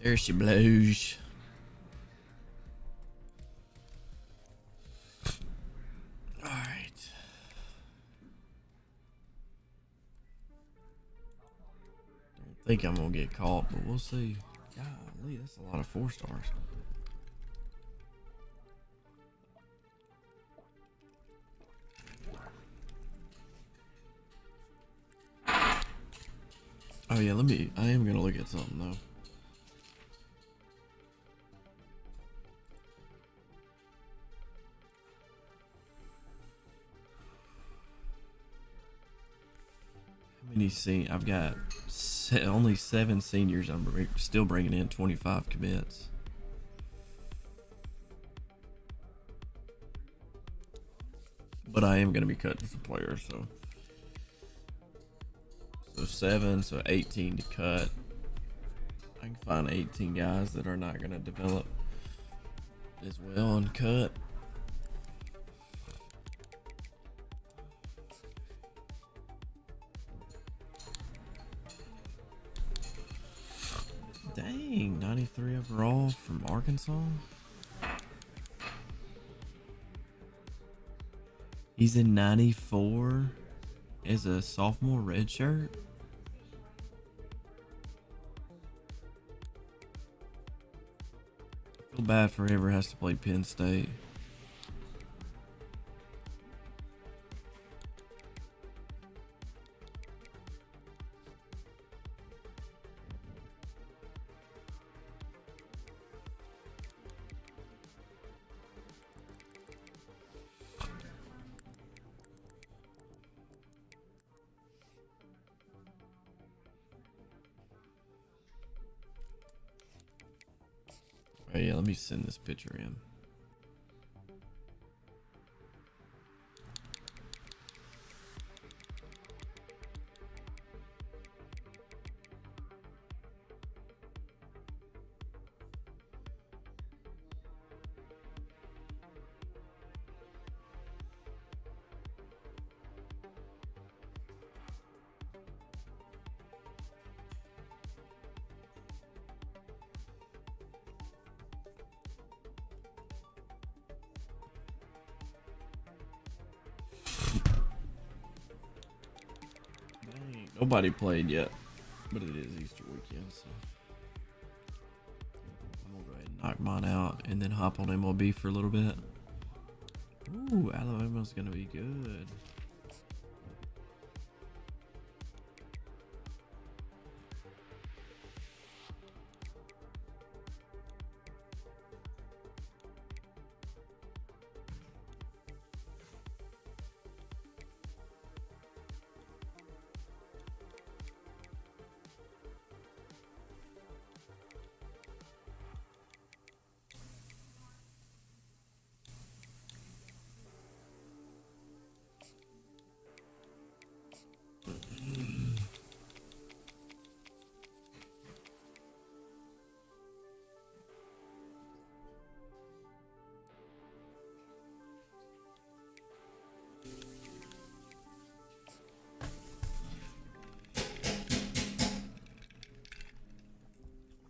There she blows. All right. Don't think I'm gonna get caught, but we'll see. Golly, that's a lot of 4 stars. Oh yeah, I am gonna look at something though. How many I've got only 7 seniors. I'm still bringing in 25 commits. But I am gonna be cutting some players, so 7, so 18 to cut. I can find 18 guys that are not gonna develop as well and cut. Dang, 93 overall from Arkansas. He's in 94 as a sophomore redshirt. I feel bad for whoever has to play Penn State. Oh yeah, let me send this picture in. Nobody played yet, but it is Easter weekend, so I'm gonna go ahead and knock mine out and then hop on MLB for a little bit. Ooh, Alabama's gonna be good.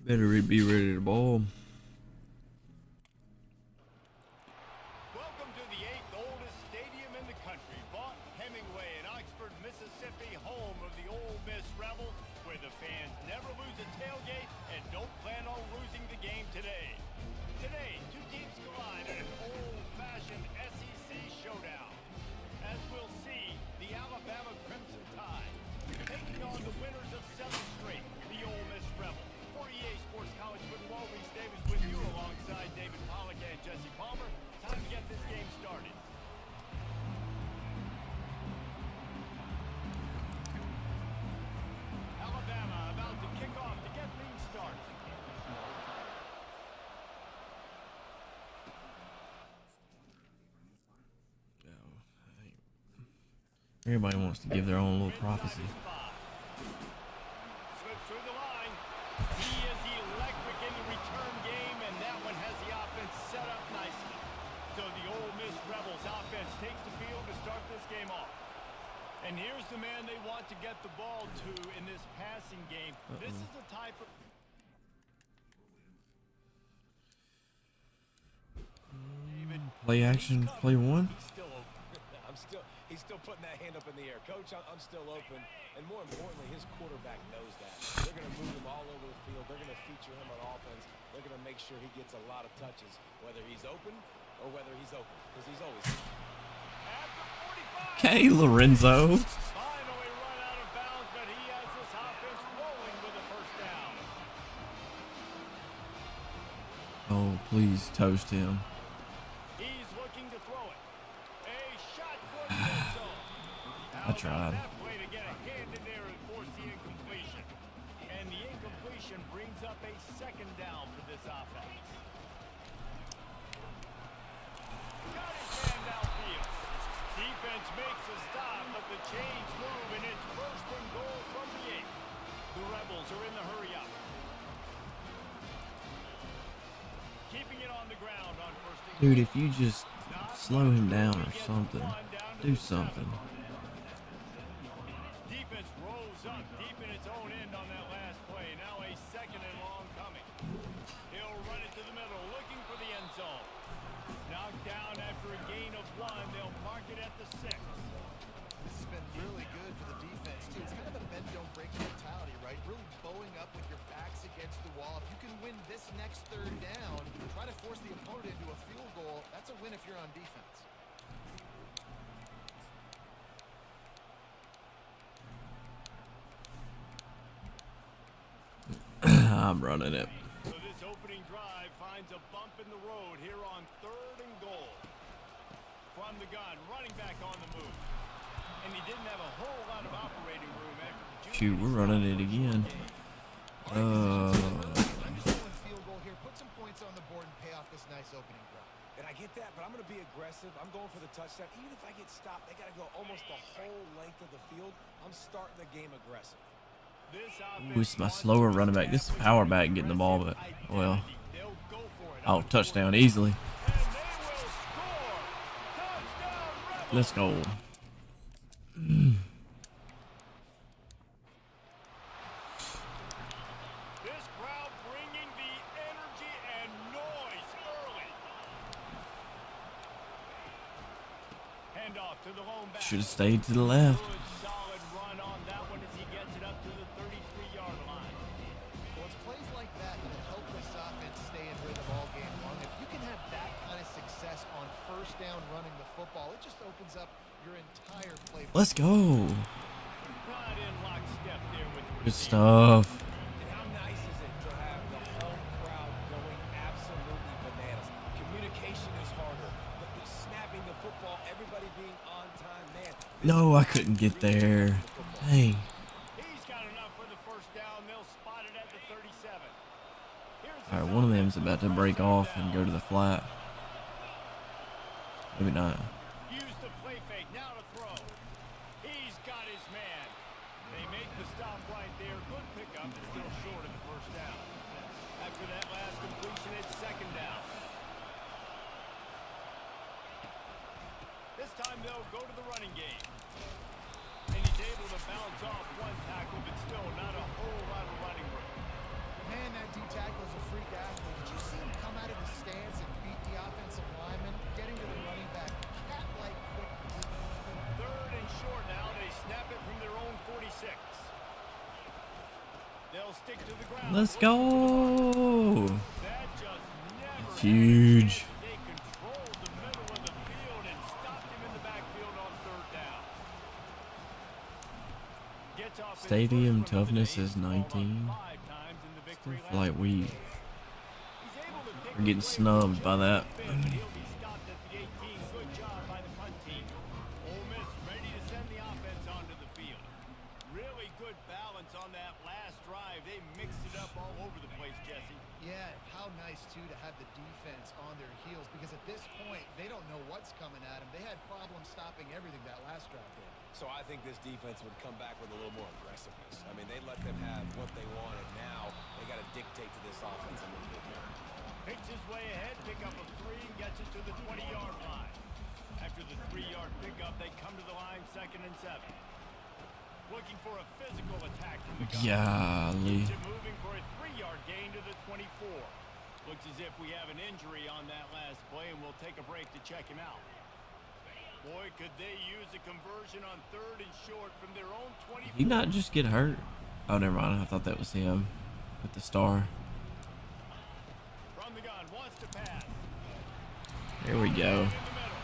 Better be ready to ball. Welcome to the 8th oldest stadium in the country, Vaught Hemingway in Oxford, Mississippi, home of the Ole Miss Rebels, where the fans never lose a tailgate and don't plan on losing the game today. Today, two teams collide in an old-fashioned SEC showdown. As we'll see, the Alabama Crimson Tide taking on the winners of 7 straight, the Ole Miss Rebels. For EA Sports College Football, Reese Davis with you alongside David Pollock and Jesse Palmer. Time to get this game started. Alabama about to kick off to get things started. Everybody wants to give their own little prophecy. Slips through the line. He is electric in the return game, and that one has the offense set up nicely. So the Ole Miss Rebels offense takes the field to start this game off. And here's the man they want to get the ball to in this passing game. This is the type of... Play action, play one. He's still open. He's still putting that hand up in the air. Coach, I'm still open. And more importantly, his quarterback knows that. They're going to move him all over the field. They're going to feature him on offense. They're going to make sure he gets a lot of touches, whether he's open or whether he's open, because he's always open. Okay, Lorenzo. Finally run out of bounds, but he has this offense rolling with a first down. Oh, please toast him. He's looking to throw it. A shot for the end zone. I tried. That play to get a hand in there and force the incompletion. And the incompletion brings up a second down for this offense. Got his man downfield. Defense makes a stop, but the chains move, and it's first and goal from the 8. The Rebels are in the hurry up. Keeping it on the ground on first and Dude, if you just slow him down or something, do something. Defense rolls up deep in its own end on that last play. Now a second and long coming. He'll run it to the middle, looking for the end zone. Knocked down after a gain of 1. They'll mark it at the 6. This has been really good for the defense, too. It's kind of a bend-don't-break mentality, right? Really bowing up with your backs against the wall. If you can win this next third down, try to force the opponent into a field goal. That's a win if you're on defense. I'm running it. So this opening drive finds a bump in the road here on 3rd and goal. From the gun, running back on the move. And he didn't have a whole lot of operating room after the Shoot, we're running it again. Field goal here. Put some points on the board and pay off this nice opening drive. And I get that, but I'm going to be aggressive. I'm going for the touchdown. Even if I get stopped, they got to go almost the whole length of the field. I'm starting the game aggressive. Ooh, it's my slower running back. This is power back getting the ball, but, well. Oh, touchdown easily. Let's go. This crowd bringing the energy and noise early. Handoff to the lone back. Should have stayed to the left. Good solid run on that one as he gets it up to the 33-yard line. Well, it's plays like that that help this offense stay in rhythm all game long. If you can have that kind of success on first down running the football, it just opens up your entire play. Let's go. Right in lockstep there with the Good receiver. stuff. And how nice is it to have the home crowd going absolutely bananas? Communication is harder, but the snapping the football, everybody being on time, man. No, I couldn't get there. Dang. He's got enough for the first down. They'll spot it at the 37. Here's All right, one of them's about to break off and go to the flat. Maybe not. Use the play fake. Now to throw. He's got his man. They make the stop right there. Good pickup, but still short of the first down. After that last completion, it's second down. This time they'll go to the running game. And he's able to bounce off one tackle, but still not a whole lot of running room. Man, that D-tackle is a freak athlete. Did you see him come out of his stance and beat the offensive lineman, getting to the running back? Cat-like quickness. 3rd and short now. They snap it from their own 46. They'll stick to the ground. Let's go. That just never Huge. happened. They controlled the middle of the field and stopped him in the backfield on 3rd down. Gets off his Stadium first one of the toughness day, is all but 19. 5 times in the victory Still feel like lap. we He's able to pick are getting his way snubbed through by just that. a bit, but he'll be stopped at the 18. Good job by the punt team. Ole Miss ready to send the offense onto the field. Really good balance on that last drive. They mixed it up all over the place, Jesse. Yeah, how nice, too, to have the defense on their heels, because at this point, they don't know what's coming at them. They had problems stopping everything that last drive did. So I think this defense would come back with a little more aggressiveness. I mean, they let them have what they wanted. Now they got to dictate to this offense a little bit more. Picks his way ahead, pick up a 3, and gets it to the 20-yard line. After the 3-yard pickup, they come to the line 2nd and 7. Looking for a physical attack from the gun. Golly. Keeps it moving for a 3-yard gain to the 24. Looks as if we have an injury on that last play, and we'll take a break to check him out. Boy, could they use a conversion on 3rd and short from their own 20. Did he not just get hurt? Oh, never mind. I thought that was him with the star. From the gun, wants to pass. There we go. In the middle.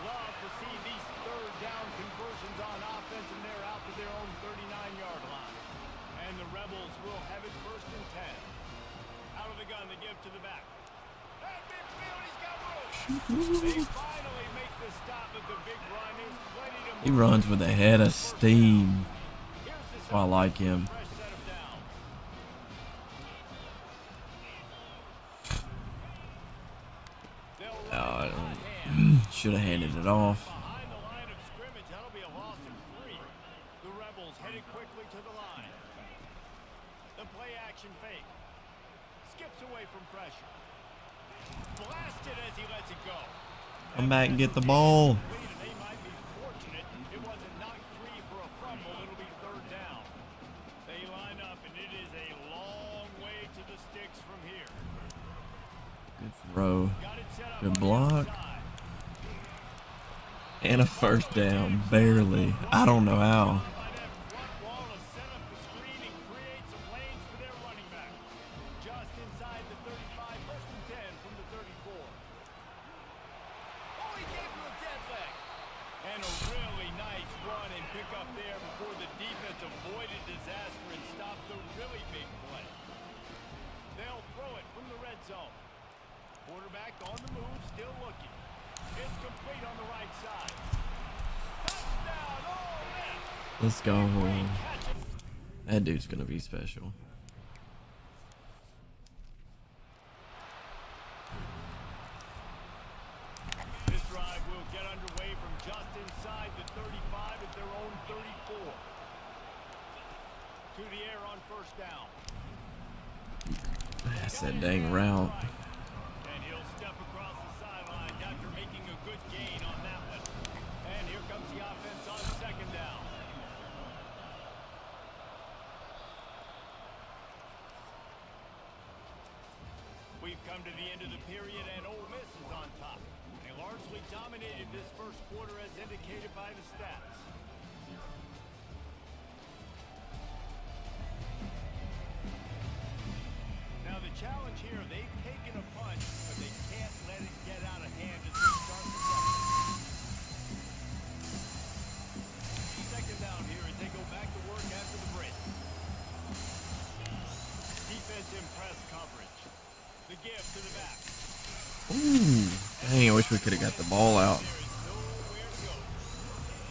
Love to see these 3rd down conversions on offense, and they're out to their own 39-yard line. And the Rebels will have it 1st and 10. Out of the gun, they give to the back. At midfield, he's got room. They finally make the stop at the big run. There's plenty to He move. runs with a head of steam. Here's the That's why I like him. fresh set of down. They'll run it hot hand. Should have handed it off. Behind the line of scrimmage, that'll be a loss of 3. The Rebels headed quickly to the line. The play action fake. Skips away from pressure. Blasted as he lets it go. Come back and get the ball. They might be fortunate it wasn't knocked free for a fumble. It'll be 3rd down. They line up, and it is a long way to the sticks from here. Good throw. Got it set up Good on the block. outside. And a first down. Barely. I don't know how. By that front wall to set up the screen and create some lanes for their running back. Just inside the 35, 1st and 10 from the 34. Oh, he gave him a dead leg. And a really nice run and pick up there before the defense avoided disaster and stopped the really big play. They'll throw it from the red zone. Quarterback on the move, still looking. It's complete on the right side. Touchdown, Ole Miss! Let's go. Catch it. That dude's going to be special. This drive will get underway from just inside the 35 at their own 34. To the air on 1st down. That's that dang route. And he'll step across the sideline after making a good gain on that one. And here comes the offense on 2nd down. We've come to the end of the period, and Ole Miss is on top. They largely dominated this 1st quarter as indicated by the stats. Now the challenge here, they've taken a punch, but they can't let it get out of hand as we start the 2nd down here as they go back to work after the break. Defense in press coverage. The give to the back. Ooh. Dang, I wish we could have got the ball out. There is nowhere to go.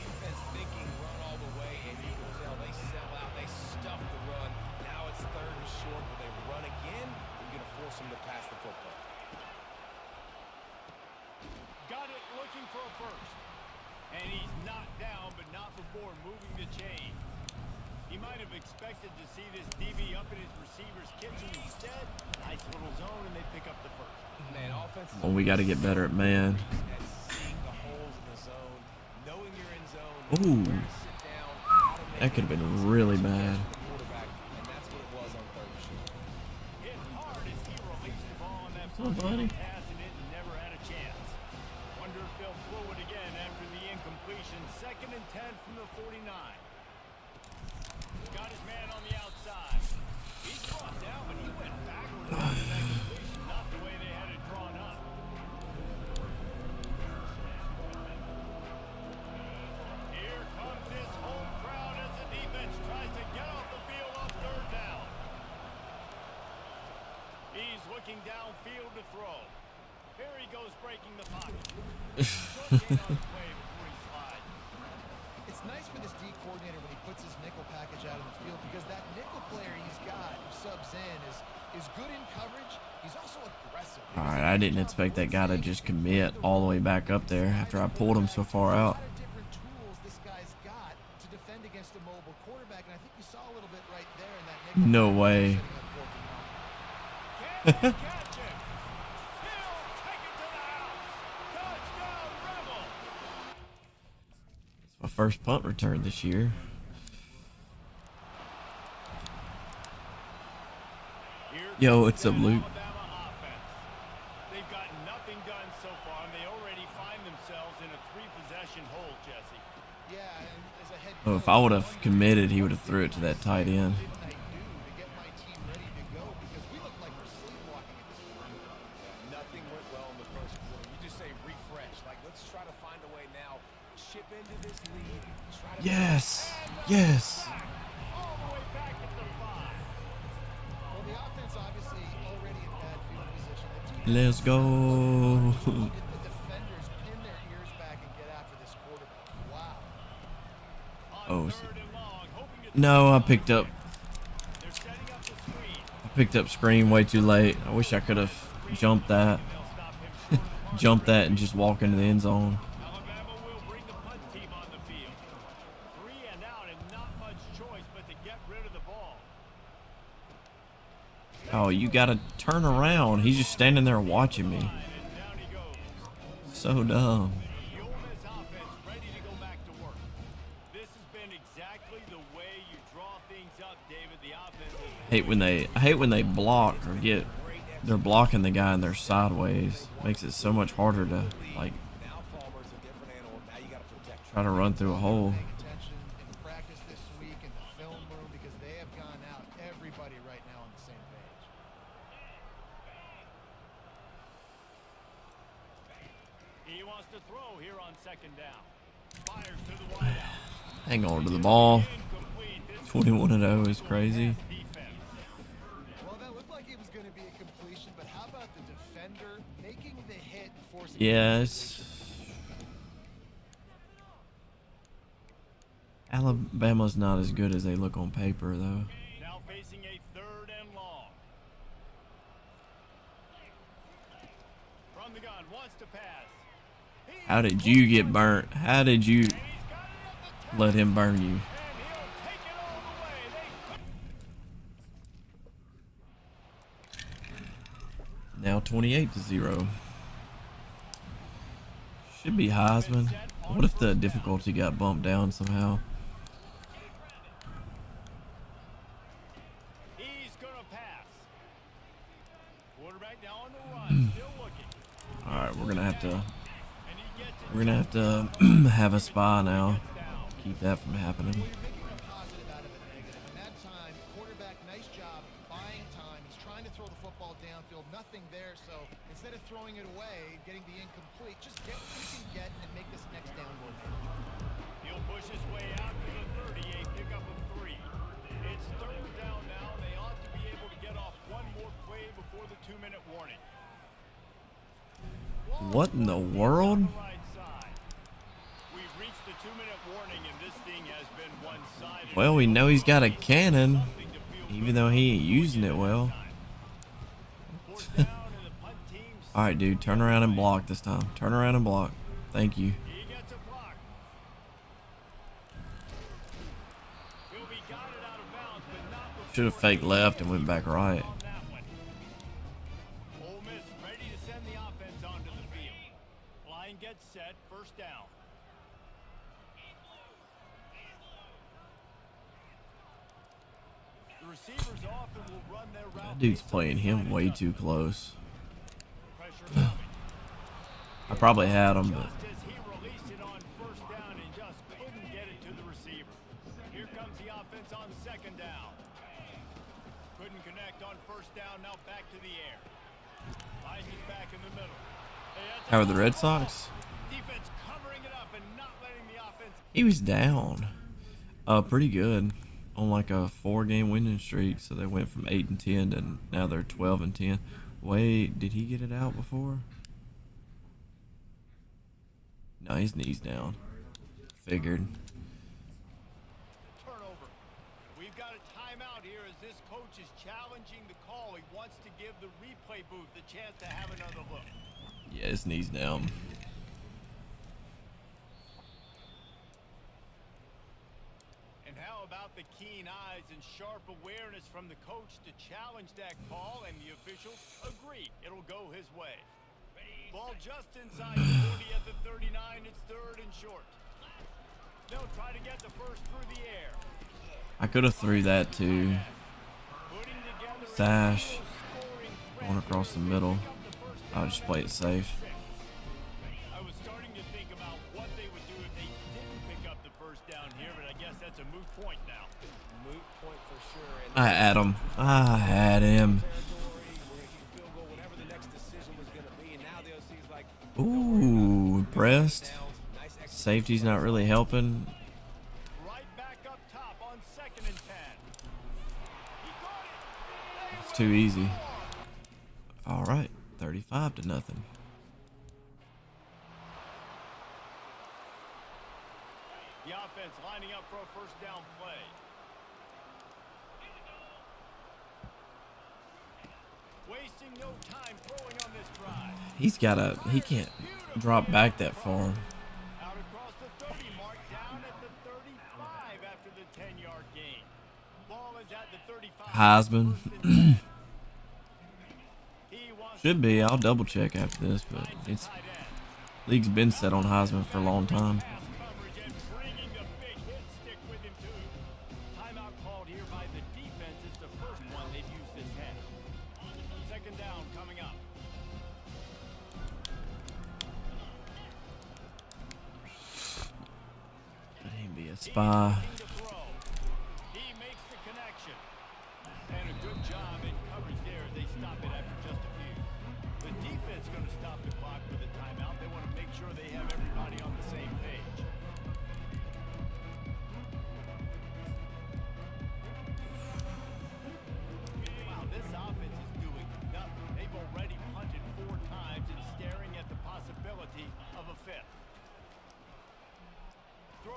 Defense thinking run all the way, and you can tell they sell out. They stuff the run. Now it's 3rd and short. Will they run again? We're going to force them to pass the football. Got it looking for a first. And he's knocked down, but not before moving the chain. He might have expected to see this DB up in his receiver's kitchen. Instead, nice little zone, and they pick up the first. Man, offense is Well, we got to get better at man. at seeing the holes in the zone, knowing you're in zone, Ooh. where to sit down, how to make That could have been really bad. the quarterback, and that's what it was on 3rd and short. Hit hard as he released the ball on that What's up, first buddy? pass, and it never had a chance. Wonder if they'll blow it again after the incompletion. 2nd and 10 from the 49. Got his man on the outside. He's brought down, but he went backwards after that completion, not the way they had it drawn up. Here comes this home crowd as the defense tries to get off the field on 3rd down. He's looking downfield to throw. Here he goes breaking the pocket. Good gain on the play before he slides. It's nice for this D coordinator when he puts his nickel package out in the field because that nickel player he's got who subs in is good in coverage. He's also aggressive. Alright, I didn't expect that guy to just commit all the way back up there after I pulled him so far out. A lot of different tools this guy's got to defend against a mobile quarterback, and I think you saw a little bit right there in that nickel. No way. Can he catch him? He'll take it to the house. Touchdown, Rebels. It's my first punt return this year. Here Yo, comes what's up, that Luke? Alabama offense. far, and they already find themselves in a 3-possession hole, Jesse. Yeah, and as a head Oh, if I would have committed, he would have threw it to that tight end. what didn't I do to get my team ready to go? Because we look like we're sleepwalking at this point. Nothing went well in the first quarter. You just say refresh. Like, let's try to find a way now. Chip into this lead. Try to Yes. Yes. All the way back at the 5. Well, the offense obviously already in bad field position. The Let's go. defense get the defenders pin their ears back and get after this quarterback. Wow. Oh, On 3rd and long, hoping to no, I picked up they're setting up the screen. screen way too late. I wish I could have jumped that. They'll stop him short of the mark. Jump that and just walk into the end zone. Alabama will bring the punt team on the field. 3 and out, and not much choice but to get rid of the ball. Oh, you gotta turn around. He's just standing there watching me. And down he goes. So dumb. The Ole Miss offense ready to go back to work. This has been exactly the way you draw things up, David. The offense is I hate when they block or they're blocking the guy and they're sideways. Makes it so much harder to like now Palmer's a different animal. Now you got to protect. try to run through a hole. Paying attention in practice this week in the film room because they have gone out. Everybody right now on the same page. he wants to throw here on 2nd down. Fires to the wide out. Hang on to the ball. Incomplete. This 21-0 is crazy. defense. Well, that looked like it was going to be a completion, but how about the defender making the hit and forcing Yes. Alabama's not as good as they look on paper, though. Now facing a 3rd and long. From the gun, wants to pass. How did you get burnt? How did you He's got it at the 10, let him burn you? and he'll take it all the way. They Now 28-0. Should be Heisman. What if the difficulty got bumped down somehow? He's gonna pass. Quarterback now on the run, still looking. All right, we're gonna have to And he gets it have a spy now. down. Keep that from happening. You're making a positive out of a negative. And that time, quarterback, nice job buying time. He's trying to throw the football downfield. Nothing there. So instead of throwing it away, getting the incomplete, just get what you can get and make this next down more manageable. He'll push his way out to the 30, a pickup of 3. It's 3rd down now. They ought to be able to get off one more play before the 2-minute warning. What in the world? On the right side. We've reached the 2-minute warning, and this thing has been one-sided. Well, we know he's got a cannon, Something to feel even though he ain't using it well. 4th down, and the punt team's All right, dude, turn around and block this time. Turn around and block. Thank you. He gets a block. He'll be guided out of bounds, but not before Should have faked left and went back right. on that one. Ole Miss ready to send the offense onto the field. Line gets set, 1st down. The receivers often will run their route. That dude's based on playing him design way adjustments. too close. Pressure coming. I probably had him, but Just as he released it on 1st down and just couldn't get it to the receiver. Here comes the offense on 2nd down. Couldn't connect on 1st down, now back to the air. Finds his back in the middle. Hey, that's how a are the Red Sox? defense covering it up and not letting the offense. He was down. Pretty good on like a 4-game winning streak. So they went from 8-10 to now they're 12-10. Wait, did he get it out before? No, his knee's down. Figured. Turnover. We've got a timeout here as this coach is challenging the call. He wants to give the replay booth the chance to have another look. Yeah, his knee's down. And how about the keen eyes and sharp awareness from the coach to challenge that call, and the officials agree it'll go his way. Ball just inside the 40 at the 39. It's 3rd and short. They'll try to get the first through the air. I could have threw that too. Putting together a Sash. scoring threat Going across the middle. I'll just play it safe. it's a moot point now. Moot point for sure. And I had him. I had him. territory. We're gonna kick a field goal, whatever the next decision was gonna be. And now the OC's like, Ooh, impressed. nice execution. Safety's not really helping. Right back up top on 2nd and 10. He got it. It's too easy. All right, 35-0. The offense lining up for a first down play. Wasting no time throwing on this drive. He can't drop back that far. Out across the 30 mark, down at the 35 after the 10-yard gain. Ball is at the 35. Heisman. First and 10. He wants Should be. I'll double check after this, but it's league's been set on Heisman for a long time. pass coverage and bringing the big hit stick with him too. Timeout called here by the defense. It's the first one they've used this half. 2nd down coming up. Let him be a spy. Looking to throw. He makes the connection. And a good job in coverage there as they stop it after just a few. The defense going to stop the clock with a timeout. They want to make sure they have everybody on the same page. Wow, this offense is doing nothing. They've already punted 4 times and staring at the possibility of a 5th.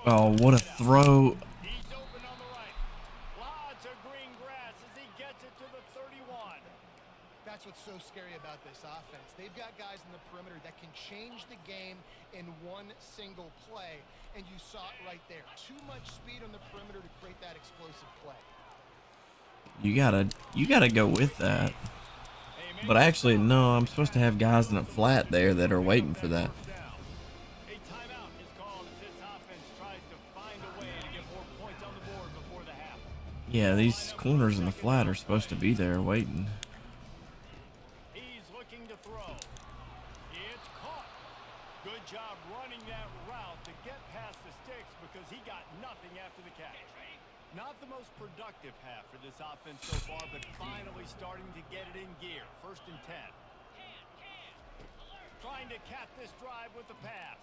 Oh, what a throw. He's open on the right. Lots of green grass as he gets it to the 31. That's what's so scary about this offense. They've got guys in the perimeter that can change the game in one single play, and you saw it right there. Too much speed on the perimeter to create that explosive play. You gotta go with that. But actually, no, I'm supposed to have guys in the flat there that are waiting for that. A timeout is called as this offense tries to find a way to get more points on the board before the half. Yeah, these corners in the flat are supposed to be there waiting. He's looking to throw. It's caught. Good job running that route to get past the sticks because he got nothing after the catch. Not the most productive half for this offense so far, but finally starting to get it in gear. 1st and 10. Trying to cap this drive with the pass.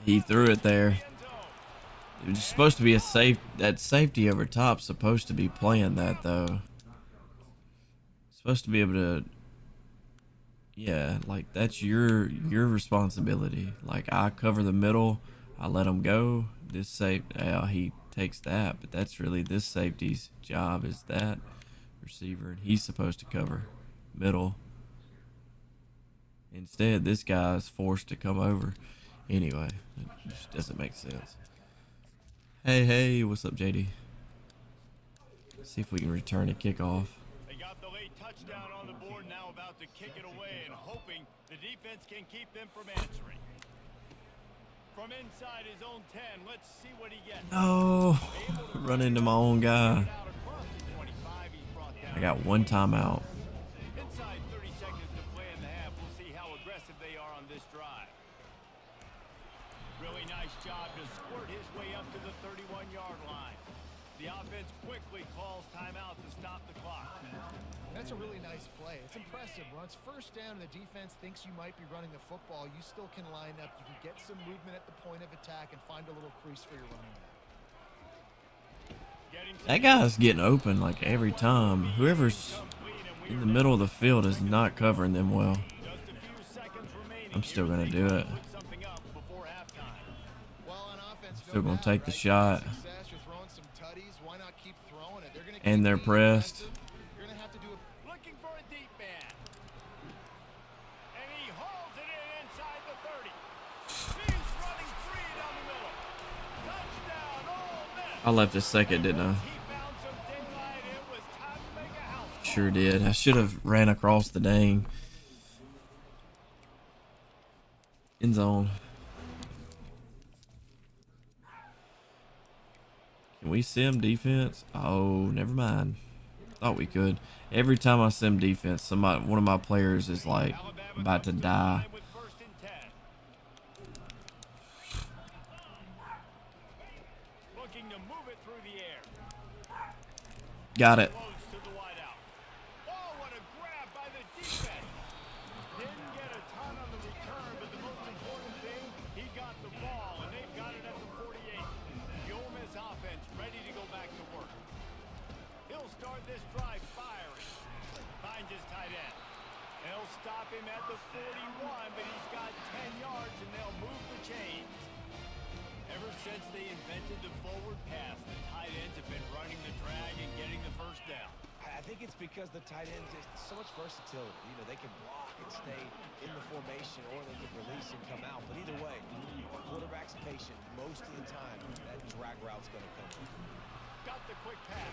He threw it there. End zone. It was supposed to be a safe. That safety over top supposed to be playing that though. Supposed to be able to. Yeah, like that's your responsibility. Like I cover the middle, I let him go. This safe, he takes that, but that's really this safety's job is that receiver, and he's supposed to cover middle. Instead, this guy is forced to come over. Anyway, it just doesn't make sense. Hey, what's up, JD? See if we can return a kickoff. They got the late touchdown on the board, now about to kick it away and hoping the defense can keep them from answering. From inside his own 10, let's see what he gets. Oh, run into my own guy. Out across the 25, he's brought down. I got one timeout. Inside 30 seconds to play in the half. We'll see how aggressive they are on this drive. Really nice job to squirt his way up to the 31-yard line. The offense quickly calls timeout to stop the clock. That's a really nice play. It's impressive. When it's first down and the defense thinks you might be running the football, you still can line up. You can get some movement at the point of attack and find a little crease for your running back. That guy's getting open like every time. Whoever's in the middle of the field is not covering them well. Just a few seconds remaining. I'm still gonna do it. Put something up before halftime. Well, on offense, Still no gonna doubt, take the right? shot. Success, you're throwing some tutties. Why not keep throwing it? They're gonna And keep they're being pressed. aggressive. You're gonna have to do a Looking for a deep man. And he hauls it in inside the 30. He's running free down the middle. Touchdown, Ole Miss. I left a second, didn't I? He found some daylight. It was time to make a house call. Sure did. I should have ran across the dang end zone. Can we sim defense? Oh, never mind. Thought we could. Every time I sim defense, one of my players is like Alabama about to comes the die. line with 1st and 10. looking to move it through the air. Got it. Close to the wideout. Oh, what a grab by the defense. Didn't get a ton on the return, but the most important thing, he got the ball, and they've got it at the 48. The Ole Miss offense ready to go back to work. He'll start this drive firing. Finds his tight end. They'll stop him at the 41, but he's got 10 yards, and they'll move the chains. Ever since they invented the forward pass, the tight ends have been running the drag and getting the first down. I think it's because the tight ends is so much versatility. You know, they can block and stay in the formation, or they can release and come out. But either way, quarterback's patient most of the time. That drag route's going to come. Got the quick pass.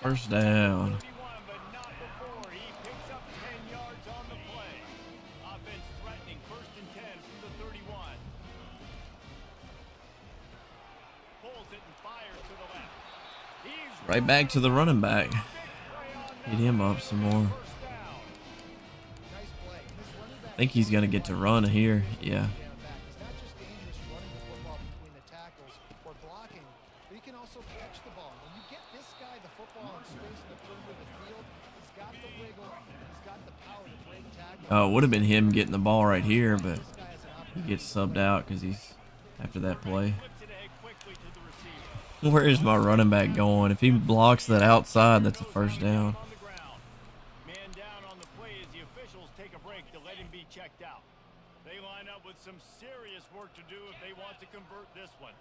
First down. 31, but not before. He picks up 10 yards on the play. Offense threatening, 1st and 10 from the 31. Pulls it and fires to the left. He's Right back to the running back. Hit him up some more. first down. Nice play. This running back I think he's gonna get to run here. Yeah. down back. He's not just dangerous running the football between the tackles or blocking, but he can also catch the ball. When you get this guy the football in space in the perimeter of the field, he's got the wiggle, he's got the power to break tackles. Oh, it would have been him getting the ball right here, but This guy has an he gets subbed out because he's after that play. Flips it ahead quickly to the receiver. Where is my running back going? If he blocks that outside, that's a first down. On the ground. Man down on the play as the officials take a break to let him be checked out. They line up with some serious work to do if they want to convert this one.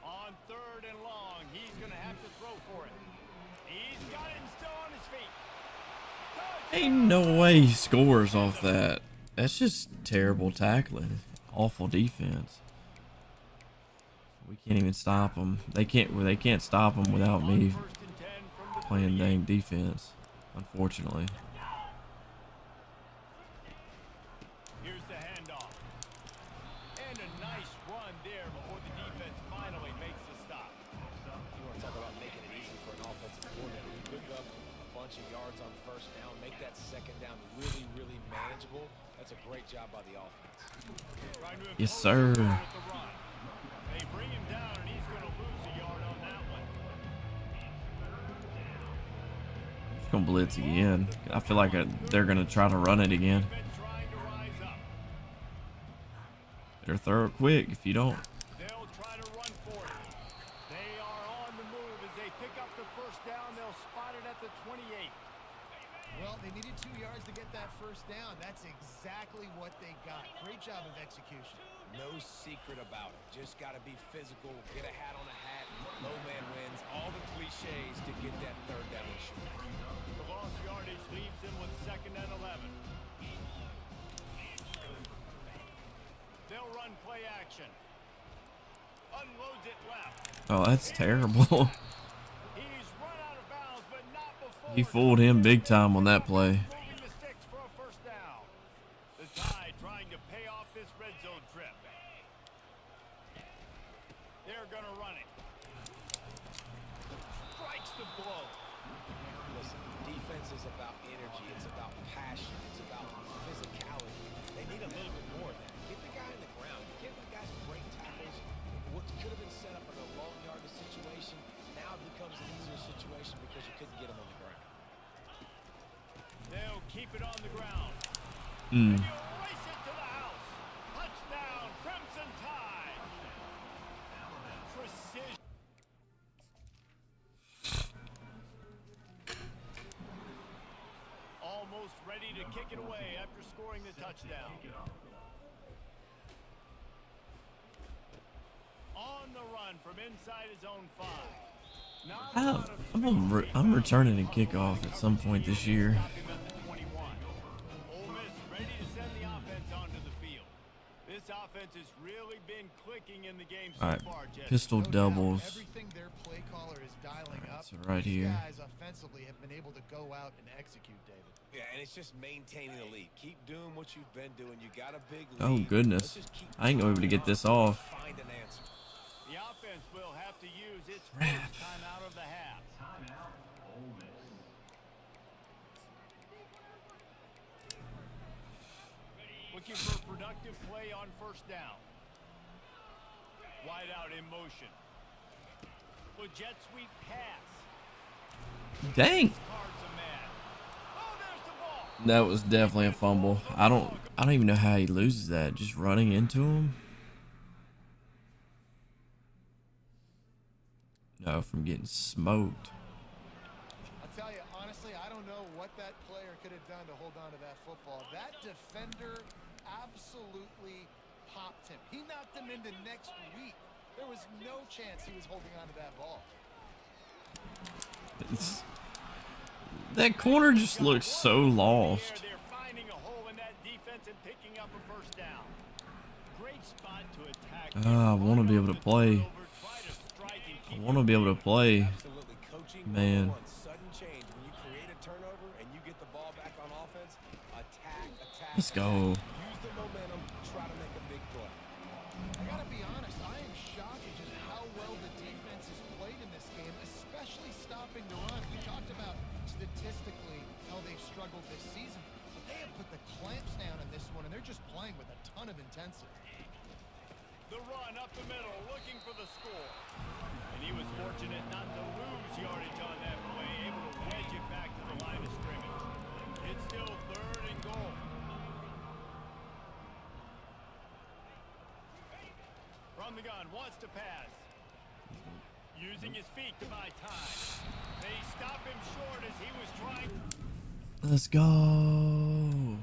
On 3rd and long, he's going to have to throw for it. He's got it and still on his feet. Ain't no way he scores off that. That's just terrible tackling. Awful defense. We can't even stop them. They can't stop them without me 1st and 10 from the playing 38. dang defense. Unfortunately. Here's the handoff. And a nice run there before the defense finally makes the stop. You want to talk about making it easy for an offensive coordinator. You pick up a bunch of yards on 1st down, make that 2nd down really, really manageable. That's a great job by the offense. Trying to Yes, impose sir. the run with the run. They bring him down, and he's going to lose a yard on that one. He's gonna blitz again. I feel like they're gonna try to run it again. Been trying to rise up. Better throw it quick if you don't. They'll try to run for it. They are on the move as they pick up the 1st down. They'll spot it at the 28. Well, they needed 2 yards to get that 1st down. That's exactly what they got. Great job of execution. No secret about it. Just got to be physical, get a hat on a hat, low man wins, all the cliches to get that 3rd down and short. The lost yardage leaves them with 2nd and 11. They'll run play action. Unloads it left. Oh, that's terrible. He's run out of bounds, but not before. He fooled him big time on that play. Moving the sticks for a 1st down. The Tide trying to pay off this red zone trip. They're going to run it. Strikes the blow. Listen, defense is about energy. It's about passion. It's about physicality. They need a little bit more of that. Get the guy in the ground. You can't let guys break tackles. What could have been set up in a long yardage situation now becomes an easier situation because you couldn't get him on the ground. They'll keep it on the ground. Hmm. He'll race it to the house. Touchdown, Crimson Tide. Precision. Almost ready to kick it away after scoring the touchdown. On the run from inside his own 5. Not a lot of I'm returning a kickoff at some point this year. Stop him at the 21. Ole Miss ready to send the offense onto the field. This offense has really been clicking in the game so All right, far, Jesse. pistol No doubt, doubles. Everything their play caller is dialing up. So right these here. guys offensively have been able to go out and execute, David. Yeah, and it's just maintaining the lead. Keep doing what you've been doing. You got a big lead. Oh goodness, Let's just keep I ain't gonna be able to get this off. find an answer. The offense will have to use its first time out of the half. Looking for a productive play on 1st down. Wide out in motion. Well, jet sweep pass. Dang. Cards a man. Oh, there's the ball. That was definitely a fumble. I don't even know how he loses that. Just running into him? No, from getting smoked. I'll tell you, honestly, I don't know what that player could have done to hold on to that football. That defender absolutely popped him. He knocked him into next week. There was no chance he was holding on to that ball. That corner just looks so lost. They're finding a hole in that defense and picking up a first down. Great spot to attack. I want to be able to play. I want to be able to play. Absolutely. Coaching Man. on sudden change. When you create a turnover and you get the ball back on offense, attack. Let's go. Use the momentum, try to make a big play. I gotta be honest, I am shocked at just how well the defense has played in this game, especially stopping the run. We talked about statistically how they've struggled this season, but they have put the clamps down in this one, and they're just playing with a ton of intensity. The run up the middle, looking for the score. And he was fortunate not to lose yardage on that play, able to wedge it back to the line of scrimmage. It's still 3rd and goal. From the gun, wants to pass. Using his feet to buy time. They stop him short as he was trying. Let's go.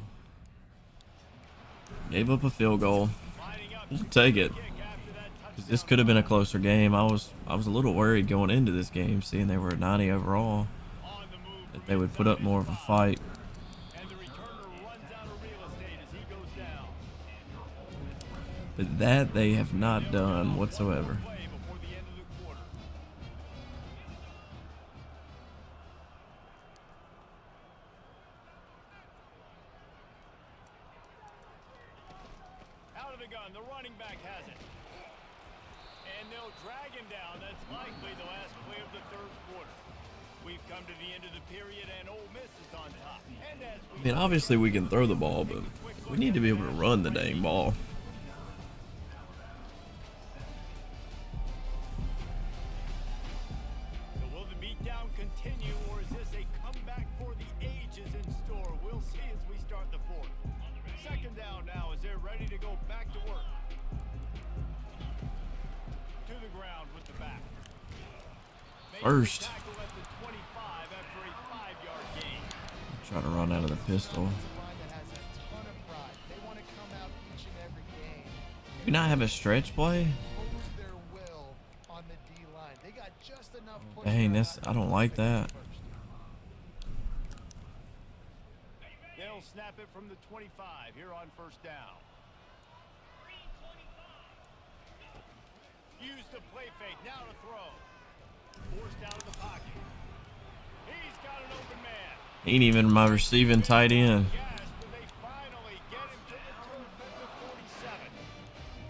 Gave up a field goal. Lining up We'll take it. kick after that touchdown. This could have been a closer game. I was a little worried going into this game, seeing they were at 90 overall, On the move that from they would put up more of a fight. And the returner runs out of real estate as he goes down. But that they have not done whatsoever. Play before the end of the quarter. Out of the gun, the running back has it. And they'll drag him down. That's likely the last play of the 3rd quarter. We've come to the end of the period, and Ole Miss is on top. And as we I mean, obviously we can throw the ball, but we need to be able to run the dang ball. So will the beatdown continue, or is this a comeback for the ages in store? We'll see as we start the 4th. 2nd down now as they're ready to go back to work. To the ground with the back. Makes the First. tackle at the 25 after a 5-yard gain. Try to run out of the pistol. It's a line that has a ton of pride. They want to come out each and every game. Do we not have a stretch play? Impose their will on the D-line. They got just enough push. Dang, I don't like that. They'll snap it from the 25 here on 1st down. Use the play fake, now to throw. Forced out of the pocket. He's got an open man. Ain't even my receiving tight end. Gas, but they finally get him to the turf at the 47.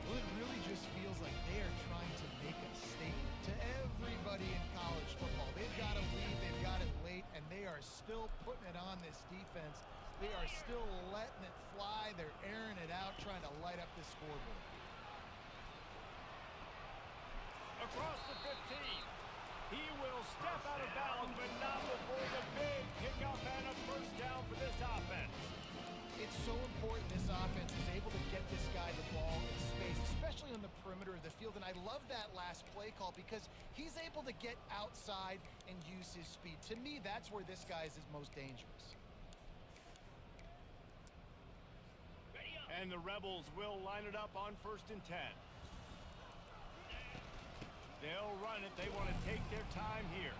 Well, it really just feels like they are trying to make a statement to everybody in college football. They've got a lead, they've got it late, and they are still putting it on this defense. They are still letting it fly. They're airing it out, trying to light up the scoreboard. Across the 15. He will step out of bounds, but not before the big pickup and a 1st down for this offense. It's so important this offense is able to get this guy the ball in space, especially on the perimeter of the field. And I love that last play call because he's able to get outside and use his speed. To me, that's where this guy is his most dangerous. And the Rebels will line it up on 1st and 10. They'll run it. They want to take their time here.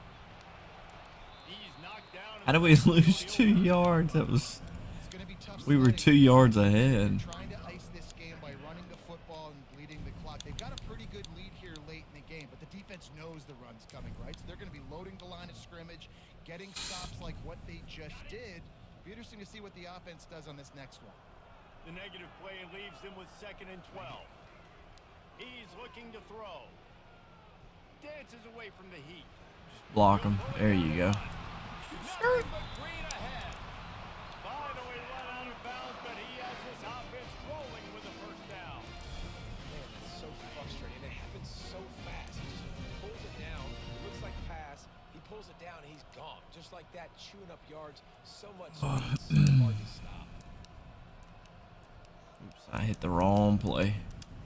He's knocked down. How do we lose 2 yards? That was. It's going to be tough. We were 2 yards ahead. Trying to ice this game by running the football and bleeding the clock. They've got a pretty good lead here late in the game, but the defense knows the run's coming, right? So they're going to be loading the line of scrimmage, getting stops like what they just did. Be interesting to see what the offense does on this next one. The negative play leaves them with 2nd and 12. He's looking to throw. Dances away from the heat. Block him. There you go. Nothing but green ahead. Finally run out of bounds, but he has this offense rolling with a 1st down. Man, that's so frustrating. It happens so fast. He just pulls it down. The like that, chewing up yards, so much speed, so hard to stop. Oops, I hit the wrong play.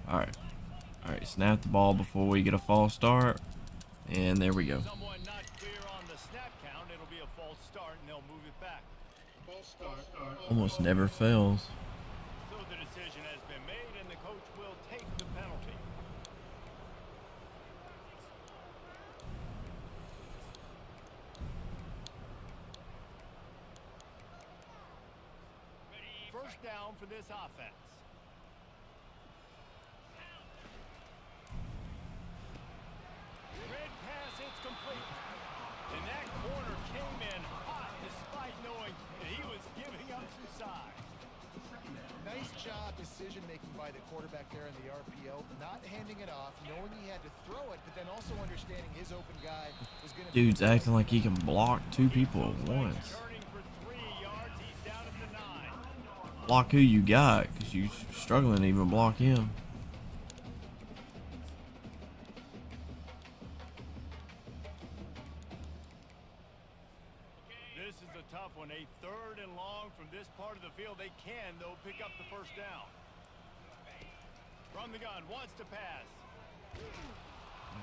All right, snap the ball before we get a false start, and there we go. Someone not clear on the snap count. It'll be a false start, and they'll move it back. Almost never fails. So the decision has been made, and the coach will take the penalty. First down for this offense. Red pass, it's complete. And that corner came in hot despite knowing that he was giving up some size. Nice job decision-making by the quarterback there in the RPO, not handing it off, knowing he had to throw it, but then also understanding his open guy was going to... Dude's acting like he can block two people at once. Turning for 3 yards, he's down at the 9. Block who you got, because you're struggling to even block him. This is a tough one. A 3rd and long from this part of the field. They can, though, pick up the first down. From the gun, wants to pass.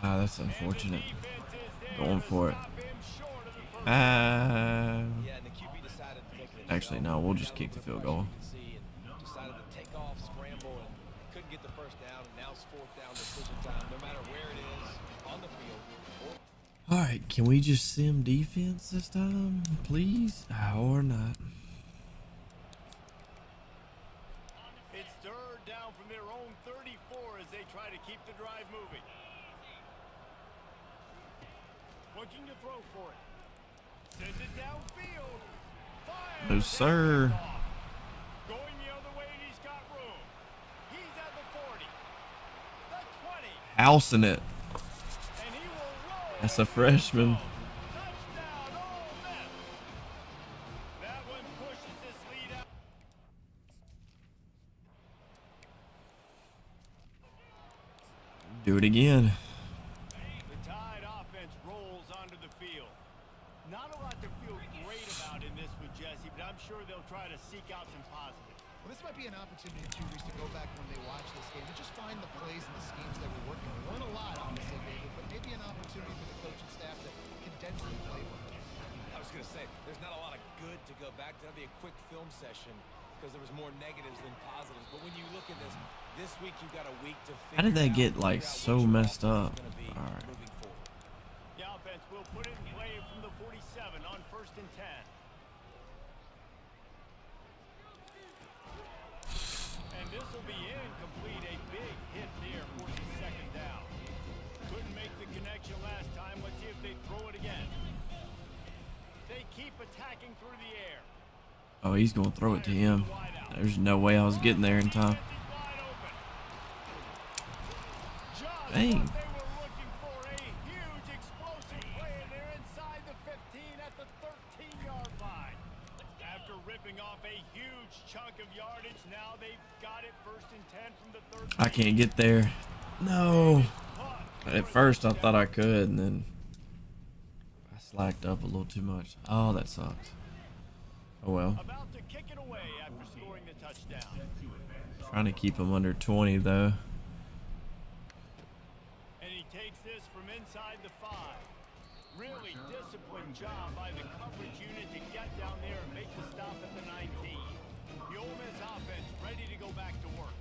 Ah, that's unfortunate. And the defense is there Going to for it. stop him short of the first Yeah, and the QB decided to take it Actually, no, we'll just kick the field goal. Decided to take off, scramble, and couldn't get the first down. And now it's 4th down decision time. No matter where it is on the field. All right, can we just sim defense this time, please? Or not? It's 3rd down from their own 34 as they try to keep the drive moving. Looking to throw for it. Sends it downfield. Fires. No, sir. Going the other way, and he's got room. He's at the 40. The 20. Housing it. And he will roll. That's a freshman. Touchdown, Ole Miss. That one pushes this lead out. Do it again. The Tide offense rolls onto the field. Not a lot to feel great about in this with Jesse, but I'm sure they'll try to seek out some positives. Well, this might be an opportunity, too, Reese, to go back when they watch this game and just find the plays and the schemes that were working. There weren't a lot, obviously, David, but maybe an opportunity for the coaching staff to condense the playbook. I was going to say, there's not a lot of good to go back to. That'd be a quick film session because there was more negatives than positives. But when you look at this week you've got a week to figure How did that out- get, like, figure out so what your messed offense is up? gonna be All right. moving forward. The offense will put it in play from the 47 on 1st and 10. And this will be incomplete. A big hit there for the 2nd down. Couldn't make the connection last time. Let's see if they throw it again. They keep attacking through the air. Oh, he's going to throw it to him. There's no way I was getting there in time. Dang. They were looking for a huge explosive play, and they're inside the 15 at the 13-yard line. After ripping off a huge chunk of yardage, now they've got it 1st and 10 from the 13. I can't get there. No. At first I thought I could, and then I slacked up a little too much. Oh, that sucks. Oh well. About to kick it away after scoring the touchdown. Trying to keep him under 20 though. And he takes this from inside the 5. Really disciplined job by the coverage unit to get down there and make the stop at the 19. The Ole Miss offense ready to go back to work.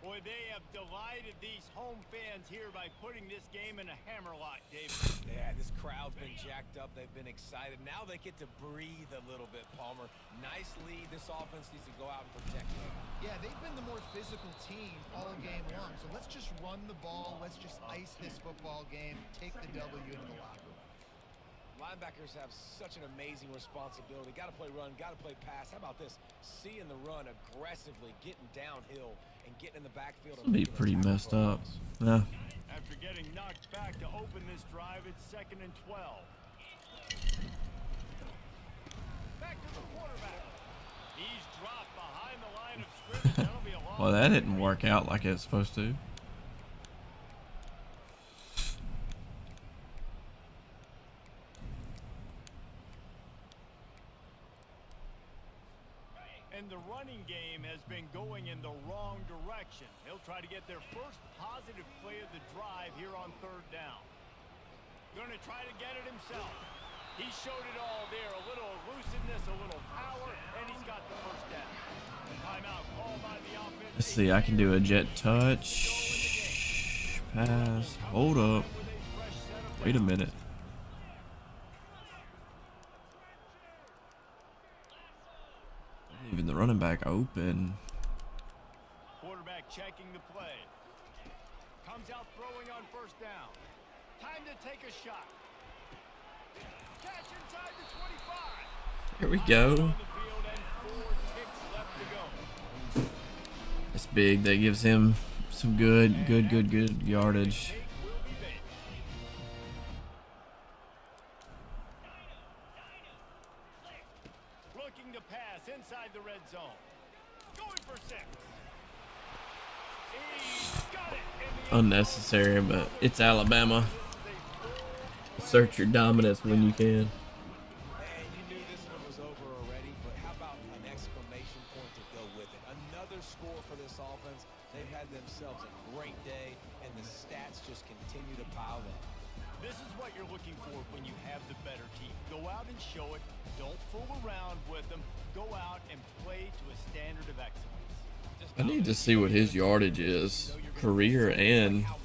Boy, they have delighted these home fans here by putting this game in a hammerlock, David. Yeah, this crowd's been jacked up. They've been excited. Now they get to breathe a little bit, Palmer. Nice lead. This offense needs to go out and protect it. Yeah, they've been the more physical team all game long, so let's just run the ball. Let's just ice this football game, take the W into the locker room. Linebackers have such an amazing responsibility. Got to play run, got to play pass. How about this? Seeing the run aggressively, getting downhill, and getting in the backfield. It'll be pretty messed up. Yeah. After getting knocked back to open this drive, it's 2nd and 12. Back to the quarterback. He's dropped behind the line of scrimmage. That'll be a long Well, that didn't work out like it's supposed to. They'll try to get their first positive play of the drive here on third down. Going to try to get it himself. He showed it all there. A little elusiveness, a little power, and he's got the first down. Timeout called by the offense. Let's see, I can do a jet touch. Pass. Hold up. Wait a minute. Even the running back open. Quarterback checking the play. Comes out throwing on first down. Time to take a shot. Catch inside the 25. Here we go. It's big. That gives him some good yardage. Looking to pass inside the red zone. Going for 6. He's got it in the Unnecessary, but it's Alabama. Assert your dominance when you can. And you knew this one was over already, but how about an exclamation point to go with it? Another score for this offense. They've had themselves a great day, and the stats just continue to pile in. This is what you're looking for when you have the better team. Go out and show it. Don't fool around with them. Go out and play to a standard of excellence. I need to see what his yardage is, career and How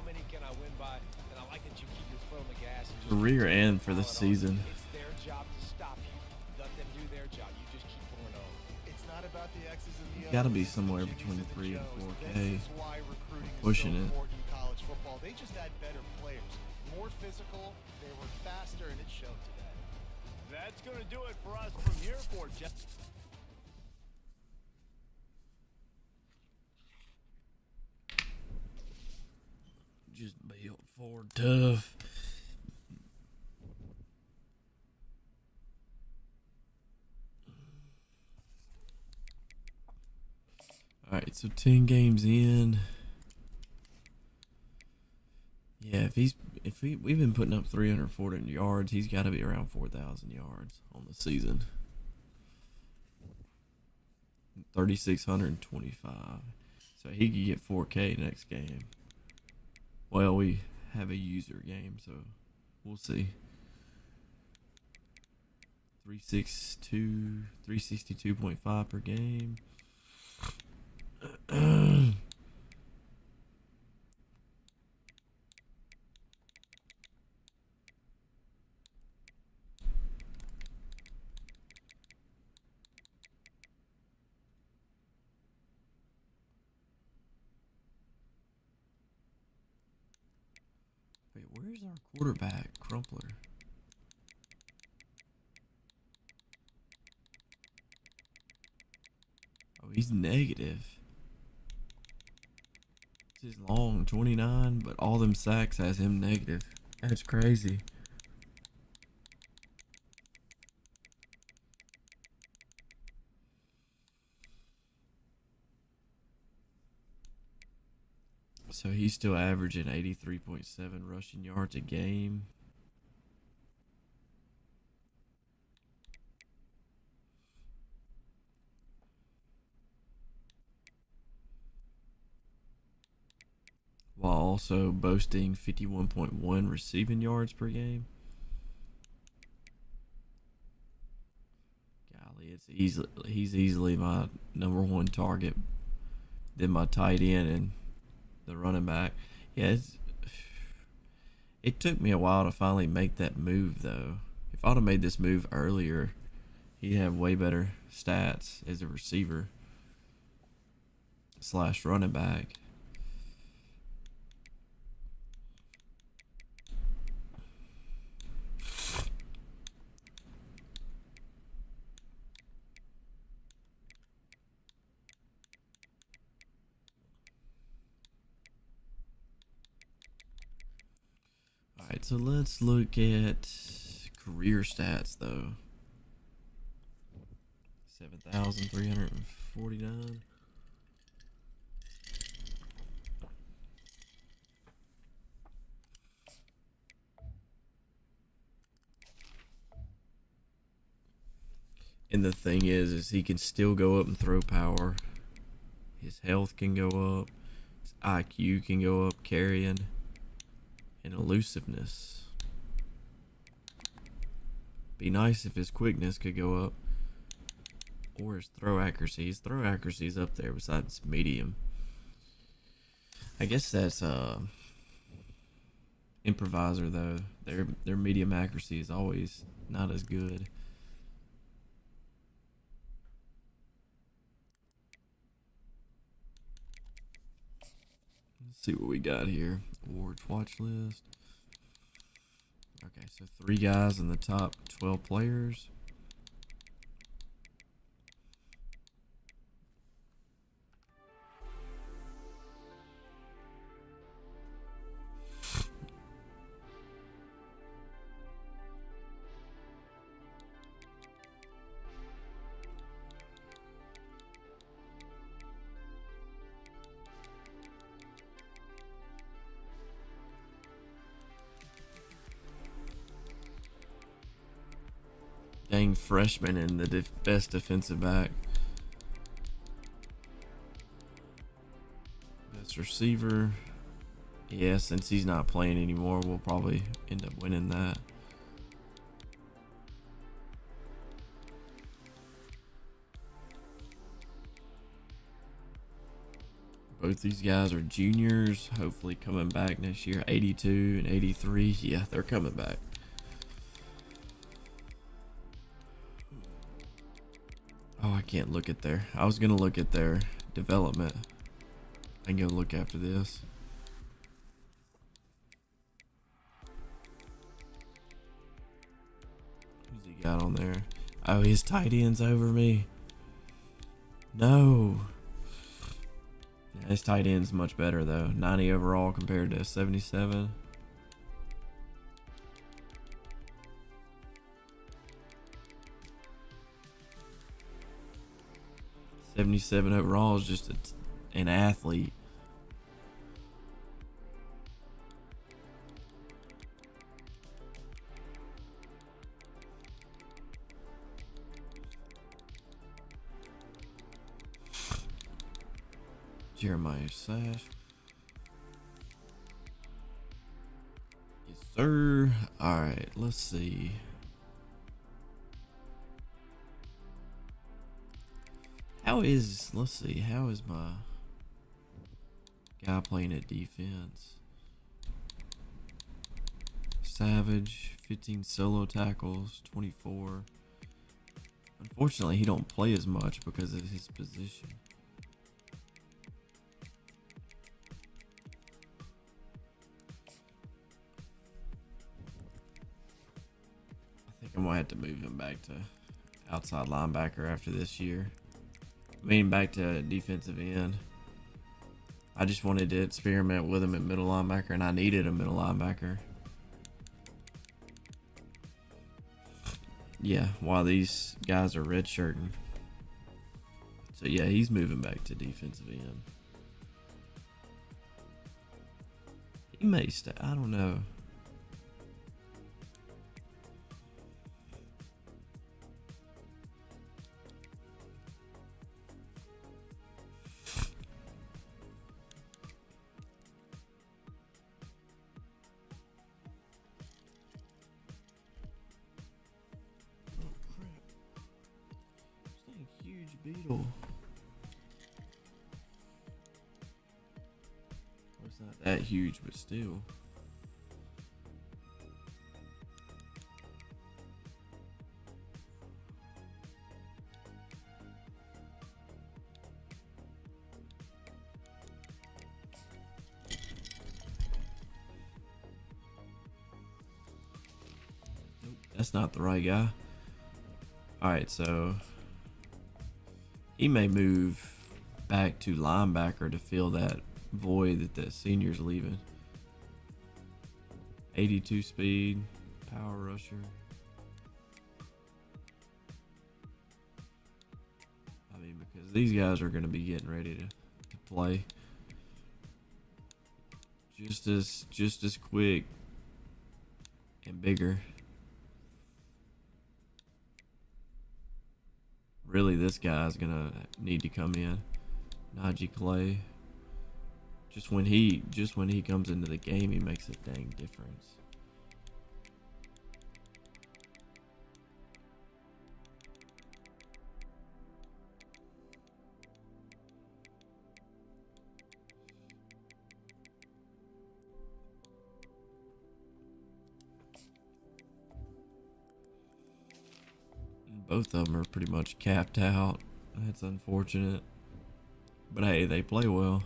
many can I win by? And I like that you keep your foot on the gas. And just career and for the season. It's their job to stop you. Let them do their job. You just keep going on. It's not about the X's and the O's. Gotta be It's the somewhere Jimmies between and the 3 and Joes. 4K. This is why recruiting is Pushing so it. important in college football. They just had better players, more physical, they were faster, and it showed today. That's going to do it for us from here for Jeff. Just built for tough. All right, so 10 games in. Yeah, we've been putting up 300, 400 yards, he's got to be around 4,000 yards on the season. 3,625. So he could get 4K next game. Well, we have a user game, so we'll see. 362.5 per game. Wait, where's our quarterback, Crumpler? Oh, he's negative. It's his long 29, but all them sacks has him negative. That's crazy. So he's still averaging 83.7 rushing yards a game. While also boasting 51.1 receiving yards per game. Golly, he's easily my number one target. Then my tight end and the running back. Yeah, it took me a while to finally make that move, though. If I'd have made this move earlier, he'd have way better stats as a receiver / running back. Alright, so let's look at career stats, though. 7,349. And the thing is he can still go up and throw power. His health can go up. IQ can go up, carrying, and elusiveness. Be nice if his quickness could go up. Or his throw accuracy. His throw accuracy is up there besides medium. I guess that's improviser though. Their medium accuracy is always not as good. Let's see what we got here. Awards watch list. Okay, so 3 guys in the top 12 players. Dang freshman and the best defensive back. Best receiver. Yeah, since he's not playing anymore, we'll probably end up winning that. Both these guys are juniors, hopefully coming back next year. 82 and 83. Yeah, they're coming back. Oh, I can't look at their... I was going to look at their development. I can go look after this. Who's he got on there? Oh, his tight end's over me. No. Yeah, his tight end's much better, though. 90 overall compared to 77. .77 overall is just an athlete. Jeremiah Sash. Yes, sir. Alright, let's see. Let's see, how is my guy playing at defense? Savage, 15 solo tackles, 24. Unfortunately, he don't play as much because of his position. I think I'm gonna have to move him back to outside linebacker after this year. I mean, back to defensive end. I just wanted to experiment with him at middle linebacker, and I needed a middle linebacker. Yeah, while these guys are redshirting. So yeah, he's moving back to defensive end. He may stay. I don't know. Beetle. Well, it's not that huge, but still. Nope, that's not the right guy. Alright, so he may move back to linebacker to fill that void that the senior's leaving. 82 speed, power rusher. I mean, because these guys are going to be getting ready to play. Just as quick and bigger. Really, this guy's gonna need to come in. Najee Clay. Just when he comes into the game, he makes a dang difference. Both of them are pretty much capped out. That's unfortunate. But hey, they play well.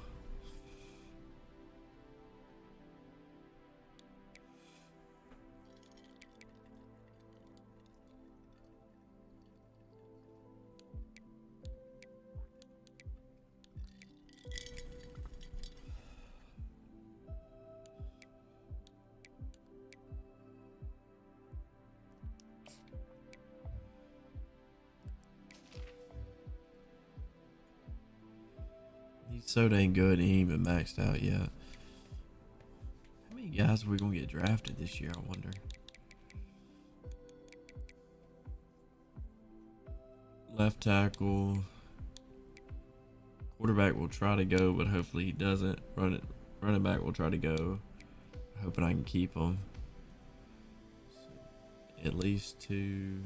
He's so dang good, he ain't even maxed out yet. How many guys are we gonna get drafted this year, I wonder? Left tackle. Quarterback will try to go, but hopefully he doesn't. Running back will try to go. Hoping I can keep him. At least 2,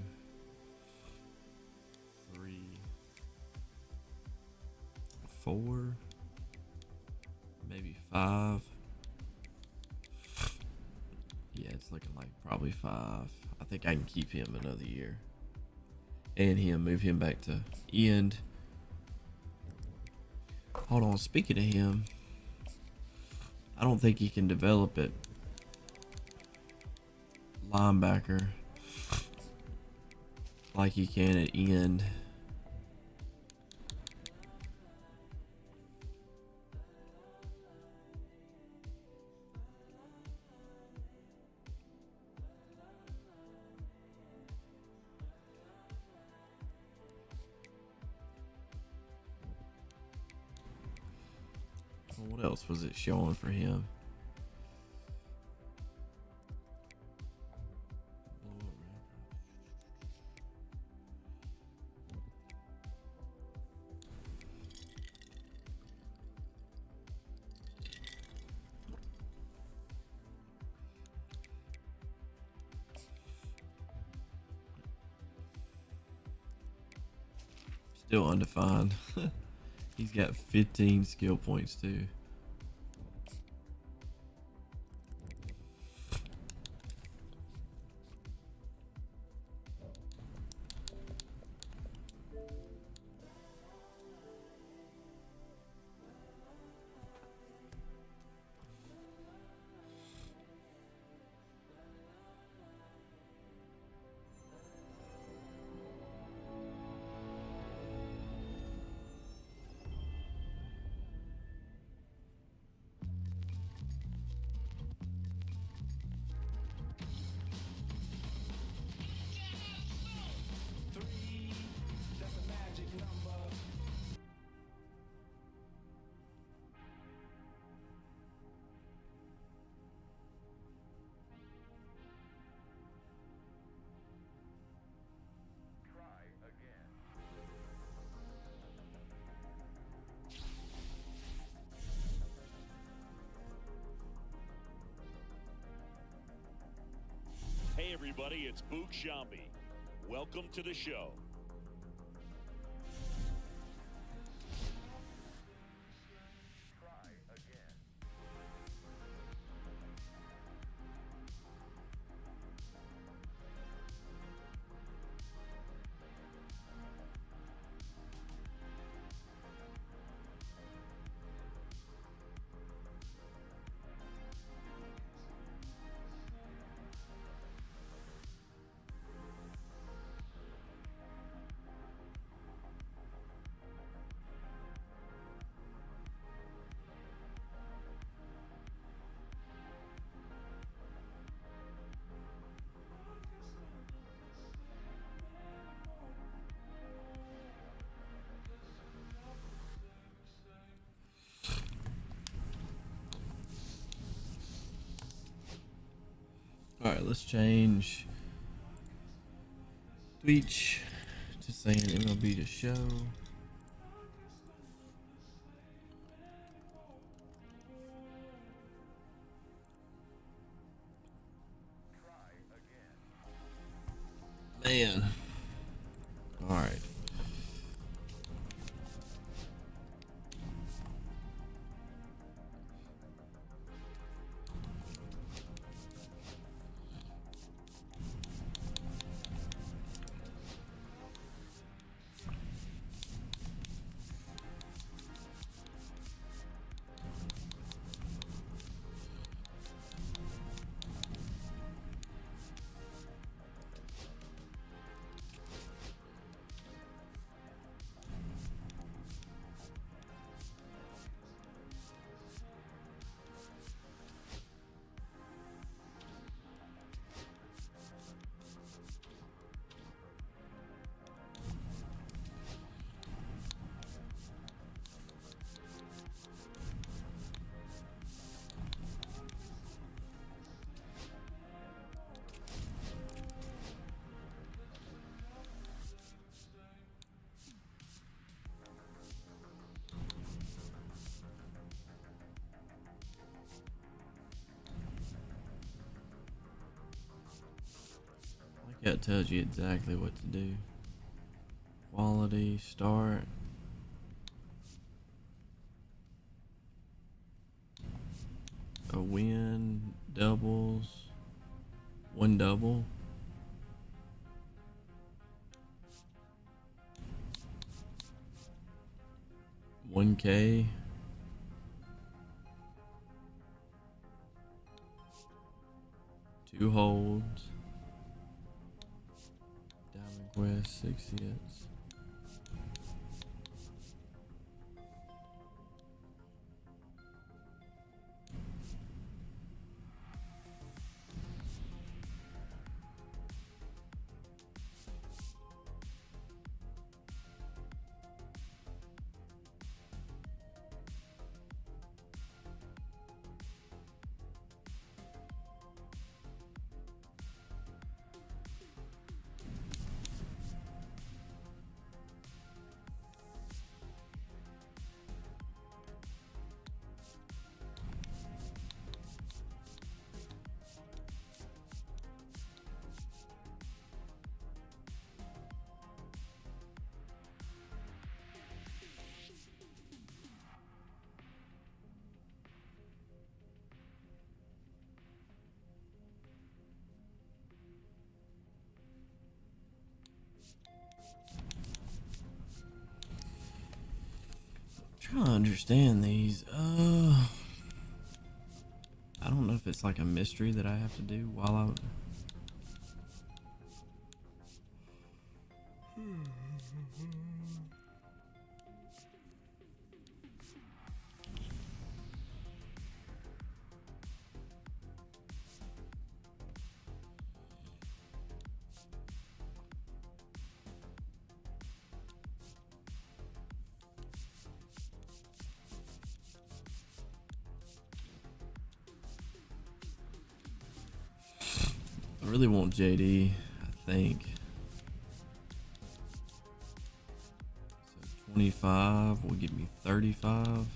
3, 4, maybe 5. Yeah, it's looking like probably 5. I think I can keep him another year. And move him back to end. Hold on, speaking of him, I don't think he can develop it. Linebacker like he can at end. What else was it showing for him? Still undefined. He's got 15 skill points too. Hey everybody, it's Boog Sciambi. Welcome to the show. Alright, let's change Twitch to saying MLB The Show. Man. All right. Like that tells you exactly what to do. Quality, start. A win, doubles, one double. $1K. Two holds. Diamond Quest, 6 hits. Trying to understand these. I don't know if it's like a mystery that I have to do while I. I really want JD, I think. So 25 will give me 35.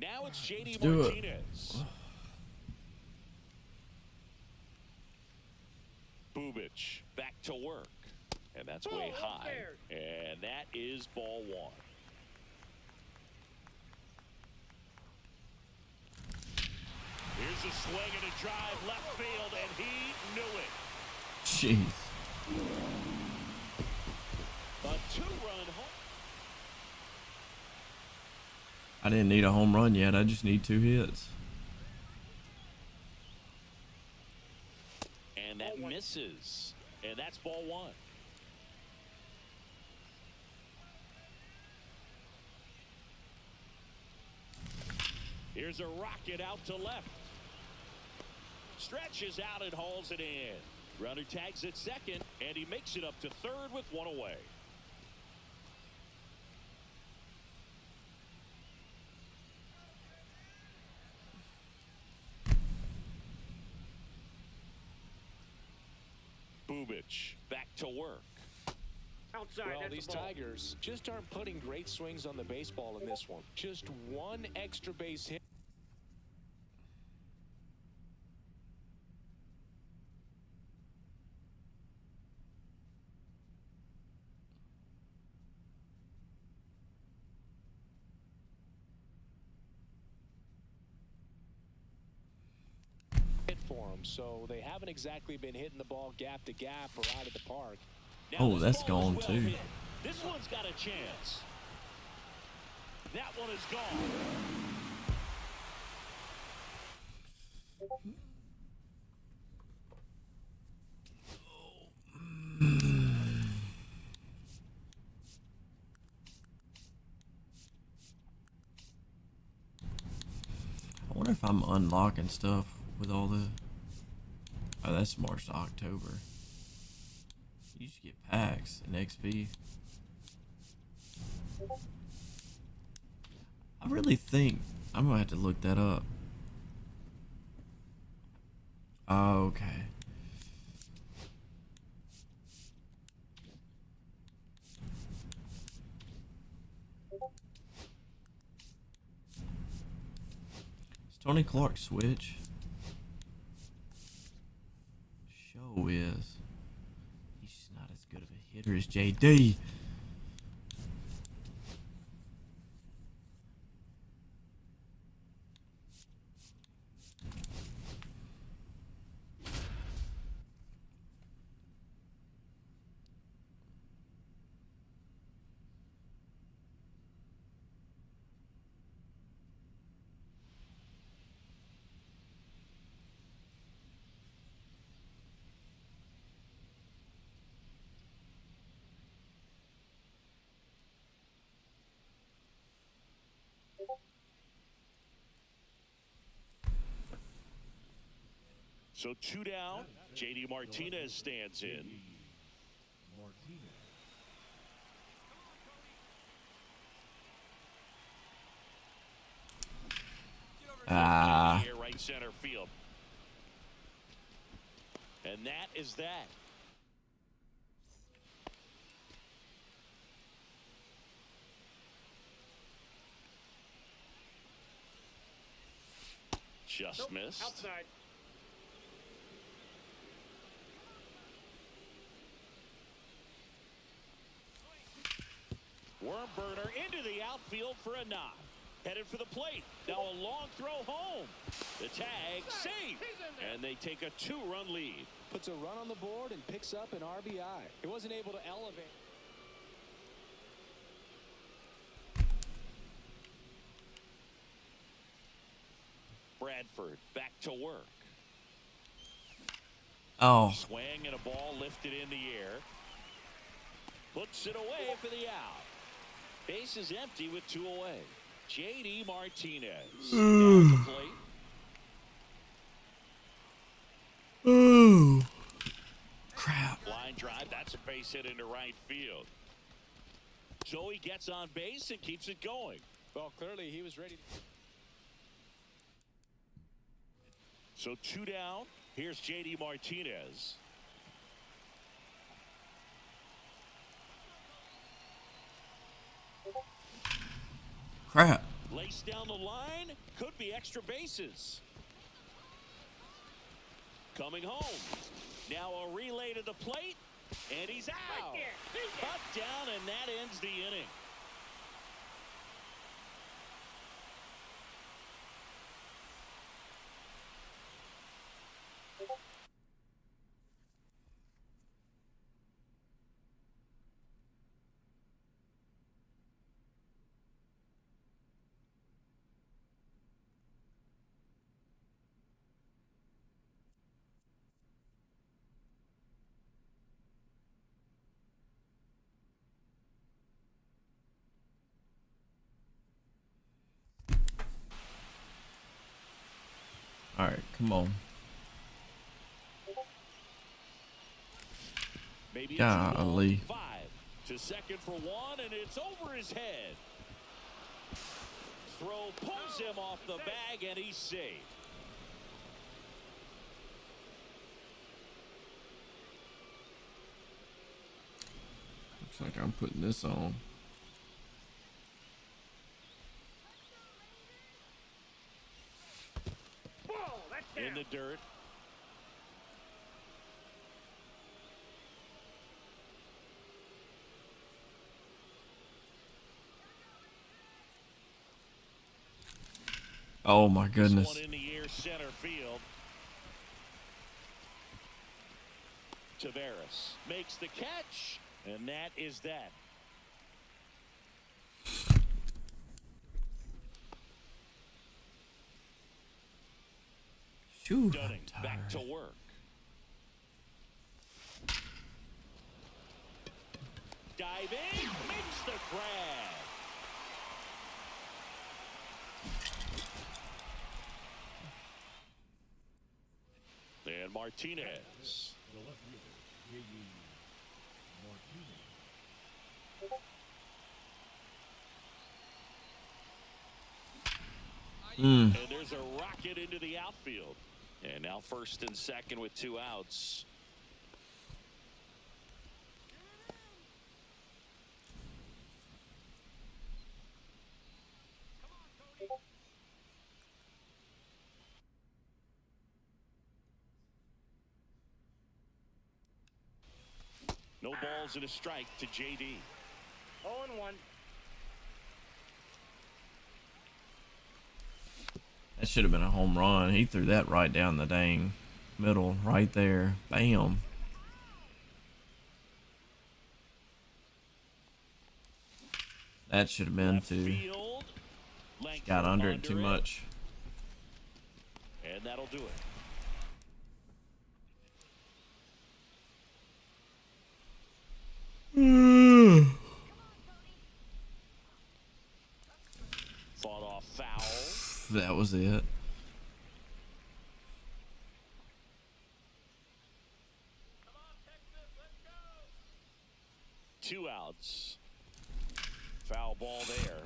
Now it's JD do it. Martinez. Bubic back to work. And that's way high. And that is ball one. Here's a swing and a drive left field, and he knew it. Jeez. A two-run home. I didn't need a home run yet. I just need 2 hits. And that misses. And that's ball one. Here's a rocket out to left. Stretches out and hauls it in. Runner tags at second, and he makes it up to third with one away. Bubic back to work. Outside, Well, that's these the ball. Tigers just aren't putting great swings on the baseball in this one. Just one extra base hit. For them, so they haven't exactly been hitting the ball gap to gap or out of the park. Now Oh, this that's ball is gone, well too. hit. This one's got a chance. That one is gone. I wonder if I'm unlocking stuff with all the. Oh, that's March to October. You should get packs in XP. I really think I'm gonna have to look that up. Oh, okay. Is Tony Clark switch? Show is. He's just not as good of a hitter as JD. So 2 down. JD Martinez stands in. Here, right center field. And that is that. Just Nope, missed. outside. Worm burner into the outfield for a knock. Headed for the plate. Now a long throw home. The tag safe. And they take a 2-run lead. Puts a run on the board and picks up an RBI. He wasn't able to elevate. Bradford back to work. Oh, Swing and a ball lifted in the air. Puts it away for the out. Base is empty with 2 away. JD Martinez down to plate. ooh, crap. Line drive. That's a base hit into right field. So he gets on base and keeps it going. Well, clearly he was ready. So 2 down. Here's JD Martinez. Crap. Laced down the line. Could be extra bases. Coming home. Now a relay to the plate. And he's out. Cut down, and that ends the inning. All right, come on. Maybe Golly. 5 to second for one, and it's over his head. Throw pulls him off the bag, and he's safe. Looks like I'm putting this on. Ball, that's down. In the dirt. Oh my This goodness. one in the air, center field. Taveras makes the catch, and that is that. Shoo, Dunning I'm back to tired. work. Diving, makes the grab. And Martinez. And there's a rocket into the outfield. And now first and second with 2 outs. No balls and a strike to JD. 0-1. That should have been a home run. He threw that right down the dang middle, right there. Bam. That should have been Left too. field. Length Got from under it too much. And that'll do it. Fought off foul. That was it. Two outs. Foul ball there.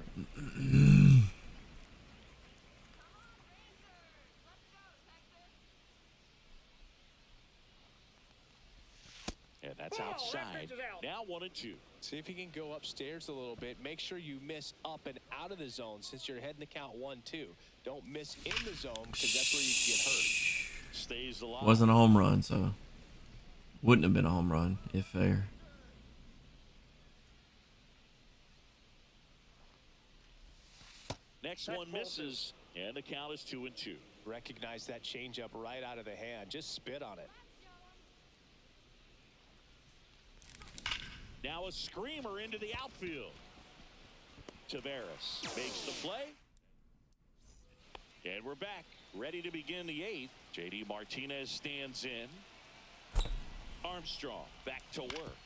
And that's Ball, that outside. pitch is out. Now 1-2. See if you can go upstairs a little bit. Make sure you miss up and out of the zone since you're heading to count 1-2. Don't miss in the zone because that's where you can get hurt. Stays alive. Wasn't a home run, so wouldn't have been a home run if fair. Next That's one ball misses. And the count is 2-2. Recognize that changeup right out of the hand. Just spit on it. Now a screamer into the outfield. Taveras makes the play. And we're back, ready to begin the 8th. JD Martinez stands in. Armstrong back to work.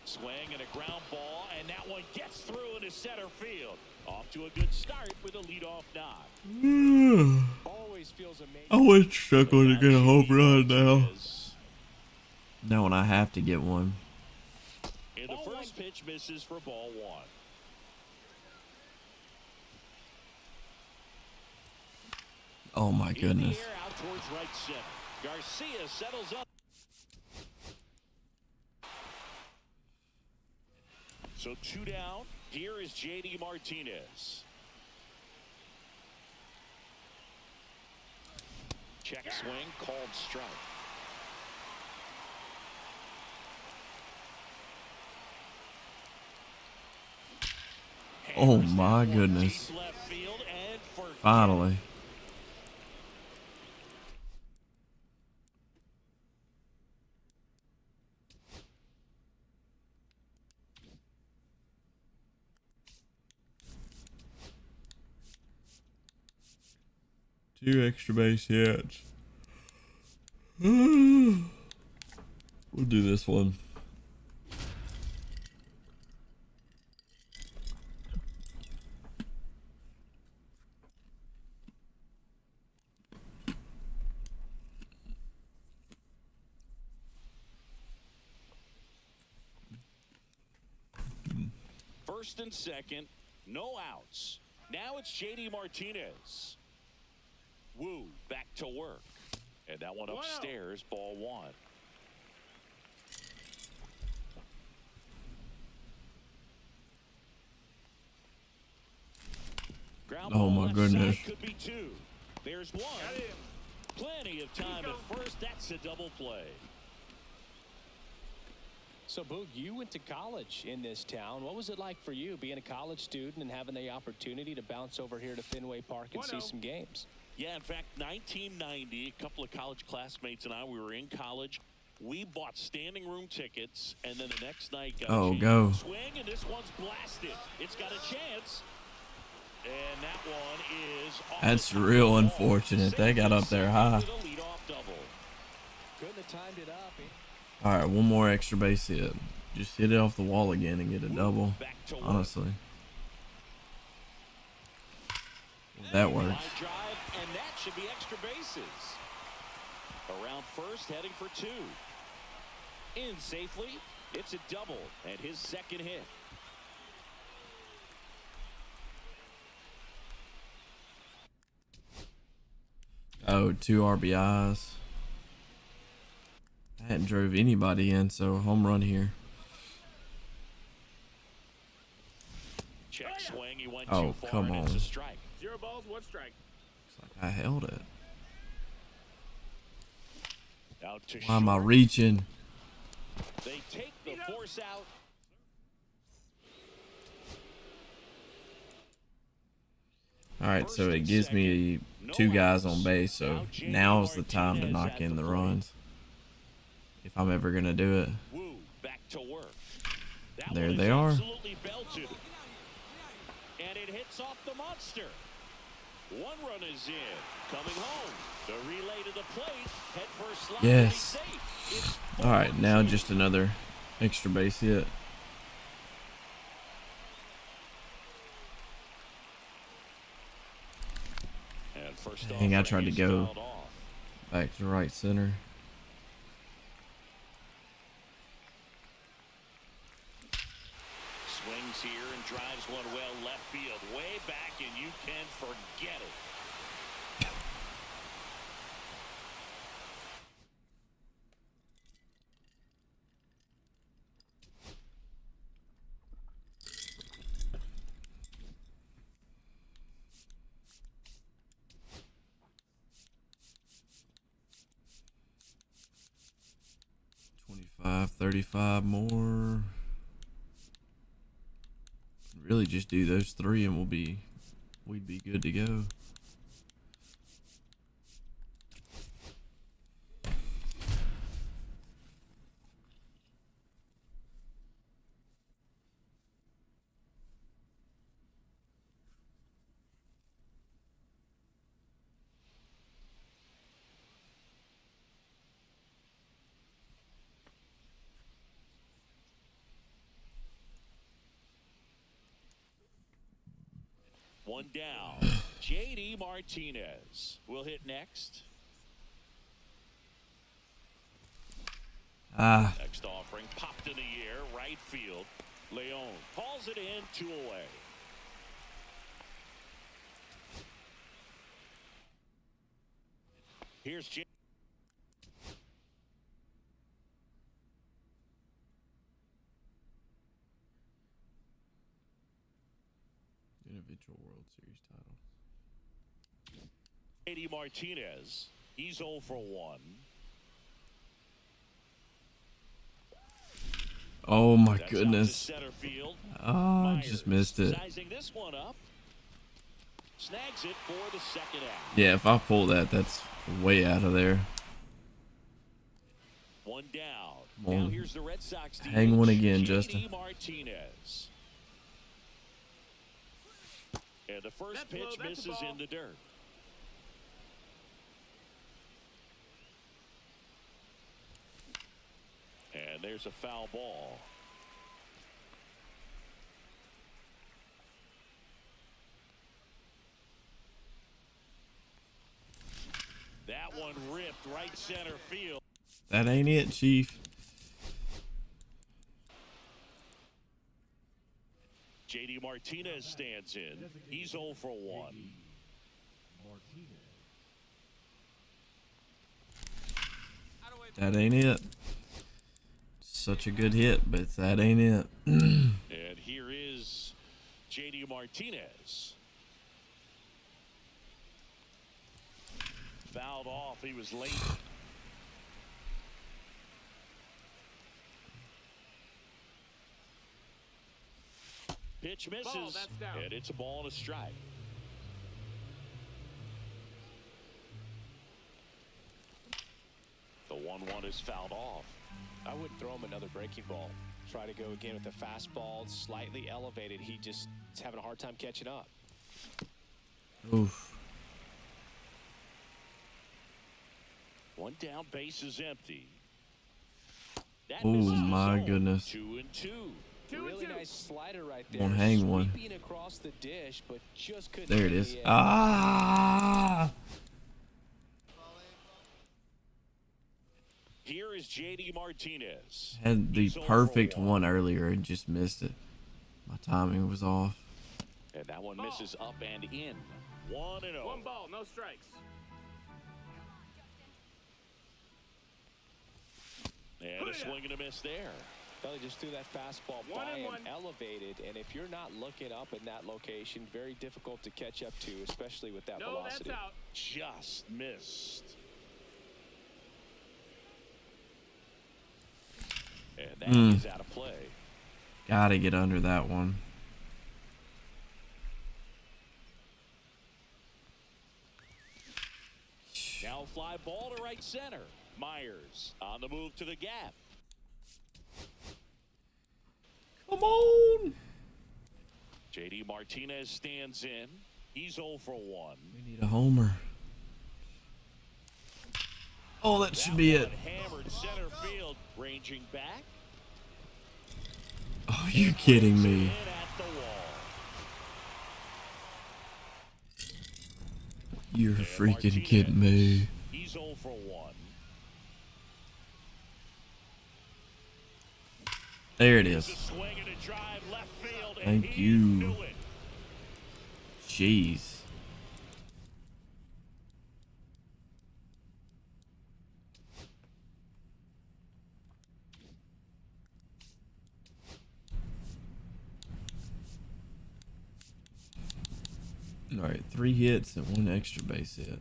Swing and a ground ball, and that one gets through into center field. Off to a good start with a leadoff knock. Always feels amazing. I was struggling to get a home run now. Martinez. Now when I have to get one. And the first pitch misses for ball 1. Oh my In the goodness. air out towards right center. Garcia settles up. So 2 down. Here is JD Martinez. Check swing, called strike. Oh Hammers my that one goodness. deep left field and forget it. Finally. Two extra base hits. We'll do this one. first and second, no outs. Now it's J.D. Martinez. Wu back to work. And that one upstairs, ball one. Ground Oh ball my left goodness. side, could be two. There's one. Plenty of time at first. That's a double play. So, Boog, you went to college in this town. What was it like for you being a college student and having the opportunity to bounce over here to Fenway Park and see some games? Yeah, in fact, 1990, a couple of college classmates and I, we were in college. We bought standing room tickets, and then the next night got Oh, a go. swing, and this one's blasted. It's got a chance. And that one is off That's the top real of the wall. unfortunate. They got up there high. With a leadoff double. Couldn't have timed it up. All right, one more extra base hit. Just hit it off the wall again and get a double. Back to work. Honestly, that works. Line drive, and that should be extra bases. Around first, heading for two. In safely, it's a double, and his second hit. Oh, 2 RBIs. I hadn't drove anybody in, so home run here. Check swing, he went Oh, too far, come and it's on. a strike. 0 balls, 1 strike. Looks like I held it. Out to Why am I short. reaching? They take the force out. All right, so it gives me 2 guys on base, so now's the time to knock in the runs. If I'm ever gonna do it. Wu back to work. That There one they is are. absolutely belted. And it hits off the monster. 1 run is in. Coming home. The relay to the plate. Head first slide. Yes. Safe. It's All right, now 4-2. just another extra base hit. And first Dang, I offering tried to is go fouled off. back to right center. Swings here and drives one well left field. Way back, and you can forget it. $25, $35 more. Really just do those 3 and we'd be good to go. One down. J.D. Martinez will hit next. Ah, Next offering popped in the air, right field. Leon hauls it in, 2 away. Here's J. individual World Series title. J.D. Martinez. He's 0 for 1. Oh my That's out to goodness. center field. Oh, I Myers just missed it. Sizing this one up. Snags it for the second out. Yeah, if I pull that, that's way out of there. 1 down. Come Now on. here's the Red Sox Hang one DH, again, J.D. Justin. Martinez. And the first That's low, pitch that's a misses ball. in the dirt. And there's a foul ball. That one ripped right center field. That ain't it, Chief. JD Martinez stands in. He's 0 for 1. That ain't it. Such a good hit, but that ain't it. And here is JD Martinez. Fouled off. He was late. Pitch misses. Ball, that's down. And it's a ball and a strike. The 1-1 is fouled off. I wouldn't throw him another breaking ball. Try to go again with the fastball, slightly elevated. He just is having a hard time catching up. Oof. One down, base is empty. That Oh misses the my zone. goodness. 2-2. Really nice slider right there. Won't hang one. Sweeping across the dish, but just couldn't There it hit is. the edge. Ah! Here is JD Martinez. Had the He's 0 for perfect 1. one earlier and just missed it. My timing was off. And that one misses up and in. 1-0. 1 ball, no strikes. And a swing and a miss there. Well, he just threw that fastball by him, elevated, and if you're not looking up in that location, very difficult to catch up to, especially with that No, velocity. that's out. Just missed. And that is out of play. Gotta get under that one. Now fly ball to right center. Myers on the move to the gap. Come on! JD Martinez stands in. He's 0 for 1. We need a homer. Oh, that should be it. Hammered center field, ranging back. Oh, you're kidding me. In at the wall. You're And freaking kidding me. He's 0 for 1. There it A is. swing and a drive left field, and Thank he you. knew it. Jeez. All right, 3 hits and 1 extra base hit.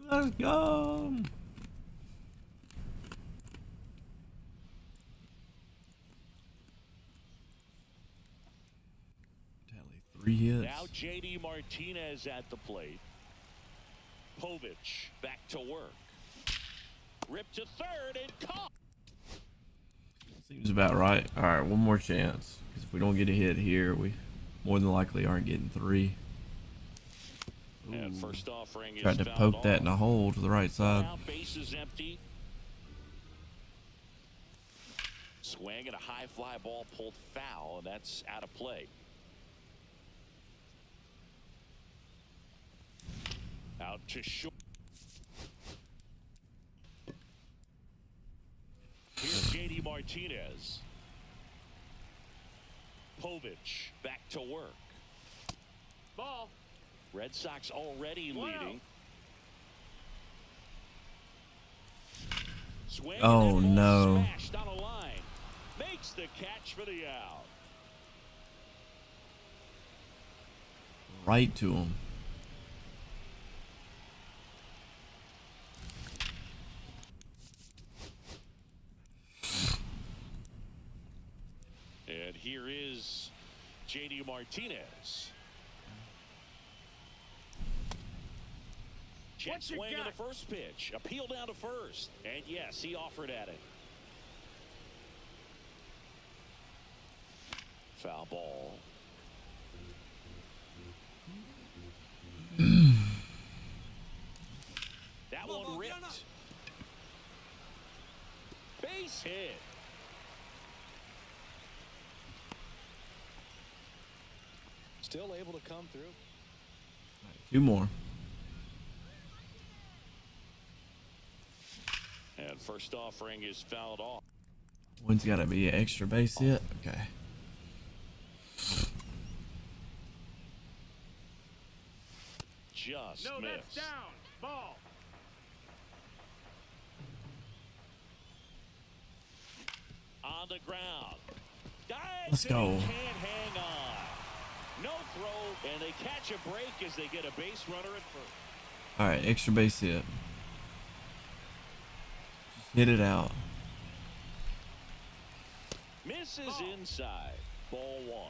Let's go. Tally 3 hits. Now JD Martinez at the plate. Povich back to work. Ripped to third and caught. Seems about right. All right, one more chance. Because if we don't get a hit here, we more than likely aren't getting 3. And first offering is Tried to fouled poke that in off. a hole to the right side. Now base is empty. Swing and a high fly ball pulled foul, and that's out of play. Out to short. Here's JD Martinez. Povich back to work. Ball. Red Sox already Wow. leading. Swing Oh, and that ball no. smashed on a line. Makes the catch for the out. Right to him. And here is JD Martinez. Check What you swing in got? the first pitch. Appeal down to first. And yes, he offered at it. Foul ball. That one ripped. Base hit. Still able to come through. 2 more. And first offering is fouled off. One's got to be an extra base hit. Okay. Just No, that's missed. down. Ball. On the ground. Dives Let's and go. he can't hang on. No throw, and they catch a break as they get a base runner at first. All right, extra base hit. Just hit it out. Misses inside. Ball 1.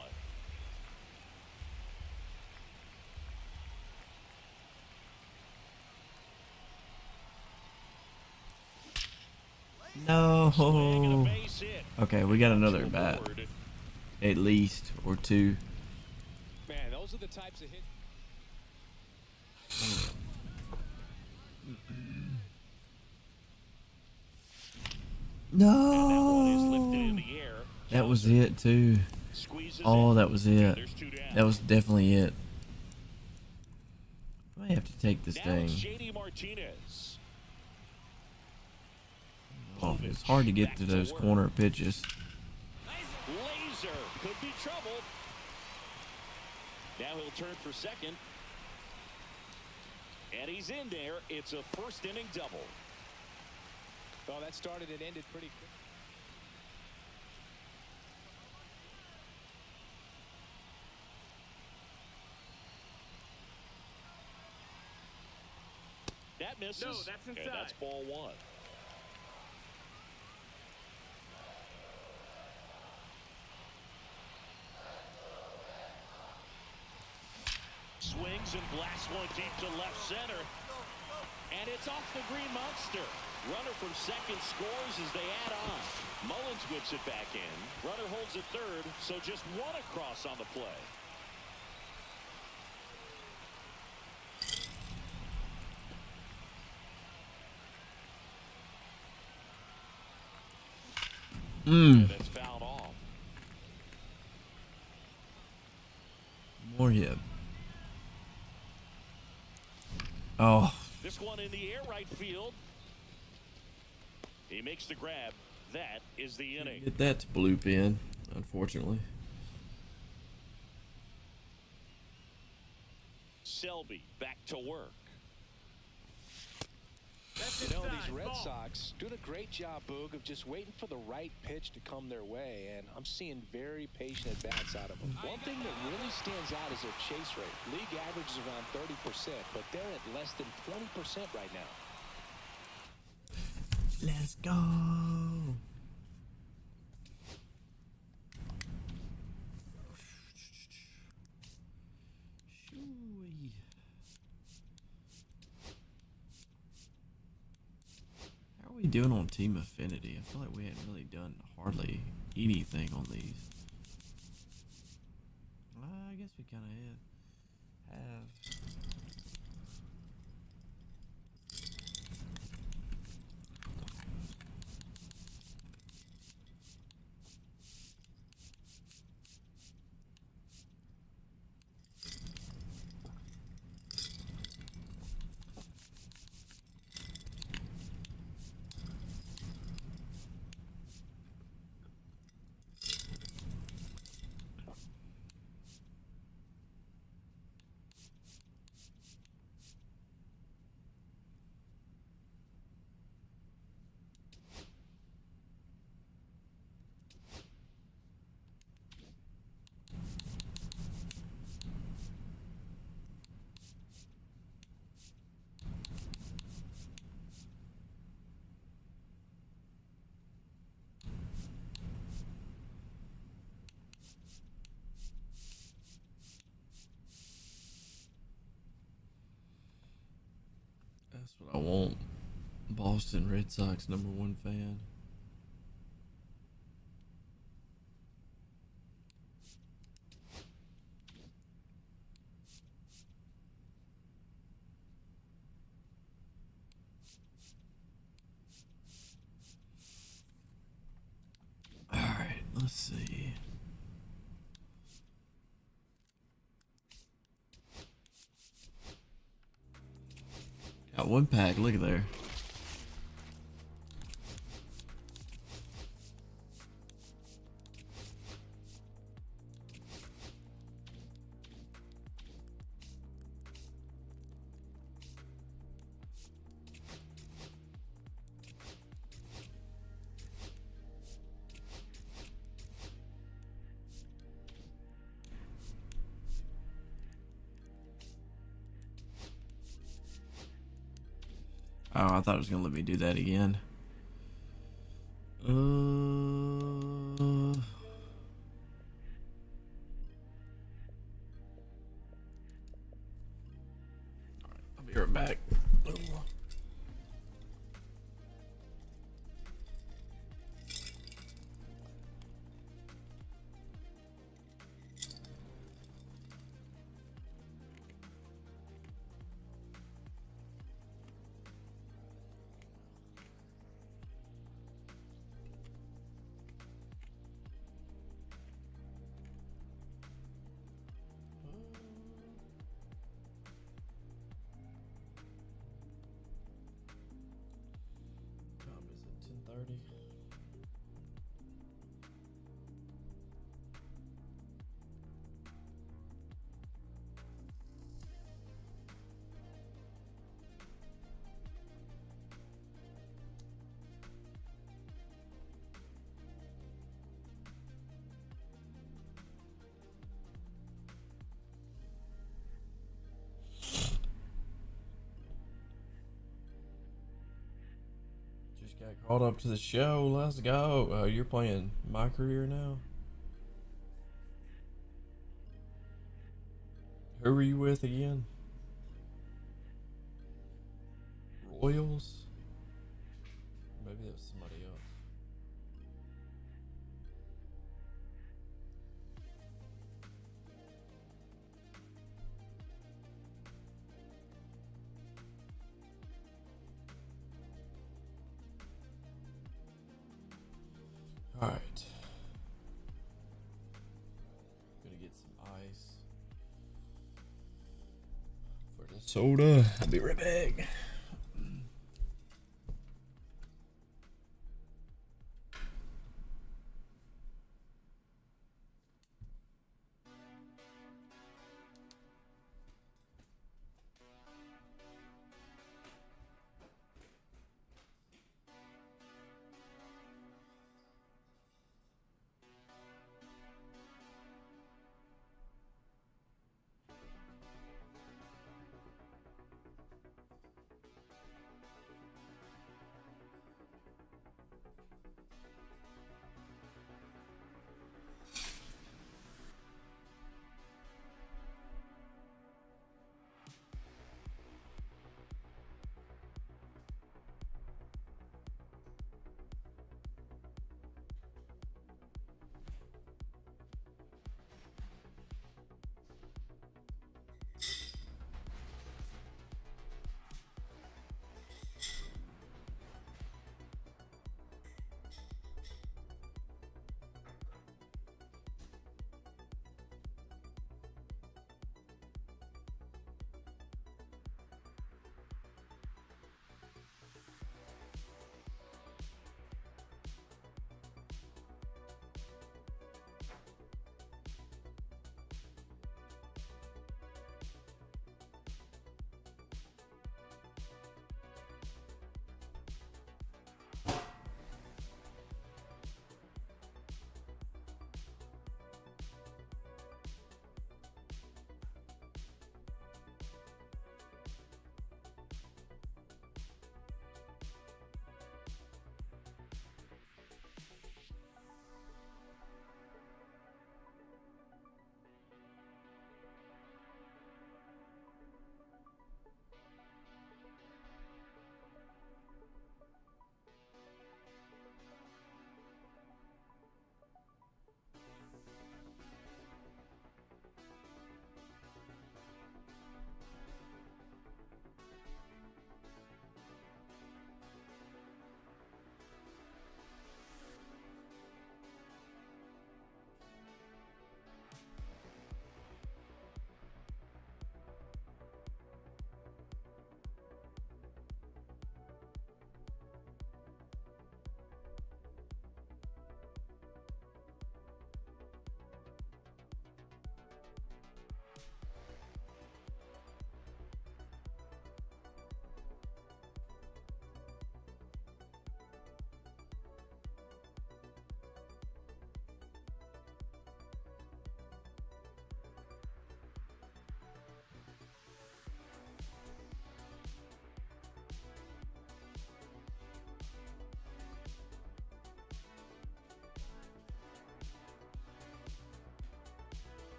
Swing and a No. base hit. Okay, we got another To bat. board. At least, or 2. Man, those are the types of hits. And that one is lifted in No. the air. That was it, too. Squeezes Oh, in. that was it. There's 2 down. That was definitely it. I might have to take this Now thing. it's JD Martinez. Oh, it's hard to get to those corner pitches. Laser could be trouble. Now he'll turn for second. And he's in there. It's a first inning double. Oh, that started and ended pretty quick. That misses. No, that's And inside. that's ball 1. Swings and blasts one deep to left center. And it's off the green monster. Runner from second scores as they add on. Mullins whips it back in. Runner holds at third, so just 1 across on the play. And it's fouled off. More hit. Oh, This one in the air right field. He makes the grab. That is the inning. get that to bloop in, unfortunately. Selby back to work. That's You know, inside. these Red Ball. Sox doing a great job, Boog, of just waiting for the right pitch to come their way, and I'm seeing very patient at-bats out of them. One thing that really stands out is their chase rate. League average is around 30%, but they're at less than 20% right now. Let's go. Shoo-wee. How are we doing on Team Affinity? I feel like we hadn't really done hardly anything on these. I guess we kind of have. That's what I want. Boston Red Sox #1 fan. Alright, let's see. Got 1 pack, look at there. Oh, I thought it was gonna let me do that again. Alright, I'll be right back. Time is it 10:30? Just got caught up to the show. Let's go. You're playing My Career now? Who were you with again? Royals? Maybe that was somebody else. Alright. Gonna get some ice for the soda. I'll be right back.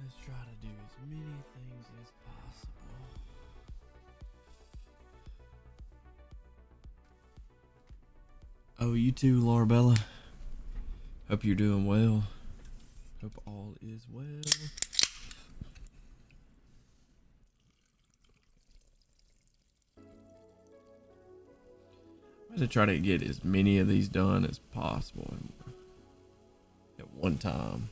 Let's try to do as many things as possible. Oh, you too, Larbella. Hope you're doing well. Hope all is well. I'm going to try to get as many of these done as possible at one time.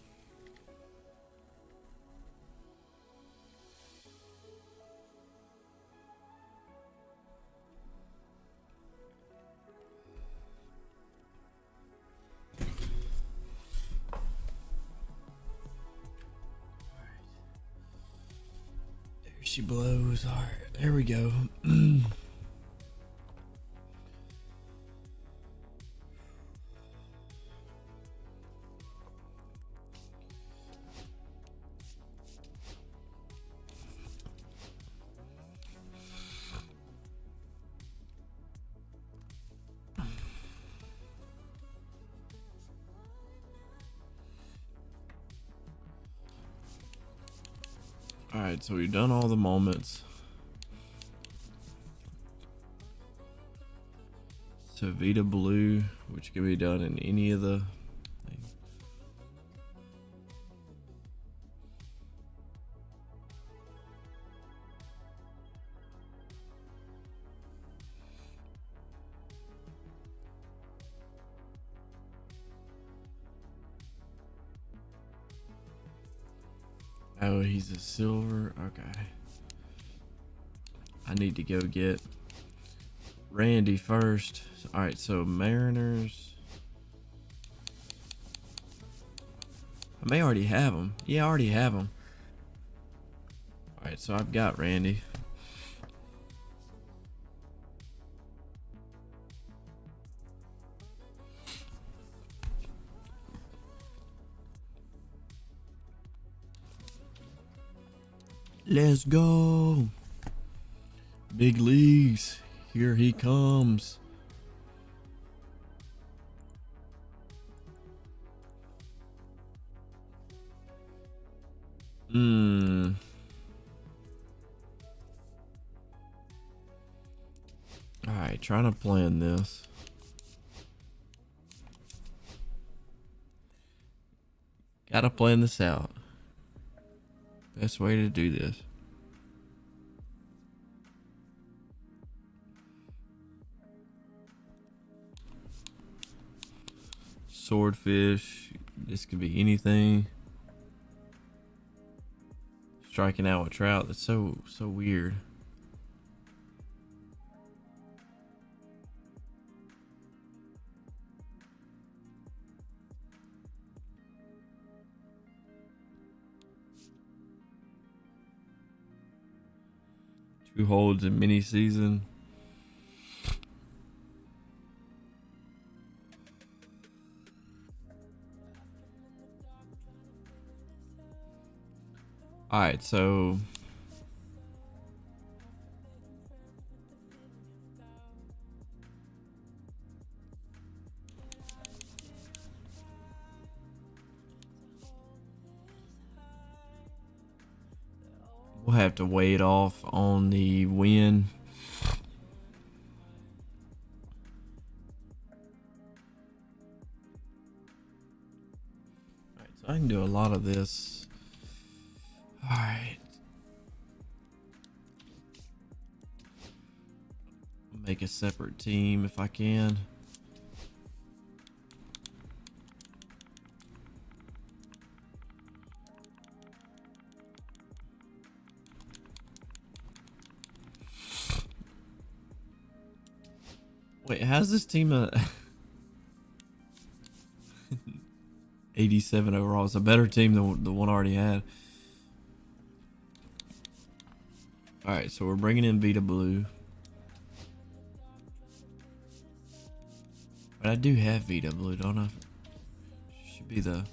There she blows. All right, there we go. Alright, so we've done all the moments. So Vita Blue, which can be done in any of the things. Oh, he's a silver. Okay. I need to go get Randy first. Alright, so Mariners. I may already have him. Yeah, I already have him. Alright, so I've got Randy. Let's go. Big leagues. Here he comes. Alright, trying to plan this. Gotta plan this out. Best way to do this. Swordfish. This could be anything. Striking out with Trout. That's so weird. Two holds in mini season. All right, so we'll have to wait off on the win. All right, so I can do a lot of this. All right. Make a separate team if I can. Wait, how's this team 87 overall? It's a better team than the one I already had. Alright, so we're bringing in Vita Blue. But I do have Vita Blue, don't I? Should be the...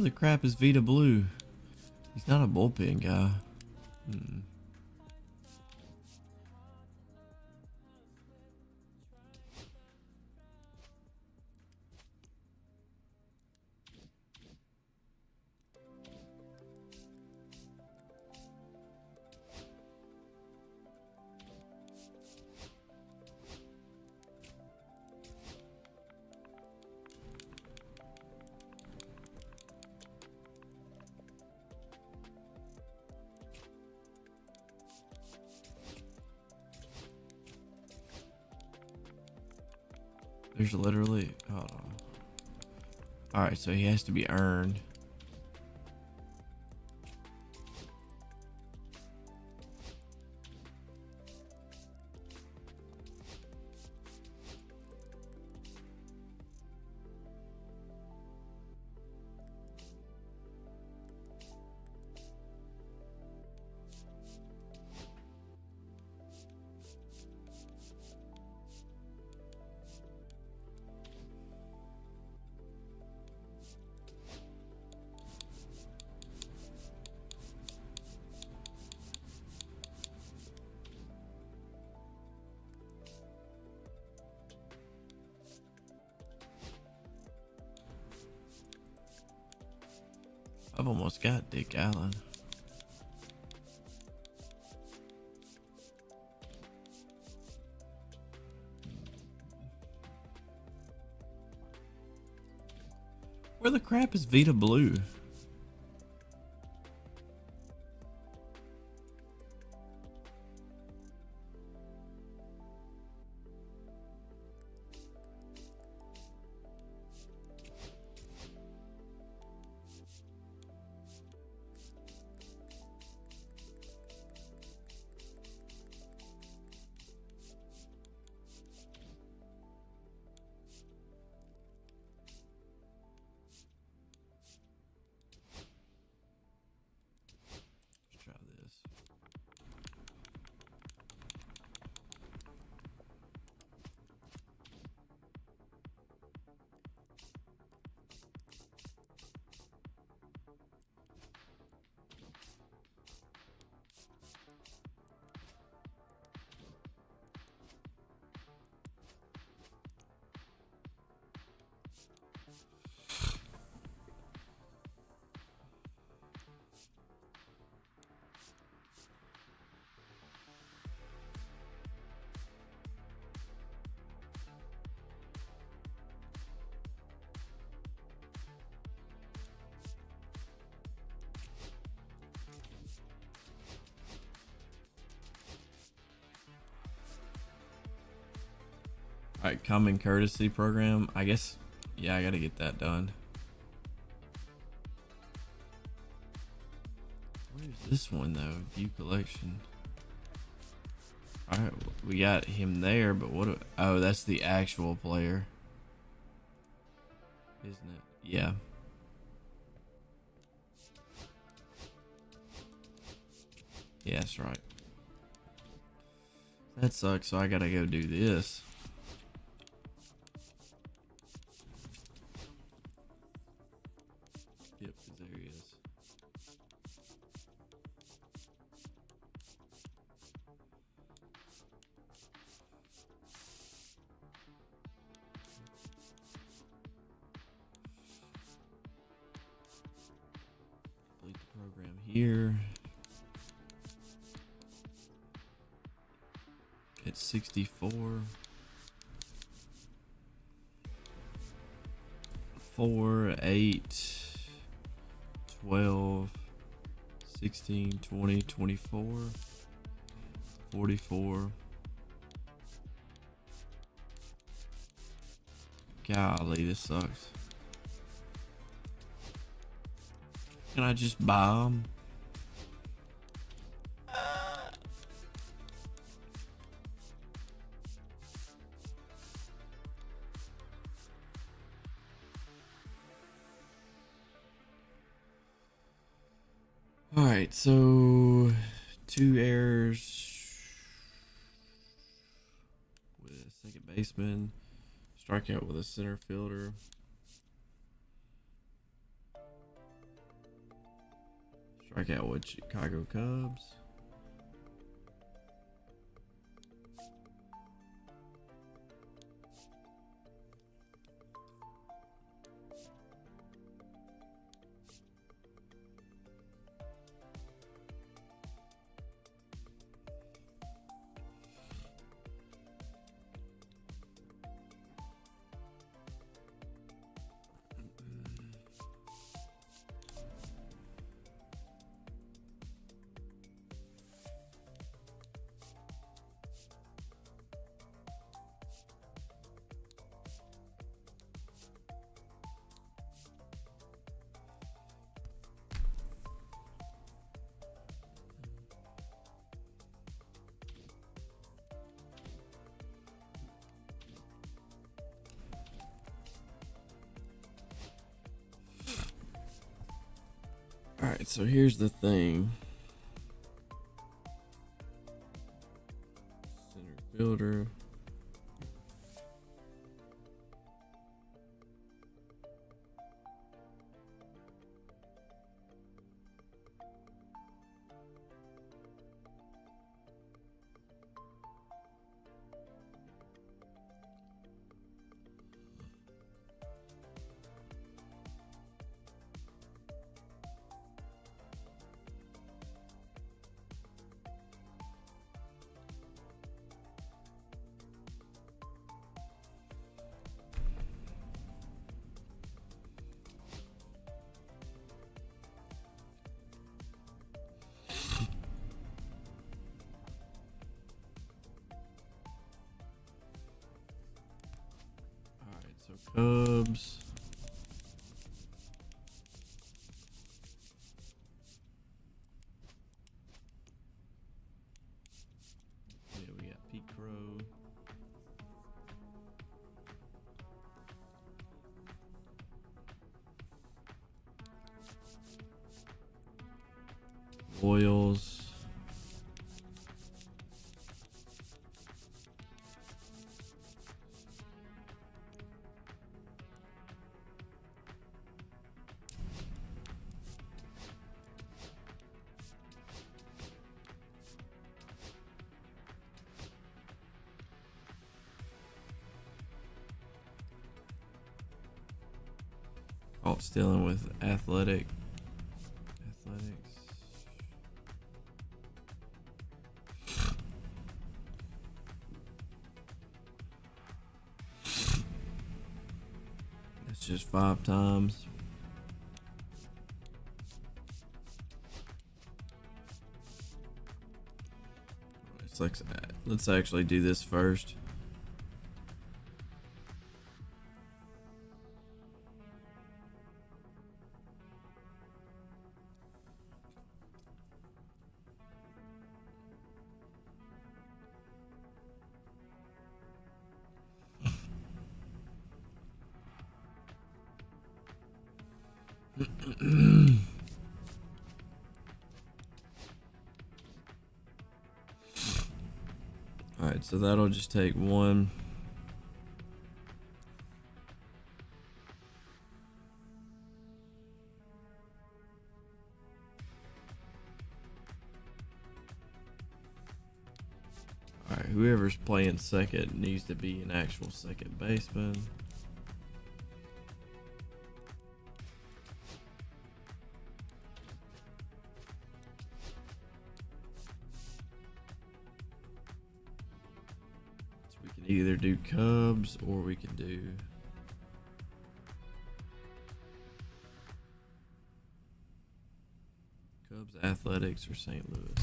Where the crap is Vita Blue? He's not a bullpen guy. There's literally, hold on. All right, so he has to be earned. I've almost got Dick Allen. Where the crap is Vita Blue? Let's try this. Alright, common courtesy program. I guess, yeah, I gotta get that done. Where's this one though? View collection. Alright, we got him there, but what? Oh, that's the actual player, isn't it? Yeah. Yeah, that's right. That sucks, so I gotta go do this. Yep, 'cause there he is. Complete the program here. It's 64. 4, 8, 12, 16, 20, 24, 44. Golly, this sucks. Can I just buy them? Alright, so 2 errors with a second baseman, strikeout with a center fielder. Strike out with Chicago Cubs. Alright, so here's the thing. Center fielder. Alright, so Cubs. Yeah, we got Pete Crow. Royals. Caught stealing with Athletics. That's just 5 times. Let's actually do this first. Alright, so that'll just take one. Alright, whoever's playing second needs to be an actual second baseman. Either do Cubs or we can do Cubs, Athletics, or St. Louis.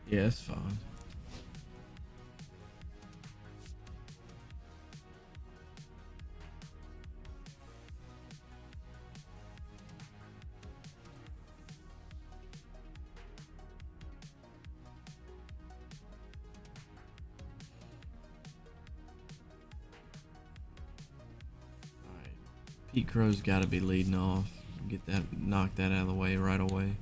Yeah, it's fine. Pete Crow's got to be leading off. Get that, knock that out of the way right away.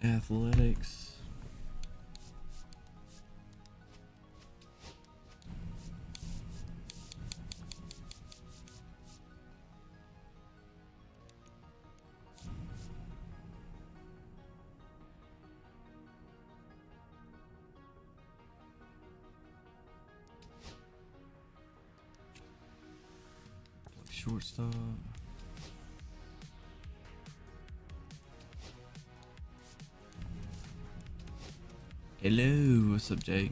Athletics. Shortstop. Hello, what's up, Jake?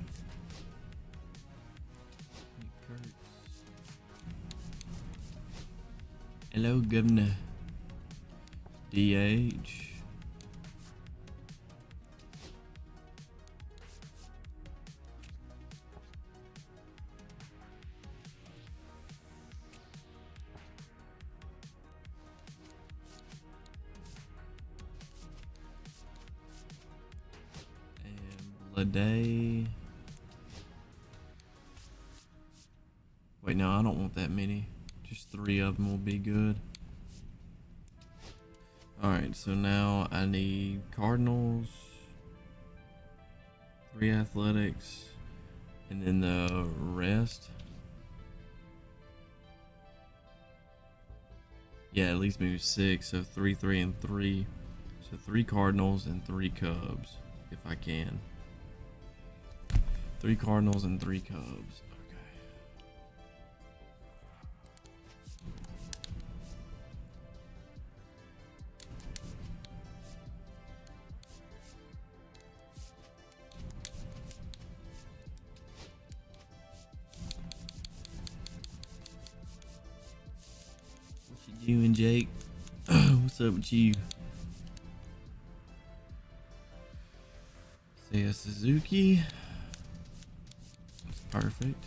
Hello, Governor. DH. A day. Wait, no, I don't want that many. Just 3 of them will be good. Alright, so now I need Cardinals, 3 athletics, and then the rest. Yeah, at least maybe 6, so 3, 3, and 3. So 3 Cardinals and 3 Cubs, if I can. 3 Cardinals and 3 Cubs. Okay. What you doing, Jake? What's up with you? Seiya Suzuki. Perfect.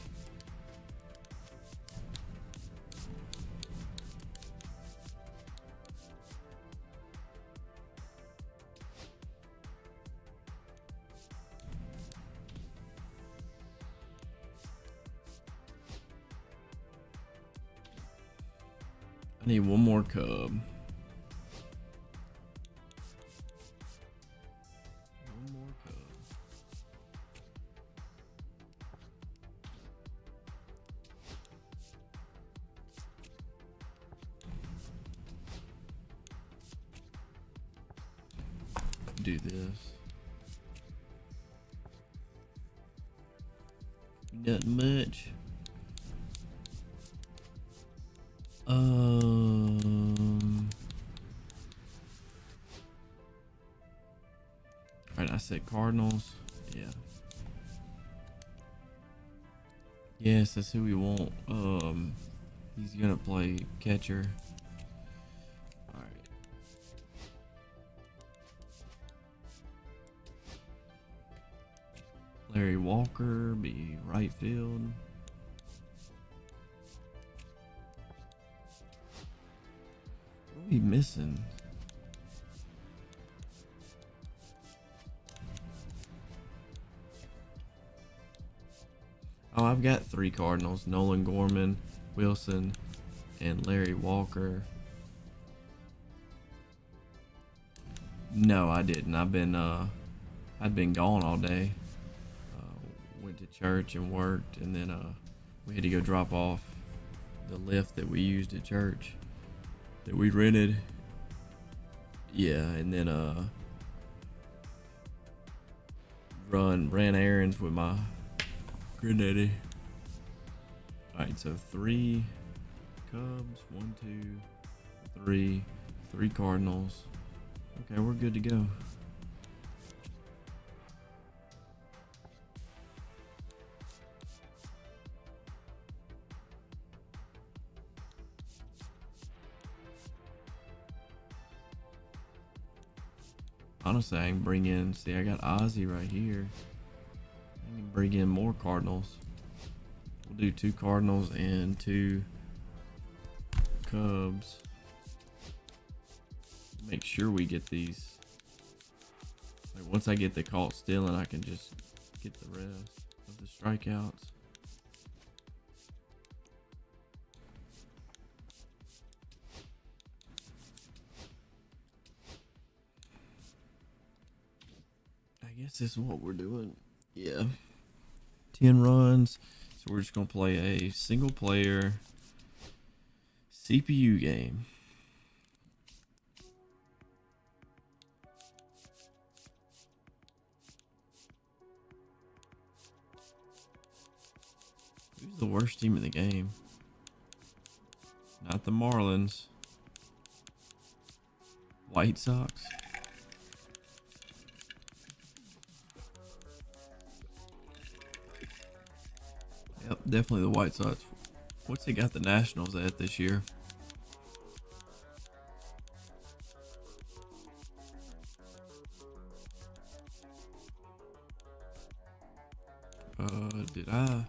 I need one more Cub. Do this. Nothing much. Alright, I said Cardinals. Yeah. Yes, that's who we want. He's gonna play catcher. Larry Walker be right field. What are we missing? Oh, I've got 3 Cardinals. Nolan Gorman, Wilson, and Larry Walker. No, I didn't. I'd been gone all day. Went to church and worked, and then we had to go drop off the lift that we used at church that we rented. Yeah, and then ran errands with my granddaddy. Alright, so 3 Cubs, 1, 2, 3, 3 Cardinals. Okay, we're good to go. Honestly, I can bring in, see, I got Ozzy right here. I can bring in more Cardinals. We'll do 2 Cardinals and 2 Cubs. make sure we get these. Like once I get the caught stealing, I can just get the rest of the strikeouts. I guess this is what we're doing. Yeah. 10 runs. So we're just going to play a single player CPU game. Who's the worst team in the game? Not the Marlins. White Sox. Yep, definitely the White Sox. What's they got the Nationals at this year? Did I?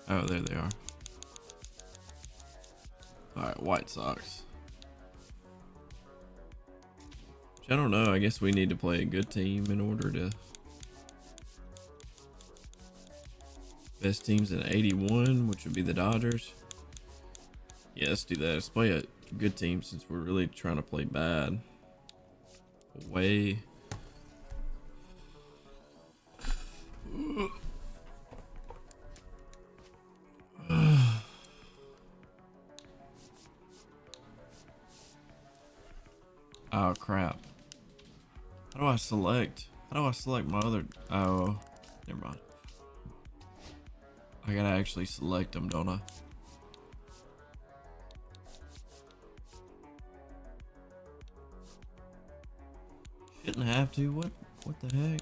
Oh, there they are. Alright, White Sox. Which I don't know. I guess we need to play a good team in order to. Best teams in 81, which would be the Dodgers. Yeah, let's do that. Let's play a good team since we're really trying to play bad. Away. Oh crap. How do I select? How do I select my other? Oh, never mind. I gotta actually select them, don't I? Shouldn't have to. What the heck?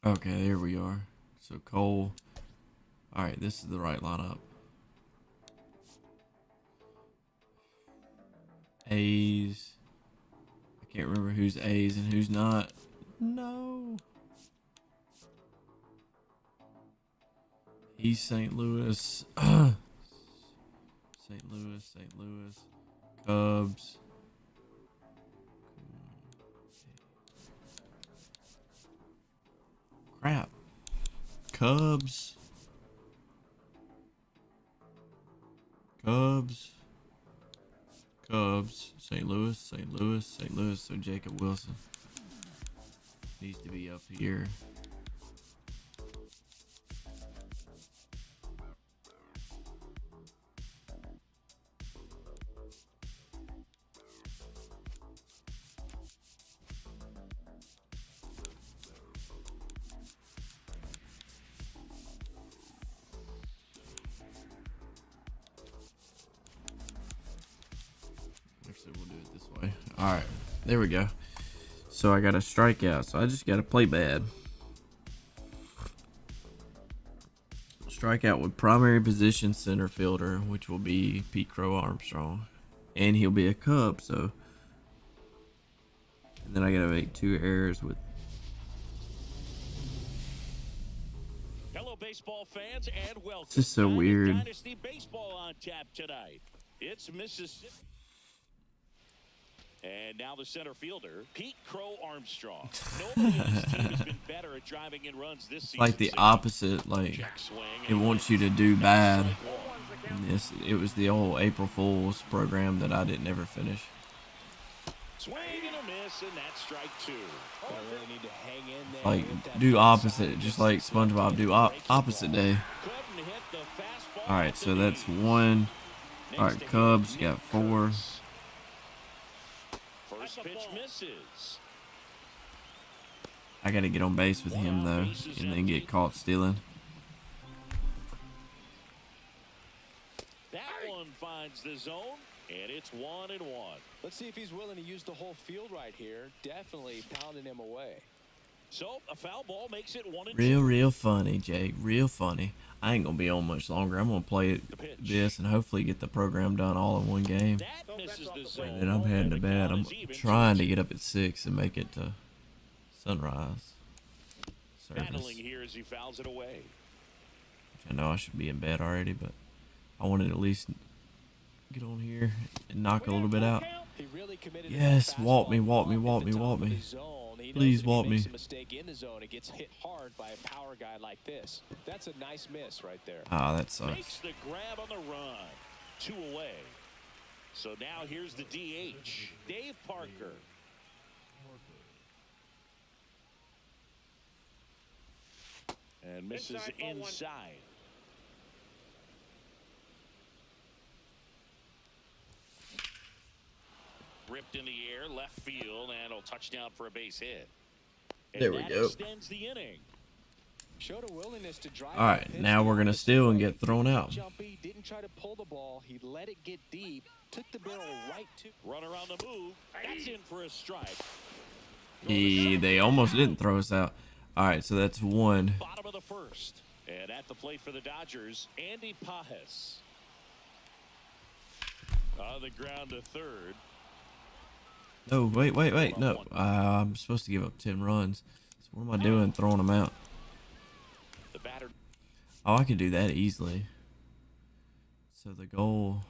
Okay, here we are. So Cole. Alright, this is the right lineup. A's. I can't remember who's A's and who's not. No. East St. Louis. St. Louis. Cubs. Crap. Cubs. St. Louis. So Jacob Wilson needs to be up here. Actually, we'll do it this way. Alright, there we go. So I got a strikeout, so I just got to play bad. Strikeout with primary position center fielder, which will be Pete Crow Armstrong. And he'll be a Cub, so. And then I got to make 2 errors with. Hello, baseball fans, and welcome. It's just so weird. Dynasty Baseball on tap tonight. It's Mississippi. And now the center fielder, Pete Crow Armstrong. Nobody on his team has been better at driving in runs this season. Like the opposite, like it wants you to do bad. And this, it was the old April Fool's program that I didn't ever finish. Swing and a miss, and that's strike 2. Really need to hang in there Like with that do fastball. opposite, just like SpongeBob do opposite day. Couldn't hit the fastball. All right, so that's 1. All right, Cubs got 4. First pitch misses. I got to get on base with him though, and then get caught stealing. That one finds the zone, And it's 1-1. Let's see if he's willing to use the whole field right here. Definitely pounding him away. So a foul ball makes it 1-2. Real funny, Jake. Real funny. I ain't gonna be on much longer. I'm gonna play this and hopefully get the program done all in one game. That misses the zone. And then I'm heading to bed. I'm trying to get up at 6 and make it to sunrise service. Battling here as he fouls it away. I know I should be in bed already, but I wanted to at least get on here and knock a little bit out. He really committed Yes, to that walk me, fastball walk me, up at walk the me, top walk of me. the zone. He knows Please that if walk he me. makes a mistake in the zone, it gets hit hard by a power guy like this. That's a nice miss right there. Ah, that sucks. Makes the grab on the run. 2 away. So now here's the DH, Dave Parker. And misses inside. Ripped in the air, left field, and a touchdown for a base hit. And There we that go. extends the inning. Showed a willingness to drive. All right, now we're gonna steal and get thrown out. Jumpy, didn't try to pull the ball. He let it get deep. Took the barrel right to. Runner on the move. That's in for a strike. They almost didn't throw us out. All right, so that's 1. Bottom of the first. And at the plate for the Dodgers, Andy Pajes. On the ground to third. No, wait. No, I'm supposed to give up 10 runs. So what am I doing throwing them out? The batter. Oh, I can do that easily. So the goal,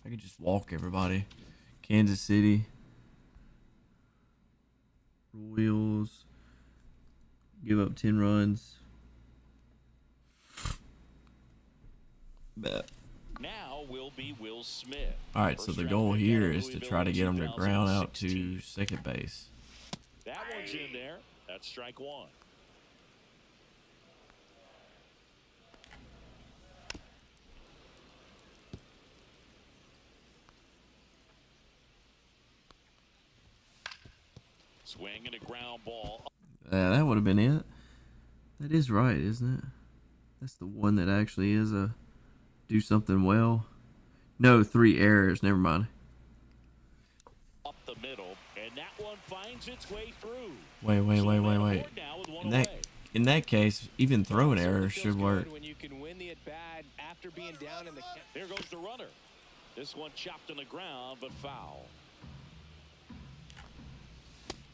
I could just walk everybody. Kansas City. Royals. Give up 10 runs. Bet. Now will be Will Smith. All right, so First the round goal pick here out of is to Louisville try to in get them to ground out 2016. to second base. That one's in there. That's strike 1. Swing and a ground ball. That would have been it. That is right, isn't it? That's the one that actually is a do something well. No, 3 errors. Never mind. Up the middle, and that one finds its way through. Wait. So they're aboard now with one away. In that case, even throwing Certainly errors feels should good work. when you can win the at bat after being down in the. There goes the runner. This one chopped on the ground, but foul.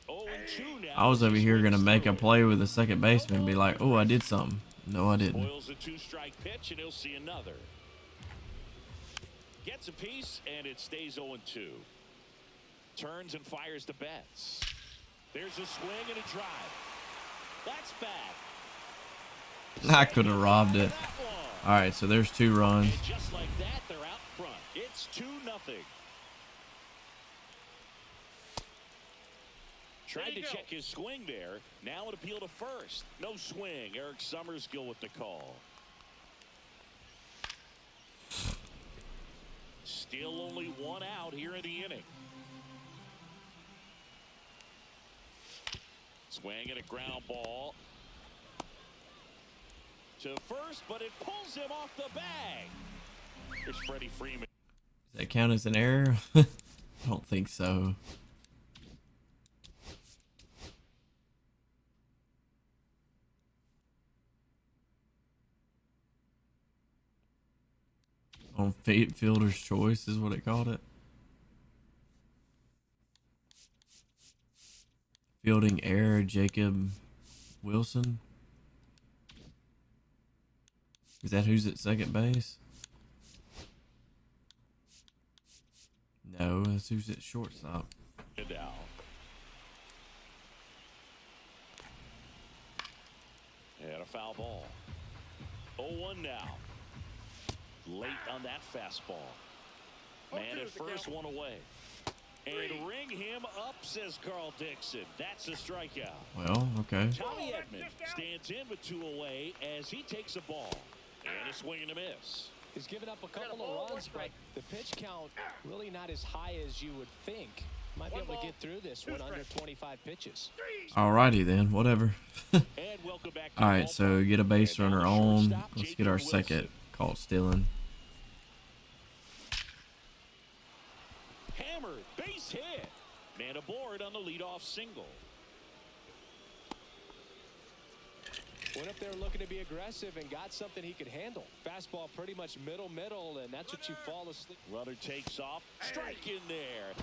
0-2 now. I was over as he here gonna swings make a through. play with the second baseman and be like, "Oh, I did something." No, I didn't. Boils a 2-strike pitch, and he'll see another. Gets a piece, and it stays 0-2. Turns and fires the Betts. There's a swing and a drive. That's back. I could have robbed it. All right, so there's 2 runs. And just like that, they're out front. It's 2-0. Tried to check his swing there. Now an appeal to first. No swing. Eric Summersgill with the call. Still only 1 out here in the inning. Swing and a ground ball to first, but it pulls him off the bag. Here's Freddie Freeman. Does that count as an error? I don't think so. On fielder's choice is what it called it. Fielding error, Jacob Wilson. Is that who's at second base? No, that's who's at shortstop. And now. And a foul ball. 0-1 now. Late on that fastball. Man at first, 1 away. And ring him up, says Carl Dixon. That's a strikeout. Well, okay. Tommy Edman stands in with 2 away as he takes a ball. And a swing and a miss. He's given up a couple of runs, but the pitch count really not as high as you would think. Might be able to get through this one under 25 pitches. Alrighty then, whatever. And welcome back to Alright, the so ballpark. get a base And now runner the on. shortstop, Let's J.P. get our Wilson. second caught stealing. aboard on the leadoff single. Went up there looking to be aggressive and got something he could handle. Fastball pretty much middle, and that's what you fall asleep. Runner takes off. Strike in there.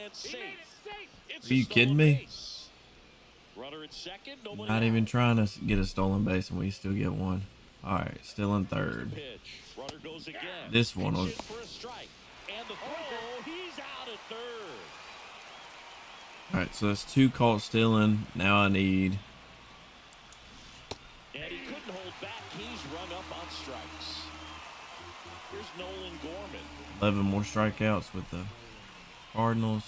And safe. It's Are you a kidding stolen me? base. Runner at second. Nobody Not out. even trying to get a stolen base, and we still get one. All right, still in third. Pitch. Runner goes again. This one Pitch was- in for a strike. And the throw. He's out at third. All right, so that's 2 caught stealing. Now I need. And he couldn't hold back. He's run up on strikes. Here's Nolan Gorman. 11 more strikeouts with the Cardinals.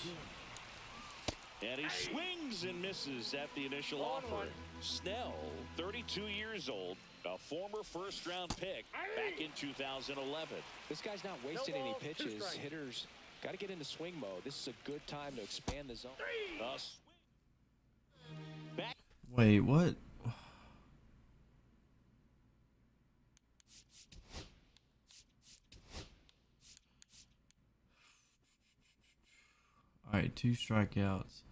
And he swings and misses at the initial offer. Snell, 32 years old, a former first-round pick back in 2011. This guy's not wasting any pitches. Hitters got to get into swing mode. This is a good time to expand the zone. Back. Wait, what? All right, 2 strikeouts.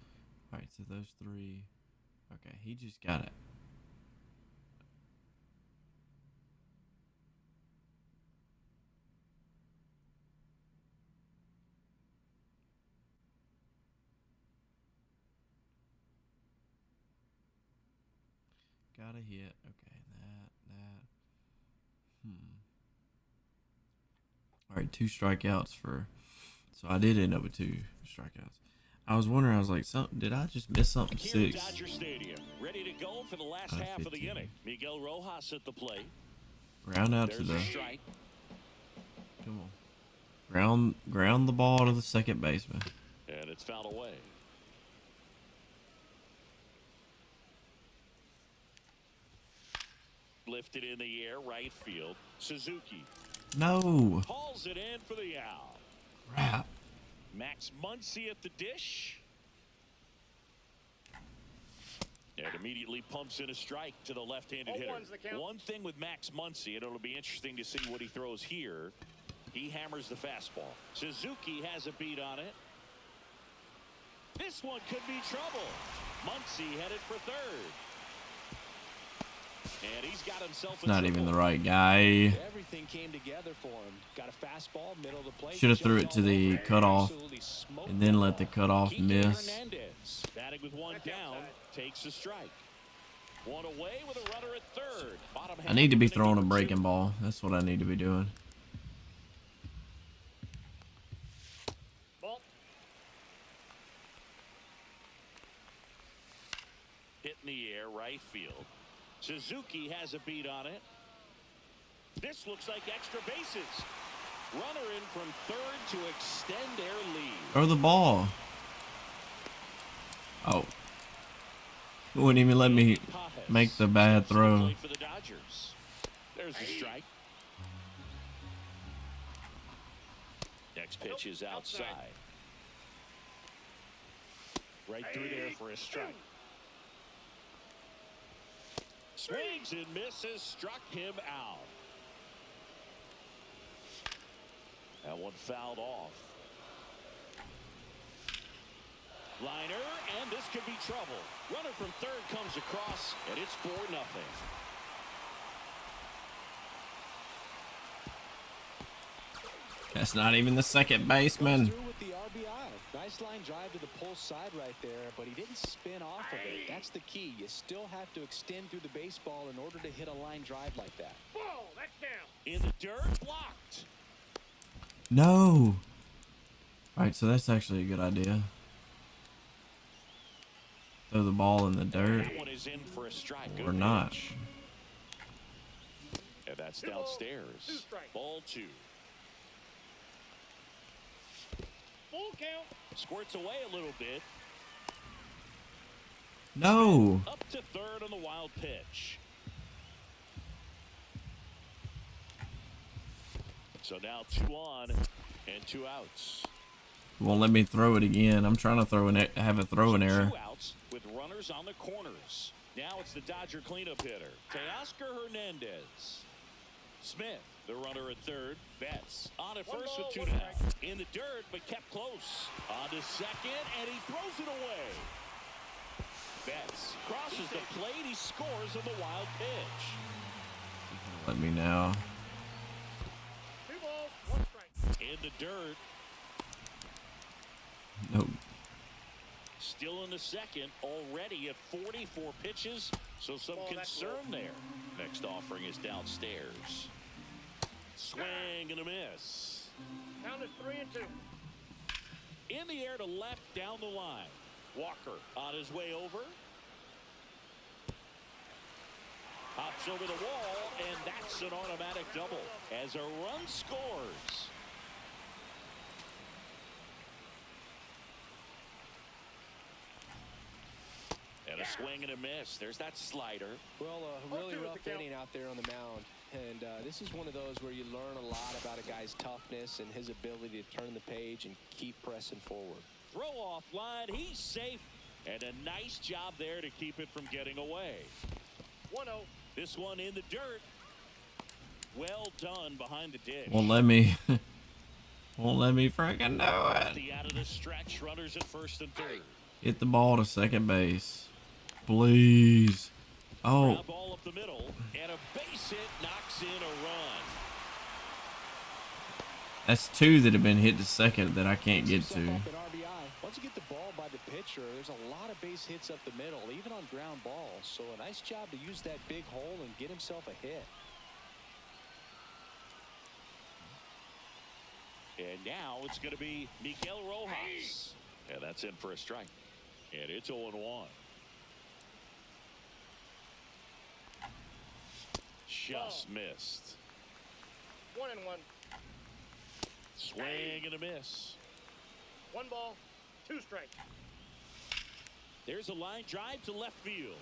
All right, so those 3. Okay, he just got it. Got a hit. Okay, that. All right, 2 strikeouts for. So I did end up with 2 strikeouts. I was wondering. I was like, did I just miss something? Here at 6. Dodger Stadium, ready to go for the last half of the 15. inning. Miguel Rojas at the plate. Ground out to There's the. a strike. Come on. Ground the ball to the second baseman. And it's fouled away. Lifted in the air, right field. Suzuki No. hauls it in for the out. Crap. Max Muncy at the dish. And immediately pumps in a strike to the left-handed hitter. One thing with Max Muncy, and it'll be interesting to see what he throws here. He hammers the fastball. Suzuki has a beat on it. This one could be trouble. Muncy headed for third. And he's got himself It's not even the right guy. Everything came together for him. Got a fastball, middle of the plate. Should have threw it to the Jumped all cutoff over, absolutely smoked and then the let the ball. cutoff Kike miss. Hernandez, batting with one down, takes a strike. One away with a runner at third. Bottom I need to be half of throwing a inning breaking number ball. That's what I need to be doing. Ball. Hit in the air, right field. Suzuki has a beat on it. This looks like extra bases. Runner in from third to extend their lead. Throw the ball. Oh. It wouldn't even let me Pajes make the bad steps to the throw. plate for the Dodgers. There's the strike. Next pitch is outside. Right through there for a strike. Swings and misses, struck him out. That one fouled off. Liner, and this could be trouble. Runner from third comes across, and it's 4-0. That's not even the second baseman. Through with the RBI. Nice line drive to the pull side right there, but he didn't spin off of it. That's the key. You still have to extend through the baseball in order to hit a line drive like that. Ball. That's down. In the dirt, blocked. No. Alright, so that's actually a good idea. Throw the ball in the dirt. That one is in for a strike. Or Good not. pitch. And that's downstairs. Ball 2. Full count. Squirts away a little bit. No. Up to third on the wild pitch. So now 2 on and 2 outs. Won't let me throw it again. I'm trying to have a throwing So error. 2 outs with runners on the corners. Now it's the Dodger cleanup hitter, Teoscar Hernandez. Smith, the runner at third. Betts on at One first ball, with 2 one down. strike. In the dirt, but kept close. On to second, and he throws it away. Betts crosses the plate. He scores on the wild pitch. Let me now. 2 balls, 1 strike. In the dirt, Nope. still in the second, already at 44 pitches, so some Ball, that's concern low. there. Next offering is downstairs. Swing and a miss. Count is 3 and 2. In the air to left down the line. Walker on his way over. Hops over the wall, and that's an automatic double as a run scores. And a swing and a miss. There's that slider. Well, a really 0-2 is rough the count. inning out there on the mound. And this is one of those where you learn a lot about a guy's toughness and his ability to turn the page and keep pressing forward. Throw off line. He's safe. And a nice job there to keep it from getting away. 1-0. This one in the dirt. Well done behind the dish. Won't let me. Won't let me freaking do it. The out of the stretch. Runners at first and third. Hit the ball to second base. Please. Oh. Ground ball up the middle. And a base hit knocks in a run. That's 2 that have been hit to second that I can't get Sets himself to. up an RBI. Once you get the ball by the pitcher, there's a lot of base hits up the middle, even on ground balls. So a nice job to use that big hole and get himself a hit. And now it's going to be Miguel Rojas. And that's in for a strike. And it's 0-1. Just missed. 1 and 1. Swing and a miss. 1 ball, 2 strikes. There's a line drive to left field.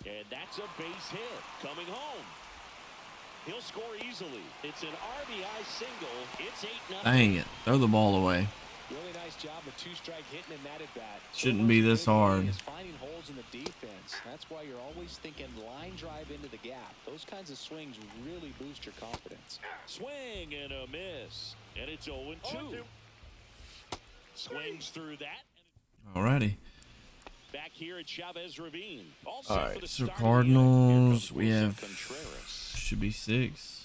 And that's a base hit. Coming home. He'll score easily. It's an RBI single. It's 8-0. Dang it. Throw the ball away. Really nice job with 2-strike hitting in that at bat. Shouldn't be this hard. Is finding holes in the defense. That's why you're always thinking line drive into the gap. Those kinds of swings really boost your confidence. Swing and a miss. And it's 0-2. 0-2. Swings through that. Alrighty. Back here at Chavez Ravine. All All set for right. the So start of the inning. Here Cardinals, comes we Wilson have Contreras. should be 6.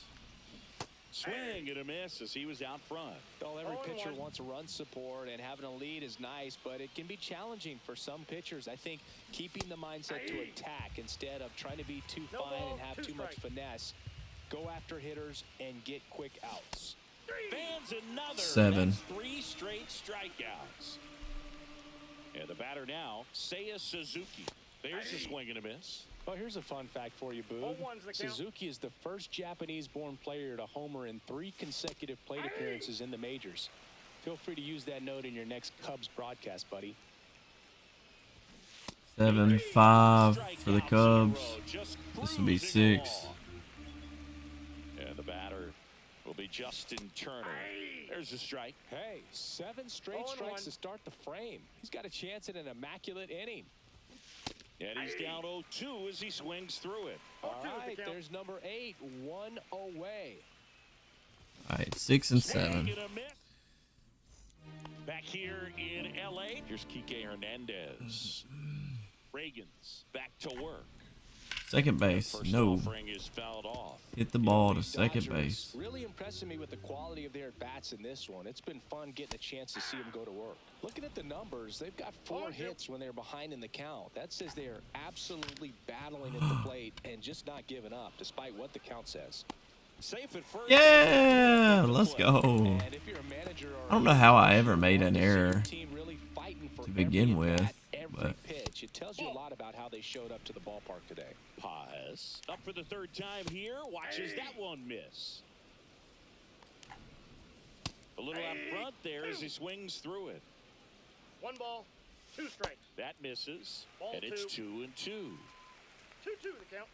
Swing and a miss as he was out front. Well, every 0-1. pitcher wants a run support, and having a lead is nice, but it can be challenging for some pitchers. I think keeping the mindset to attack instead of trying to be too No fine ball, and have 2 too much strikes. finesse. Go after hitters and get quick outs. Fans another. 7. That's 3 straight strikeouts. And the batter now, Seiya Suzuki. There's a swing and a miss. Well, here's a fun fact for you, Boog. 0-1's the count. Suzuki is the first Japanese-born player to homer in 3 consecutive plate appearances in the majors. Feel free to use that note in your next Cubs broadcast, buddy. 7-5 for the Strikeouts in a Cubs. row, just This will be cruising 6. along. And the batter will be Justin Turner. There's a strike. Hey, 7 straight 0-1. strikes to start the frame. He's got a chance at an immaculate inning. And he's down 0-2 as he swings through it. All 0-2 is the right, count. there's number 8, 1 away. Alright, 6 and 7. Swing and a miss. Back here in L.A., here's Kike Hernandez. Reagan's back to work. Second base. First No. offering is fouled off. Hit the ball to These second Dodgers base. Really impressing me with the quality of their at-bats in this one. It's been fun getting a chance to see them go to work. Looking at the numbers, they've got 4 hits when they're behind in the count. That says they are absolutely battling at the plate and just not giving up, despite what the count says. Safe at first. Yeah, let's go. And if you're a manager or I don't know how I ever made an see your error team really fighting for to begin every with, at-bat, every but pitch. It tells you a lot about how they showed up to the ballpark today. Paz up for the 3rd time here. Watches that one miss. A little out front there as he swings through it. 1 ball, 2 strikes. That misses. Ball And it's 2. 2-2. 2-2 the count.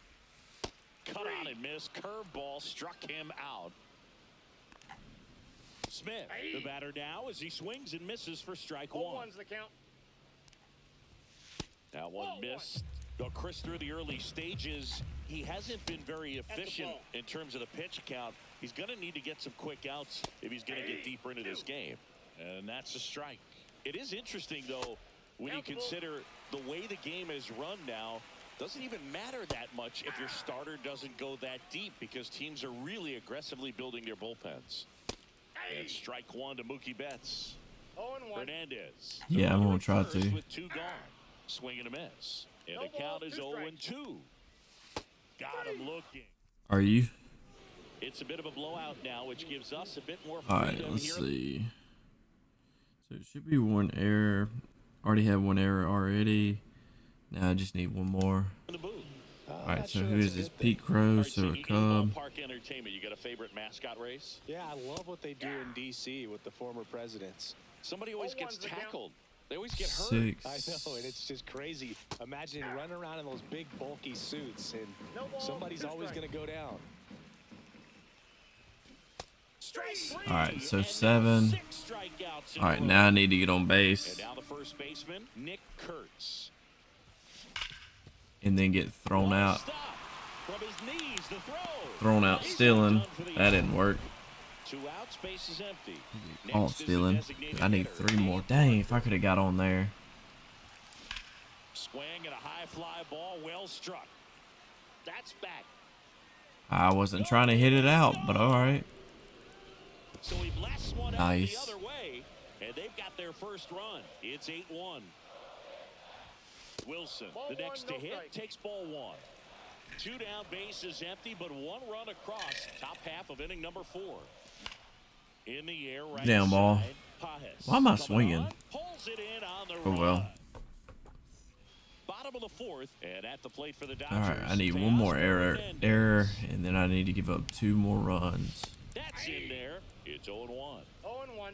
Cut on and miss. Curveball struck him out. Smith, the batter now, as he swings and misses for strike 1. 0-1's the count. That one Ball 1. missed. Well, Chris, through the early stages, he hasn't been very efficient in terms of the pitch count. He's going to need to get some quick outs if he's going to get deeper into this game. And that's a strike. It is interesting, though, when you consider the way the game is run now. Doesn't even matter that much if your starter doesn't go that deep, because teams are really aggressively building their bullpens. And strike one to Mookie Betts. 0-1. Hernandez. Yeah, I'm gonna try to. With 2 gone. Swing and a miss. And the count is 0-2. Got him looking. Are you? It's a bit of a blowout now, which gives us a bit more freedom. All right, let's here. see. So it should be 1 error. Already have 1 error already. Now I just need 1 more. In the booth. All right, so who is this? Pete Crow, so a Cub. Park Entertainment. You got a favorite mascot race? Yeah, I love what they do in D.C. with the former presidents. Somebody always gets 0-1's the count. tackled. They always get hurt. 6. I know, and it's just crazy. Imagine running around in those big, bulky suits, and No ball, somebody's 2 always going strikes. to go down. Strike 3. All right, so And 7. 6 strikeouts in All a right, row. now I need to get on And base now the first baseman, Nick Kurtz. and then get thrown out. Stop. From his knees, the throw. Thrown out Base stealing. done for the That out. didn't work. 2 outs, base is empty. All Next is the stealing. designated I need hitter, 3 more. Dang, if I could have got on there. Swing and a high fly ball, well struck. That's back. I wasn't trying to hit it out, but all right. So he blasts one out Nice. the other way, and they've got their first run. It's 8-1. Wilson, Ball the next one, to no hit, strike. takes ball 1. 2 down, base is empty, but 1 run across. Top half of inning number 4. In the air, right Down ball. side, Pajes. Why am I Coming swinging? on, pulls it in on the Oh, run. well. Bottom of the 4th, and at the plate for the Dodgers. All right, I need 1 Teoscar more Hernandez. error, and then I need to give up 2 more runs. That's in there. It's 0-1. 0-1.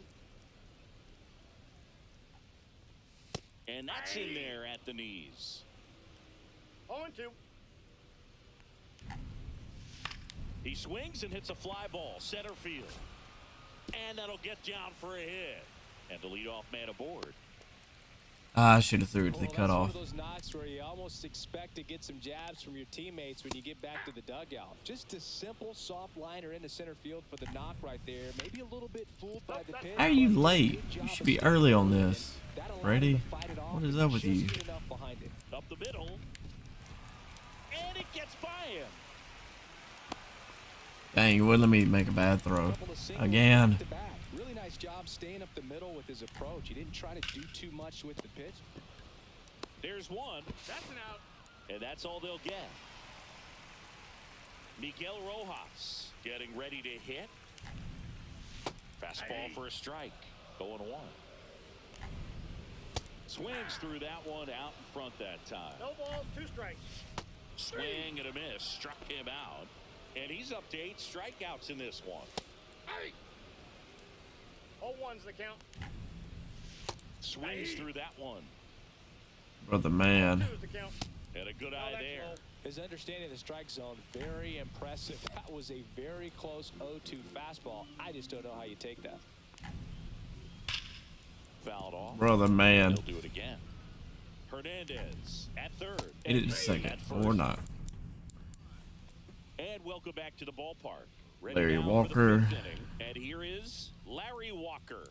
And that's in there at the knees. 0-2. He swings and hits a fly ball, center field. And that'll get down for a hit. And the leadoff man aboard. I should have threw it to the Well, that's one cutoff. of those knocks where you almost expect to get some jabs from your teammates when you get back to the dugout. Just a simple soft liner into center field for the knock right there. Maybe a little bit fooled by the pitch. How are you but late? good job You should of be staying early on with it. this. That allowed him Freddie, to fight it off what is and up with just you? get enough behind it. Up the middle. And it gets by him. Dang, you wouldn't let me make a bad throw. Couple of singles Again. back-to-back. Really nice job staying up the middle with his approach. He didn't try to do too much with the pitch. There's one. That's an out. And that's all they'll get. Miguel Rojas getting ready to hit. Fastball for a strike. 0-1. Swings through that one out in front that time. No ball, 2 strikes. Swing and a miss. Struck him out. And he's up to 8 strikeouts in this one. 0-1's the count. Swings through that one. Brother man. 2's the count. And a good No, eye that's there. low. His understanding of the strike zone, very impressive. That was a very close 0-2 fastball. I just don't know how you take that. Fouled off. Brother man. He'll do it again. Hernandez at third. Hit it And to second at first. or not. And welcome back to the ballpark. Ready Larry now for the Walker. 5th inning. And here is Larry Walker.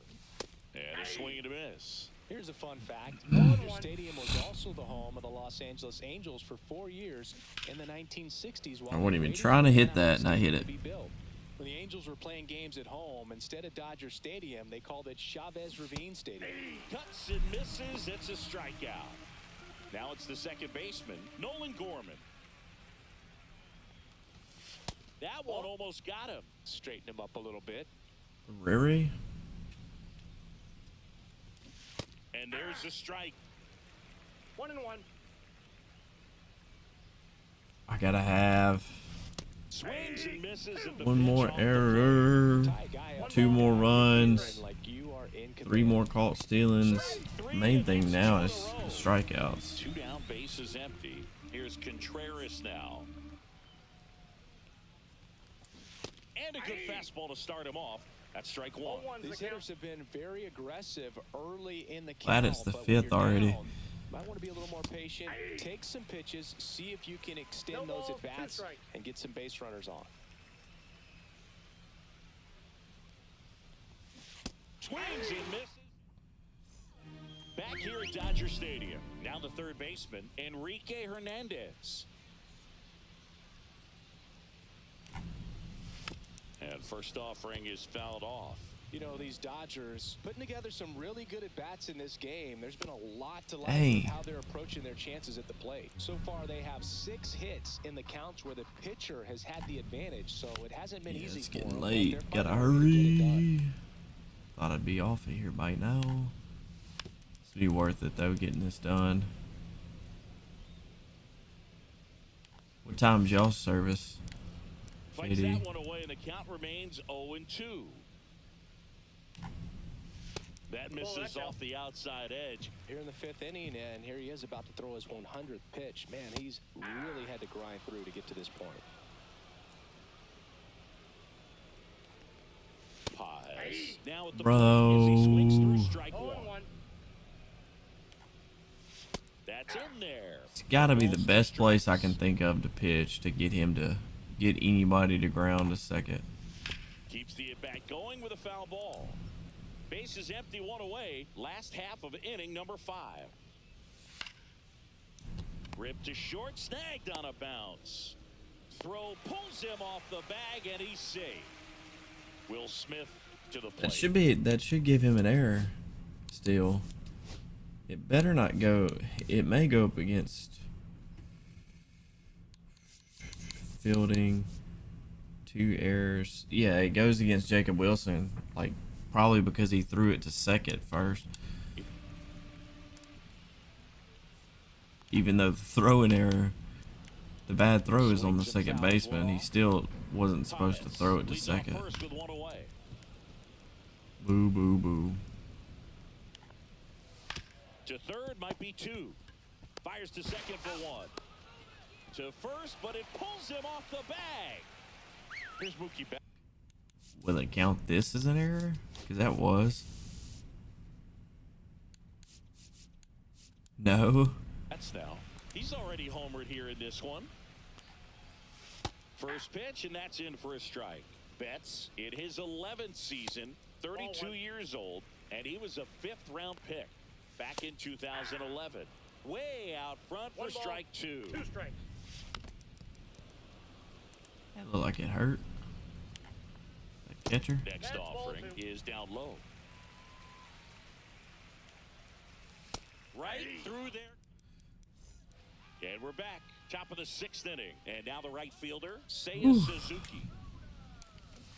And a swing and a miss. Here's a fun fact. Dodger Stadium was also the home of the Los Angeles Angels for 4 years in the 1960s. While I wasn't they even waited trying to for hit the that, and I hit stadium it. to be built. When the Angels were playing games at home, instead of Dodger Stadium, they called it Chavez Ravine Stadium. Cuts and misses. It's a strikeout. Now it's the second baseman, Nolan Gorman. That one almost got him. Straighten him up a little bit. Riri? And there's the strike. 1-1. I gotta have Swings and misses. At the 1 pitch more off the error. Tie guy up 2 more runs. like you are in 3 command. more caught stealings. Main thing now is the strikeouts. 2 down, base is empty. Here's Contreras now. And a good fastball to start him off. That's strike 1. 0-1's These the count. hitters have been very aggressive early in the count. Glad it's the but when 5th you're already. down, Might want to be a little more patient. Take some pitches. See if you can extend No those ball, at-bats 2 strikes. and get some base runners on. Swings and misses. Back here at Dodger Stadium. Now the third baseman, Enrique Hernandez. And first offering is fouled off. You know, these Dodgers putting together some really good at-bats in this game. There's been a lot to like Hey. with how they're approaching their chances at the plate. So far, they have 6 hits in the counts where the pitcher has had the advantage, so it hasn't been Yeah, easy it's for getting them, but late. they're Gotta finding a way to get it done. hurry. Thought I'd be off of here by now. This would be worth it though, getting this done. What time's y'all service? Fights JD. that one away, and the count remains 0-2. That misses off the outside edge. Here in the 5th inning, and here he is about to throw his 100th pitch. Man, he's really had to grind through to get to this point. Pies. Now at the Bro. plate as he swings through strike 0 one. and 1. That's in there. It's gotta be the best place I can think of to pitch to get him to get anybody to ground to second. Keeps the at-bat going with a foul ball. Base is empty, 1 away. Last half of inning number 5. Ripped to short, snagged on a bounce. Throw pulls him off the bag, and he's safe. Will Smith to the plate. That should give him an error. Still, it better not go. It may go up against fielding. 2 errors. Yeah, it goes against Jacob Wilson. Like probably because he threw it to second first. Even though the throwing error, the bad throw is on the second baseman, he still wasn't supposed to throw it to Leads off second. first with 1 away. Boo, boo, boo. To third might be 2. Fires to second for 1. To first, but it pulls him off the bag. Here's Mookie Betts. Will it count this as an error? Because that was. No. That's now. He's already homered here in this one. First pitch, and that's in for a strike. Betts in his 11th season, 32 years old, and he was a 5th-round pick back in 2011. Way out front for 1 ball, strike 2. 2 strikes. That looked like it hurt. The catcher. Next That's ball offering 2. is down low. Right through there. And we're back. Top of the 6th inning. And now the right fielder, Seiya Suzuki.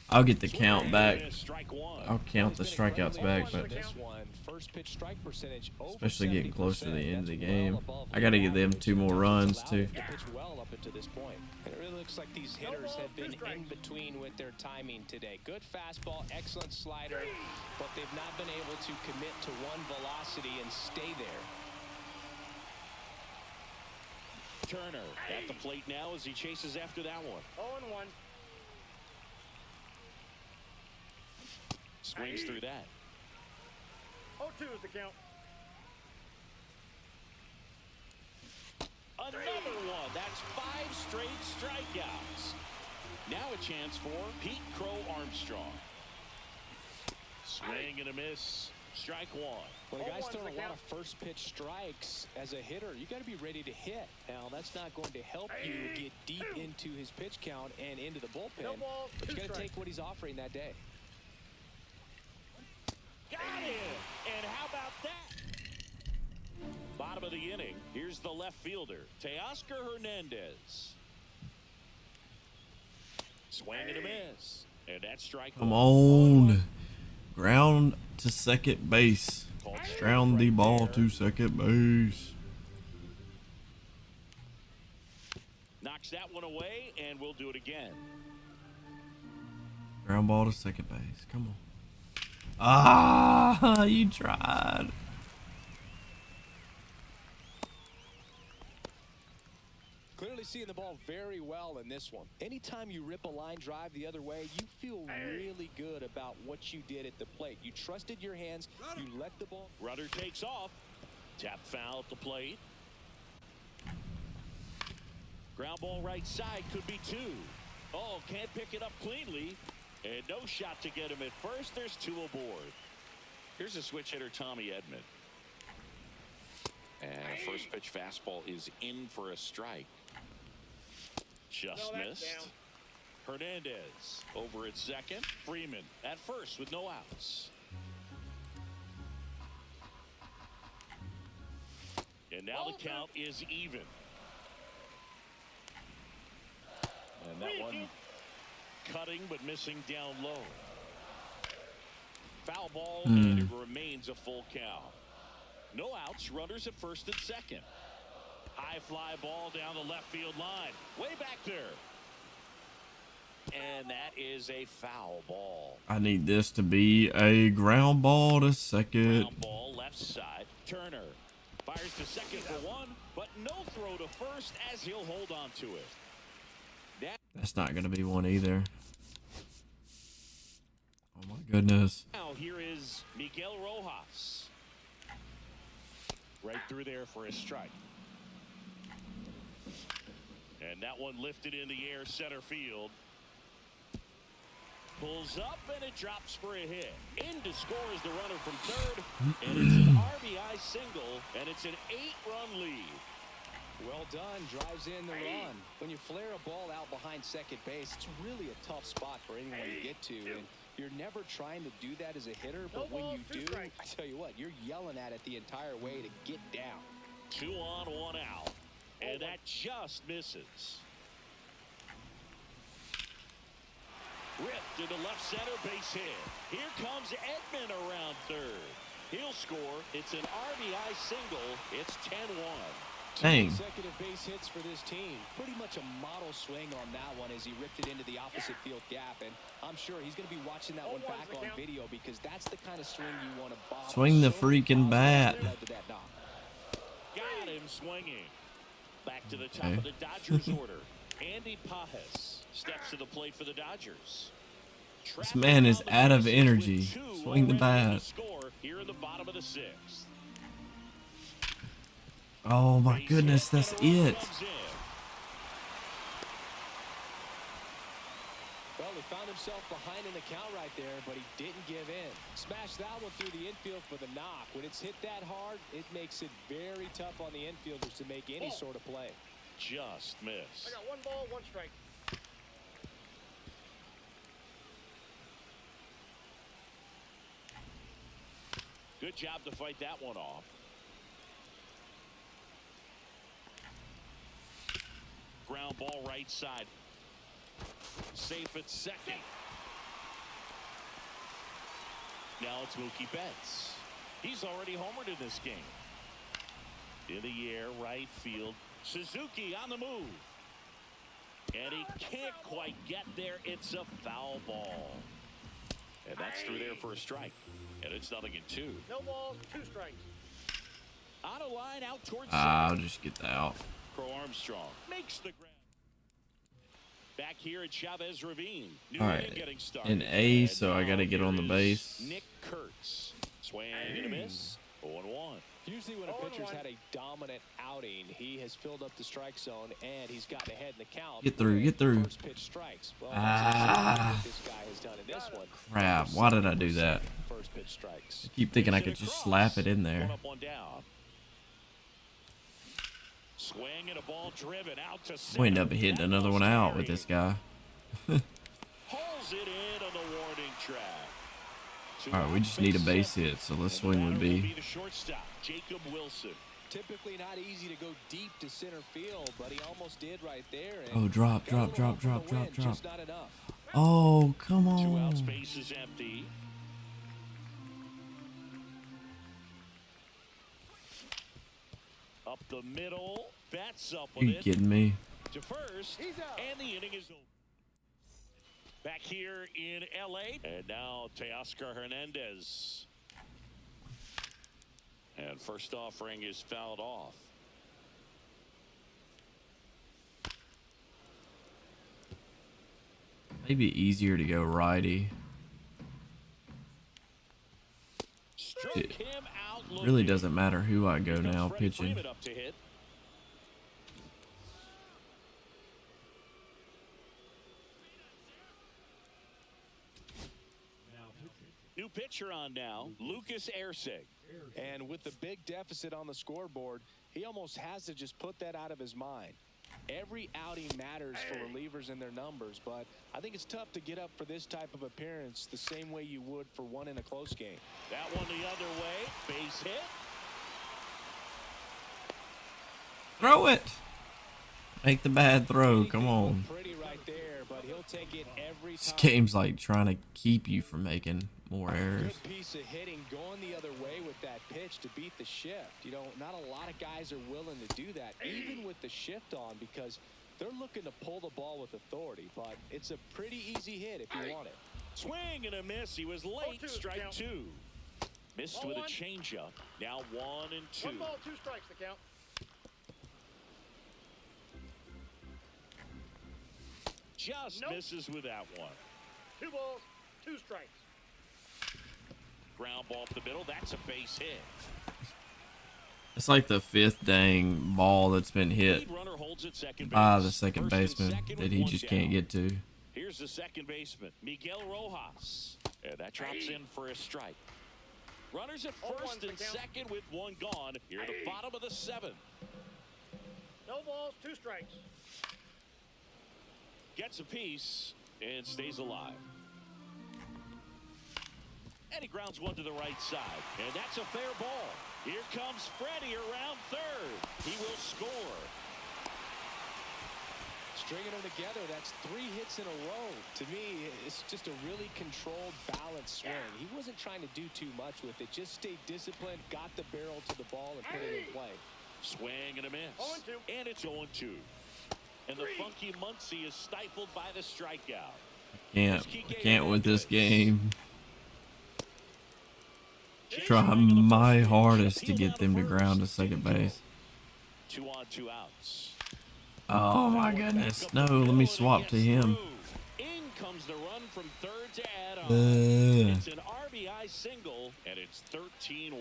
I'll get the count back. Strike 1. I'll count the strikeouts back, but This one, first pitch strike percentage over especially getting close to the 70%. end of the That's game. well above I gotta league give them average. 2 more runs Allowed too. him to pitch well up until this point. And it really looks like these hitters have been in between with their timing today. Good fastball, excellent slider, but they've not been able to commit to one velocity and stay there. Turner at the plate now as he chases after that one. 0 and 1. Swings through that. 0-2 is the count. Another one. That's 5 straight strikeouts. Now a chance for Pete Crow Armstrong. Swing and a miss. Strike 1. When a guy's 0-1 is throwing the a lot count. of first pitch strikes as a hitter, you got to be ready to hit. Now, that's not going to help you get deep into his pitch count and into the bullpen. No ball, But you 2 got to strikes. take what he's offering that day. Got it. And how about that? Bottom of the inning. Here's the left fielder, Teoscar Hernandez. Swing and a miss. And that's strike Come 1. on. Ground to second base. Called strike Ground the right ball there. to second base. Knocks that one away, and we'll do it again. Ground ball to second base. Come on. Ah, you tried. Clearly seeing the ball very well in this one. Anytime you rip a line drive the other way, you feel really good about what you did at the plate. You trusted your hands. You let the ball. Runner takes off. Tap foul at the plate. Ground ball right side, could be 2. Oh, can't pick it up cleanly. And no shot to get him at first. There's 2 aboard. Here's a switch hitter, Tommy Edman. And a first pitch fastball is in for a strike. Just missed. Hernandez over at second. Freeman at first with no outs. And now the count is even. And that one cutting but missing down low. Foul ball, and it remains a full count. No outs, runners at first and second. High fly ball down the left field line. Way back there. And that is a foul ball. I need this to be a ground ball to second. Ground ball left side. Turner fires to second for 1, but no throw to first as he'll hold on to it. That's not going to be one either. Oh my goodness. Now here is Miguel Rojas. Right through there for a strike. And that one lifted in the air center field. Pulls up and it drops for a hit. In to score is the runner from third. And it's an RBI single, and it's an 8-run lead. Well done, drives in the run. When you flare a ball out behind second base, it's really a tough spot for anyone to get to. And you're never trying to do that as a hitter, but when you do, I tell you what, you're yelling at it the entire way to get down. 2 on, 1 out. And that just misses. Ripped into left center, base hit. Here comes Edman around third. He'll score. It's an RBI single. It's 10-1. Dang. 2 consecutive base hits for this team. Pretty much a model swing on that one as he ripped it into the opposite field gap. And I'm sure he's going to be watching that one back on video because that's the kind of swing you want to bottle. Swing the freaking bat. Got him swinging. Back to the top of the Dodgers order. Andy Pajes steps to the plate for the Dodgers. This man is out of energy. Swing the bat. Score here in the bottom of the 6th. Oh my goodness, that's it. Well, he found himself behind in the count right there, but he didn't give in. Smashed that one through the infield for the knock. When it's hit that hard, it makes it very tough on the infielders to make any sort of play. Just missed. I got 1 ball, 1 strike. Good job to fight that one off. Ground ball right side. Safe at second. Now it's Mookie Betts. He's already homered in this game. In the air, right field. Suzuki on the move. And he can't quite get there. It's a foul ball. And that's through there for a strike. And it's 0-2. No balls, 2 strikes. On a line out towards I'll just get that out. Crow Armstrong makes the ground. Back here at Chavez Ravine. All right, in A, so I got to get on the base. Nick Kurtz. Swing and a miss. 0-1. Usually when a pitcher's had a dominant outing, he has filled up the strike zone and he's gotten ahead in the count. Get through, get through. First pitch strikes. Well, that's this guy has done in this one. Crap, why did I do that? First pitch strikes. I keep thinking I could just slap it in there. One up, one down. Swing and a ball driven out to center. We'll end up hitting another one out with this guy. Holds it in on the warning track. Alright, we just need a base hit, so this swing would be. The shortstop, Jacob Wilson. Typically not easy to go deep to center field, but he almost did right there. Oh, drop. Just not enough. Oh, come 2 outs, on. base is empty. Up the middle, bats up with You it. kidding me? To first, and the inning is over. Back here in LA, and now Teoscar Hernandez. And first offering is fouled off. Maybe easier to go righty. Struck him out looking. Really doesn't matter who I go Here comes now Freddie pitching. Freeman up to hit. New pitcher on now, Lucas Erceg. And with the big deficit on the scoreboard, he almost has to just put that out of his mind. Every outing matters for relievers and their numbers, but I think it's tough to get up for this type of appearance the same way you would for one in a close game. That one the other way, base hit. Throw it. Make the bad throw. Come on. Pretty right there, but he'll take it every This time. game's like trying to keep you from making more errors. Good piece of hitting going the other way with that pitch to beat the shift. You know, not a lot of guys are willing to do that, even with the shift on, because they're looking to pull the ball with authority, but it's a pretty easy hit if you want it. Swing and a miss. He was late. 0-2, Strike count. 2. Missed Ball with a one. changeup. Now 1 and 2. 1 ball, 2 strikes the count. Just Nope. misses with that one. 2 balls, 2 strikes. Ground ball up the middle. That's a base hit. It's like the 5th dang ball that's been hit Lead runner holds at second by base. the second First and baseman second that with he one just down. can't get to. Here's the second baseman, Miguel Rojas. And that drops in for a strike. Runners at 0-1 first and the count. second with one gone. Here at the bottom of the 7th. No balls, 2 strikes. Gets a piece and stays alive. And he grounds one to the right side. And that's a fair ball. Here comes Freddie around third. He will score. Stringing them together, that's 3 hits in a row. To me, it's just a really controlled, balanced swing. He wasn't trying to do too much with it. Just stayed disciplined, got the barrel to the ball, and put it in play. Swing and a miss. 0-2. And it's 0-2. And the funky Muncie is stifled by the strikeout. I can't with this game. Try my hardest to get them to ground to second base. 2 on, 2 outs. Oh my goodness. No, let me swap to him. In comes the run from third to add on. It's an RBI single, and it's 13-1.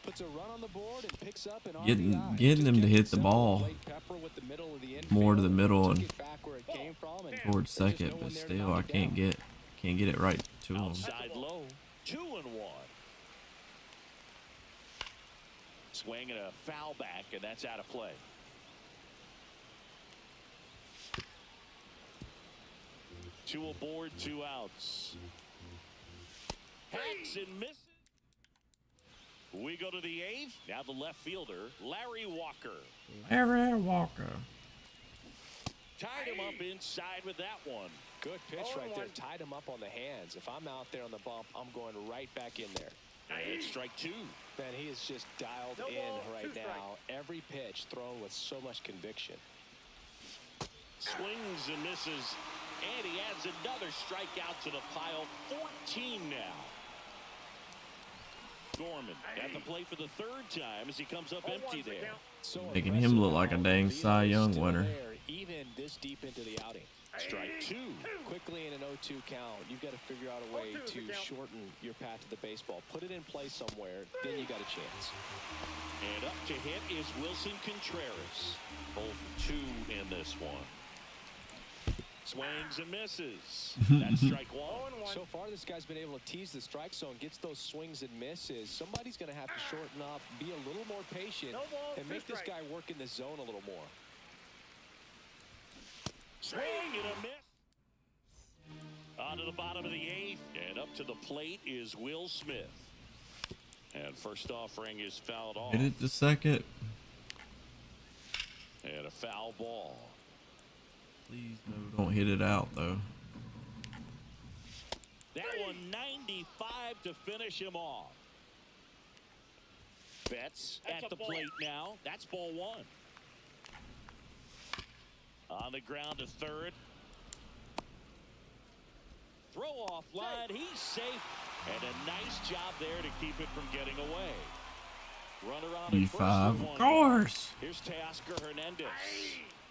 Puts a run on the board and picks up an Getting RBI. them to hit the Just ball Blake Pepper with the middle of the more to the infield, middle took and it back where it came from, and towards there's just second, no but one there to still knock I it down. can't get it right to him. Outside low, 2-1. Swing and a foul back, and that's out of play. Two aboard, 2 outs. Hacks and misses. We go to the 8th. Now the left fielder, Larry Walker. Larry Walker. Tied him up inside with that one. Good pitch right there. 0-1. Tied him up on the hands. If I'm out there on the bump, I'm going right back in there. And strike 2. Man, he is just dialed No in ball, right 2 strikes. now. Every pitch thrown with so much conviction. Swings and misses. And he adds another strikeout to the pile. 14 now. Gorman at the plate for the 3rd time as he comes up 0-1 empty the there. count. So Making him look like a dang aggressive. Cy Young Still winner. there, even this deep into the outing. Strike 2. Quickly in an 0-2 count, you've got to figure out a way 0-2 to the count. shorten your path to the baseball. Put it in play somewhere, then you got a chance. And up to hit is Wilson Contreras. Both 2 in this one. Swings and misses. That's strike 1. 0-1. So far, this guy's been able to tease the strike zone, gets those swings and misses. Somebody's going to have to shorten up, be a little more patient, No ball, and 2 make this strikes. guy work in the zone a little more. Swing and a miss. On to the bottom of the 8th. And up to the plate is Will Smith. And first offering is fouled off. Hit it to second. And a foul ball. Please no, don't hit it out though. That one 95 to finish him off. Betts That's at a the ball. plate now. That's ball 1. On the ground to third. Throw off line. He's safe. And a nice job there to keep it from getting away. Runner on at first E5, with of one. course. Here's Teoscar Hernandez.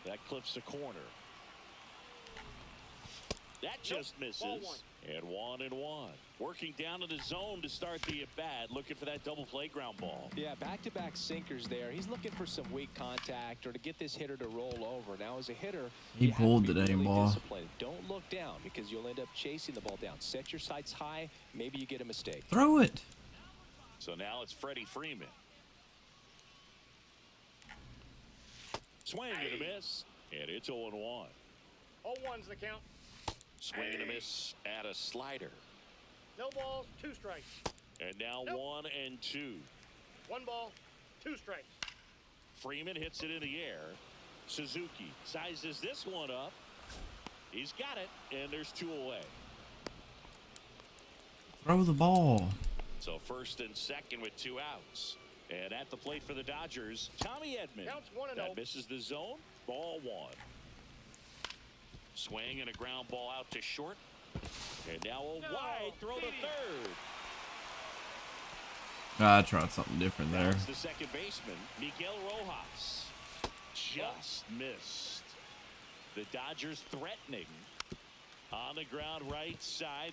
That clips the corner. That just misses. Ball 1. And 1-1. Working down in the zone to start the at-bat, looking for that double play ground ball. Yeah, back-to-back sinkers there. He's looking for some weak contact or to get this hitter to roll over. Now, as a hitter, He you have pulled to the be dang really ball. disciplined. Don't look down because you'll end up chasing the ball down. Set your sights high. Maybe you get a mistake. Throw it. So now it's Freddie Freeman. Swing and a miss, and it's 0-1. 0-1's the count. Swing and a miss at a slider. No balls, 2 strikes. And now Nope. 1-2. 1 ball, 2 strikes. Freeman hits it in the air. Suzuki sizes this one up. He's got it, and there's 2 away. Throw the ball. So first and second with 2 outs. And at the plate for the Dodgers, Tommy Edman. Counts 1-0. That misses the zone. Ball 1. Swing and a ground ball out to short. And now a wide throw to third. I tried something different there. That's the second baseman, Miguel Rojas. Just missed. The Dodgers threatening. On the ground right side.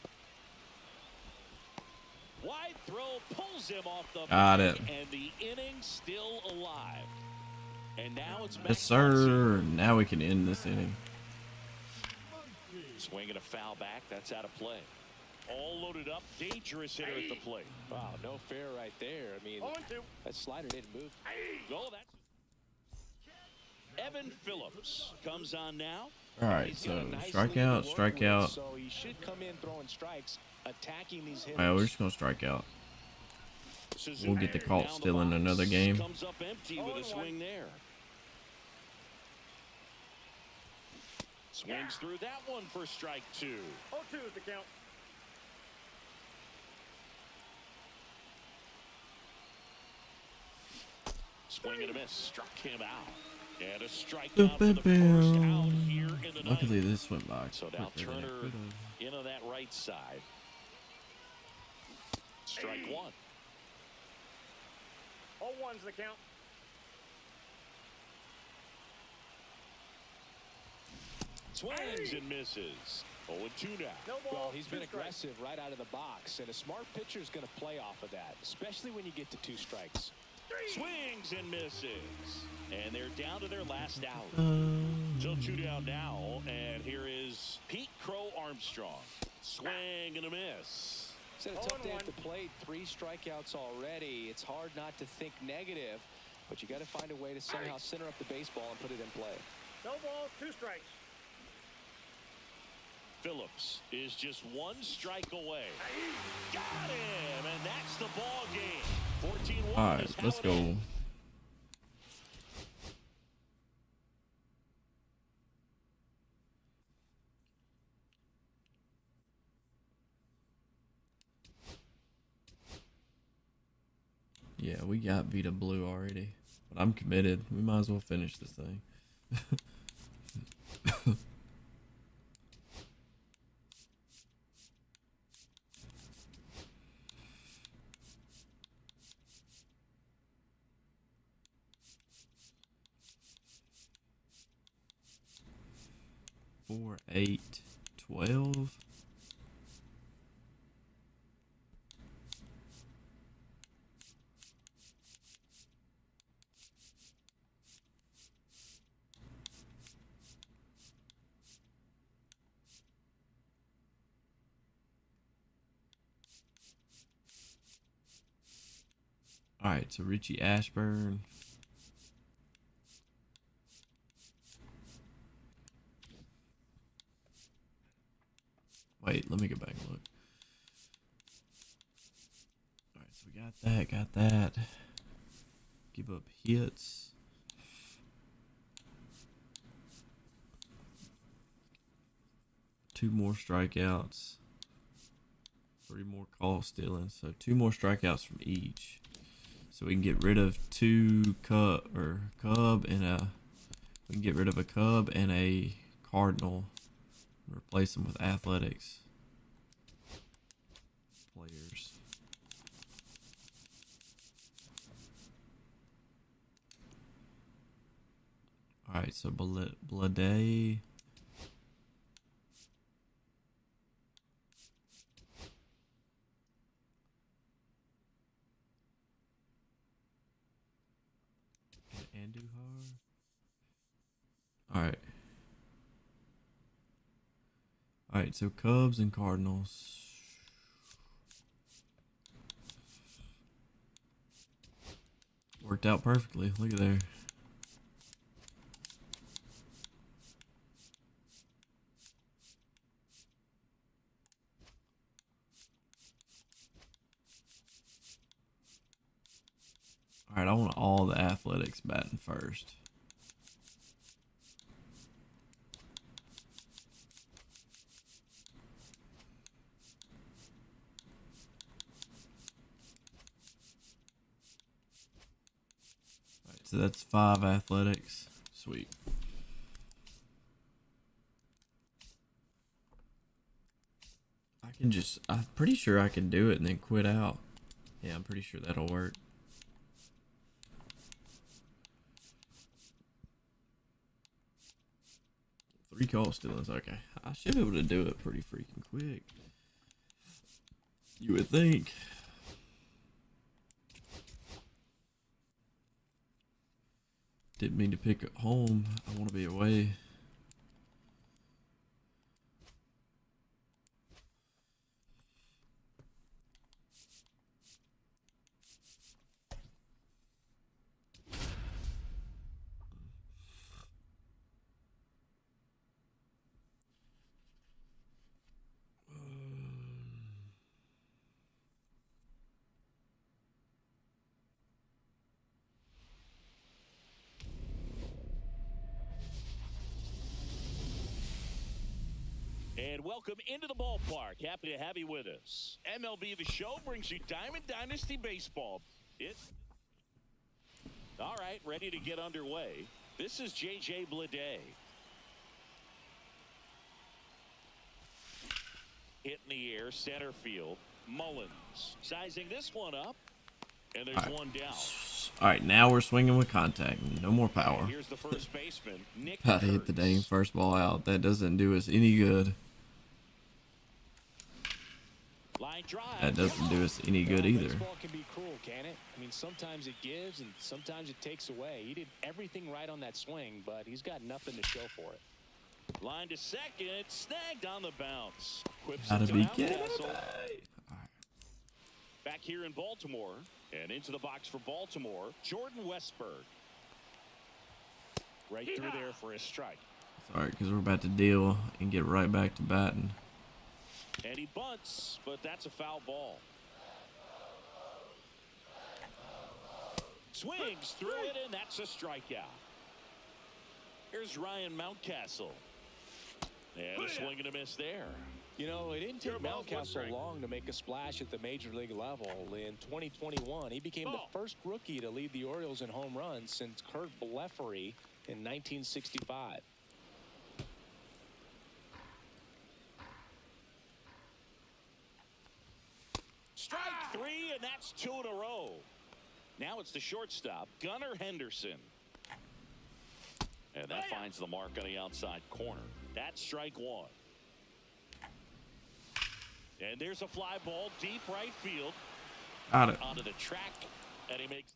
Wide throw pulls him off the Got back, it. and the inning still alive. And now it's Yes, sir. Now we can end this inning. Swinging a foul back. That's out of play. All loaded up. Dangerous hitter at the plate. Wow, no fair right there. I mean, 0-2. that slider didn't move. Oh, that's Evan Phillips comes on now. All right, He's so got a nice strikeout, lead to work with, strikeout. So he should come in throwing strikes, attacking these hitters. Well, we're just gonna strike out. Suzuki We'll get the caught down still in box. another game. Comes up empty with a swing there. Swings through that one for strike 2. 0-2's the count. Swing and a miss. Struck him out. And a strikeout for the first out here in the Luckily, ninth. this went by So now quicker than it Turner could've. into that right side. Strike 1. 0-1's the count. Swings and misses. 0-2 now. No balls, Well, he's been 2 strikes. aggressive right out of the box, and a smart pitcher is going to play off of that, especially when you get to 2 strikes. Swings and misses. And they're down to their last out. So 2 down now. And here is Pete Crow Armstrong. Swing and a miss. It's had a tough day 0-1. at the plate. 3 strikeouts already. It's hard not to think negative, but you got to find a way to somehow center up the baseball and put it in play. No balls, 2 strikes. Phillips is just 1 strike away. Got him, and that's the ball game. 14-1. All right, is how let's it go. ends. Yeah, we got Vita Blue already, but I'm committed. We might as well finish this thing. Four, 8, 12. All right, so Richie Ashburn. Wait, let me go back and look. All right, so we got that. Give up hits. Two more strikeouts. 3 more call stealing. So 2 more strikeouts from each. So we can get rid of 2 Cub and we can get rid of a Cub and a Cardinal and replace them with Athletics players. All right, so Blade. Alright. Alright, so Cubs and Cardinals. Worked out perfectly. Look at there. Alright, I want all the Athletics batting first. Alright, so that's 5 Athletics. Sweet. I'm pretty sure I can do it and then quit out. Yeah, I'm pretty sure that'll work. Three call stealings. Okay, I should be able to do it pretty freaking quick. You would think. Didn't mean to pick at home. I want to be away. And welcome into the ballpark. Happy to have you with us. MLB The Show brings you Diamond Dynasty Baseball. All right, ready to get underway. This is J.J. Bleday. Hit in the air, center field. Mullins sizing this one up. And there's one down. Alright, now we're swinging with contact. No more power. And here's the first baseman, Nick About to hit the dang first ball out. That doesn't do us any good. Line drive. That doesn't do us any good either. Baseball can be cruel, can it? I mean, sometimes it gives and sometimes it takes away. He did everything right on that swing, but he's got nothing to show for it. Line to second, snagged on the bounce. Quips Gotta it to be kidding Mountcastle. me. Back here in Baltimore, and into the box for Baltimore, Jordan Westburg. Right through there for a strike. Sorry, because we're about to deal and get right back to batting. And he bunts, but that's a foul ball. Swings through it, and that's a strikeout. Here's Ryan Mountcastle. And a swing and a miss there. You know, it didn't take Mountcastle long to make a splash at the major league level. In 2021, he became the first rookie to lead the Orioles in home runs since Kurt Blefary in 1965. Strike three, and that's 2 in a row. Now it's the shortstop, Gunnar Henderson. And that finds the mark on the outside corner. That's strike one. And there's a fly ball deep right field. Got it. Onto the track, and he makes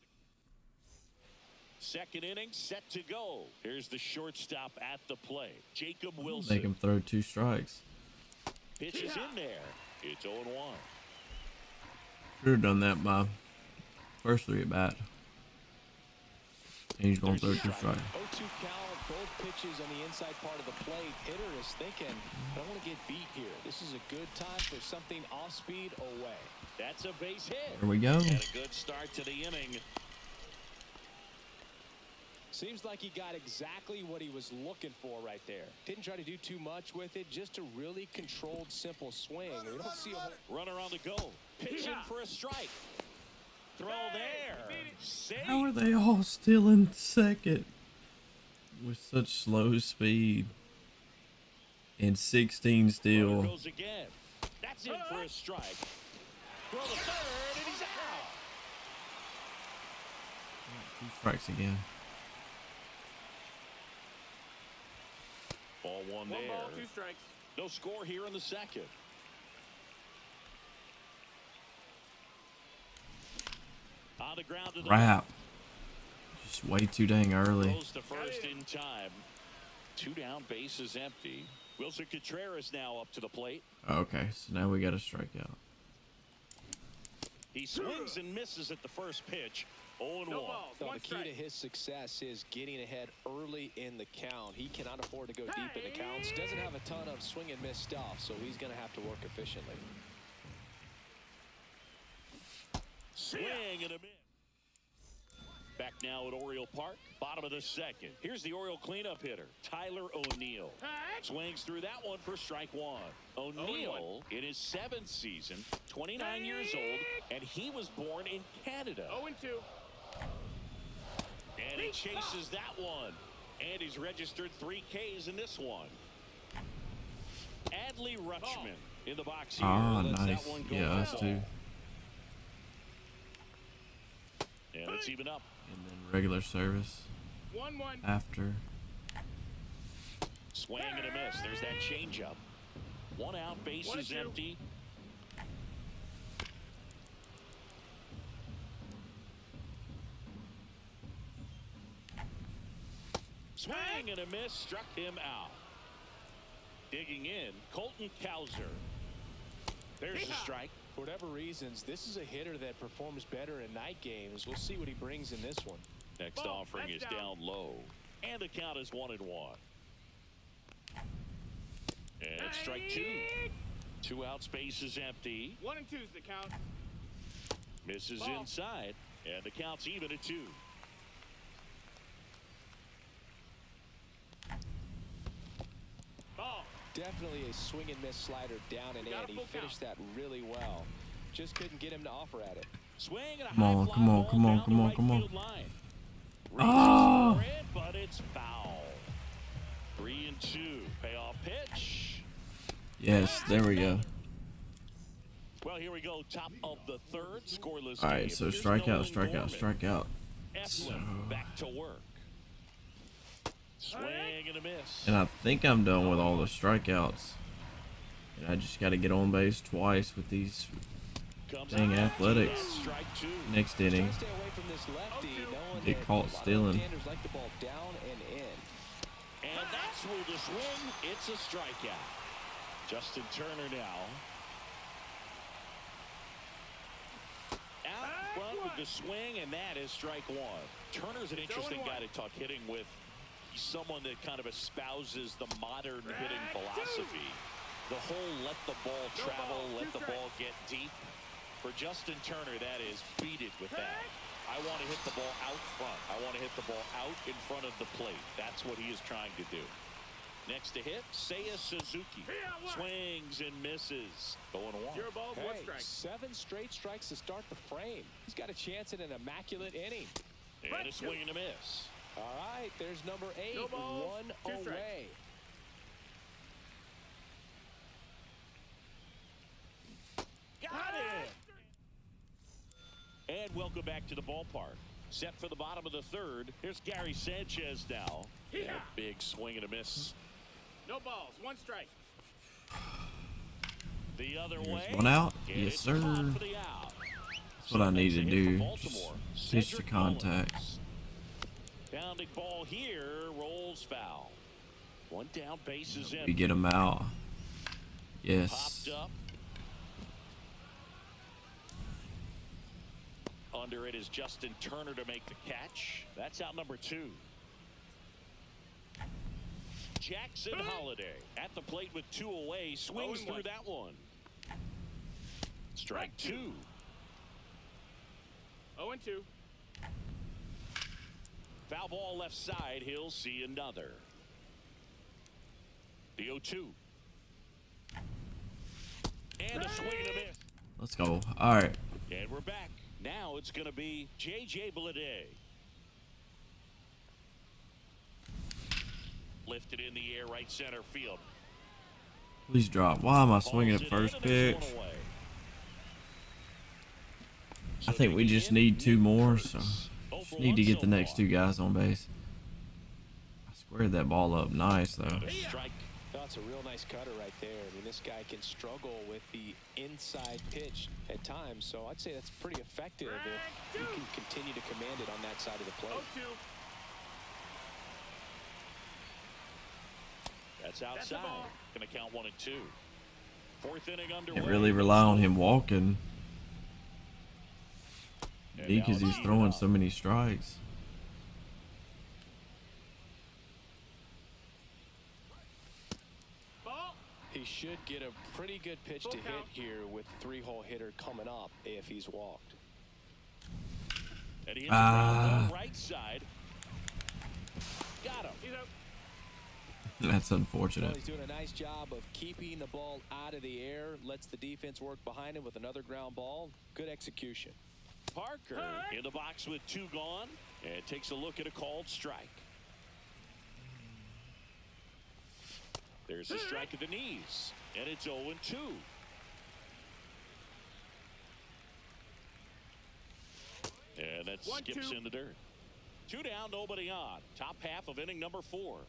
second inning set to go. Here's the shortstop at the plate, Jacob Wilson. Make him throw 2 strikes. Pitches in there. It's 0-1. Should have done that by first 3 at bat. And he's going to throw 2 strikes. 0-2 count, both pitches on the inside part of the plate. Hitter is thinking, I don't want to get beat here. This is a good time for something off speed away. That's a base hit. Here we go. And a good start to the inning. Seems like he got exactly what he was looking for right there. Didn't try to do too much with it, just a really controlled, simple swing. We don't see a whole Runner on the go. Pitching for a strike. Throw there. Safe. How are they all still in second with such slow speed? And 16 Runner still. goes again. That's in for a strike. Throw the third, and he's out. 2 strikes again. Ball one there. 1 ball, 2 strikes. No score here in the second. On the ground to the Wrap. Just way too dang early. Goes to first in time. 2 down, bases empty. Wilson Contreras now up to the plate. Okay, so now we got a strikeout. He swings and misses at the first pitch. 0-1. No balls. So One the key strike. to his success is getting ahead early in the count. He cannot afford to go deep in the counts. Doesn't have a ton of swing and miss stuff, so he's going to have to work efficiently. Swing and a miss. Back now at Oriole Park, bottom of the second. Here's the Oriole cleanup hitter, Tyler O'Neill. Swings through that one for strike one. O'Neill in his 7th season, 29 years old, and he was born in Canada. 0-2. And he chases that one. And he's registered 3 Ks in this one. Adley Rutschman in the box here. Ah, Lets nice. that one go Yeah, for us ball. too. And it's even up. And then regular service 1-1. after. Swing and a miss. There's that changeup. 1 out, bases 1-2. empty. Swing and a miss, struck him out. Digging in, Colton Cowser. There's a strike. For whatever reasons, this is a hitter that performs better in night games. We'll see what he brings in this one. Next Ball, offering that's is down low. And the count is 1-1. And strike 2. 2 out, space is empty. 1-2 is the count. Misses Ball. inside. And the count's even at 2. Ball. Definitely a swing and miss slider down and Got in. a He full finished that really well. Just couldn't get him to offer at it. Swing and a Come on, high come on, fly come ball on, down come the on, right come on. field line. Oh! Reaches for it, but it's foul. 3-2. Payoff pitch. Yes, there we go. Well, here we go. Top of the 3rd. Scoreless All right, game. so Here's strikeout, Nolan strikeout, Gorman. strikeout. Eflin back to work. Swing and a miss. And I think I'm done with all the strikeouts. And I just got to get on base twice with these Comes dang out. athletics. Strike 2. Next Try inning. to stay away from this lefty, knowing Get that caught a lot of stealing. left-handers like the ball down and in. And that's where the swing. It's a strikeout. Justin Turner now. Out front with the swing, and that is strike 1. Turner's an interesting guy to talk hitting with. He's someone that kind of espouses the modern hitting philosophy. The whole let the ball travel, let the ball get deep. For Justin Turner, that is beat it with that. I want to hit the ball out front. I want to hit the ball out in front of the plate. That's what he is trying to do. Next to hit, Seiya Suzuki. Swings and misses. 0-1. 0 balls, 1 Hey, strike. 7 straight strikes to start the frame. He's got a chance at an immaculate inning. And a swing and a miss. All right, there's number 8, No balls, 1 2 strikes. away. Got it! And welcome back to the ballpark. Set for the bottom of the 3rd. Here's Gary Sanchez now. And a big swing and a miss. No balls, 1 strike. The other Here's way. one out. And Yes, it's sir. caught for the out. That's what I need to Hit for do. Baltimore. Just pitch to Cedric contact. Mullins. Pounding ball here. Rolls foul. 1 down, bases We empty. get them out. Yes. Popped up. Under it is Justin Turner to make the catch. That's out number 2. Jackson Holiday at the plate with 2 away. Swings 0-1. through that one. Strike 2. 0-2. Foul ball left side. He'll see another. The 0-2. And a swing and a miss. Let's go. All right. And we're back. Now it's going to be J.J. Bleday. Lifted in the air, right center field. Please drop. Why am I swinging Pulls at it in, first and it's pitch? one away. I think we just need 2 more, so just need to get the next 2 guys on base. I squared that ball up nice, though. A strike. That's a real nice cutter right there. I mean, this guy can struggle with the inside pitch at times, so I'd say that's pretty effective if you can continue to command it on that side of the plate. 0-2. That's outside. Going to count 1-2. Fourth inning underway. Can't really rely on him walking And because now he's it's throwing up. so many strikes. Ball. He should get a pretty good pitch to hit here with the 3-hole hitter coming up if he's walked. And he hits around the right side. Got him. He's out. That's Well, unfortunate. he's doing a nice job of keeping the ball out of the air, lets the defense work behind him with another ground ball. Good execution. Parker in the box with 2 gone and takes a look at a called strike. There's a strike at the knees, and it's 0-2. And that skips 1-2. in the dirt. 2 down, nobody on. Top half of inning number 4.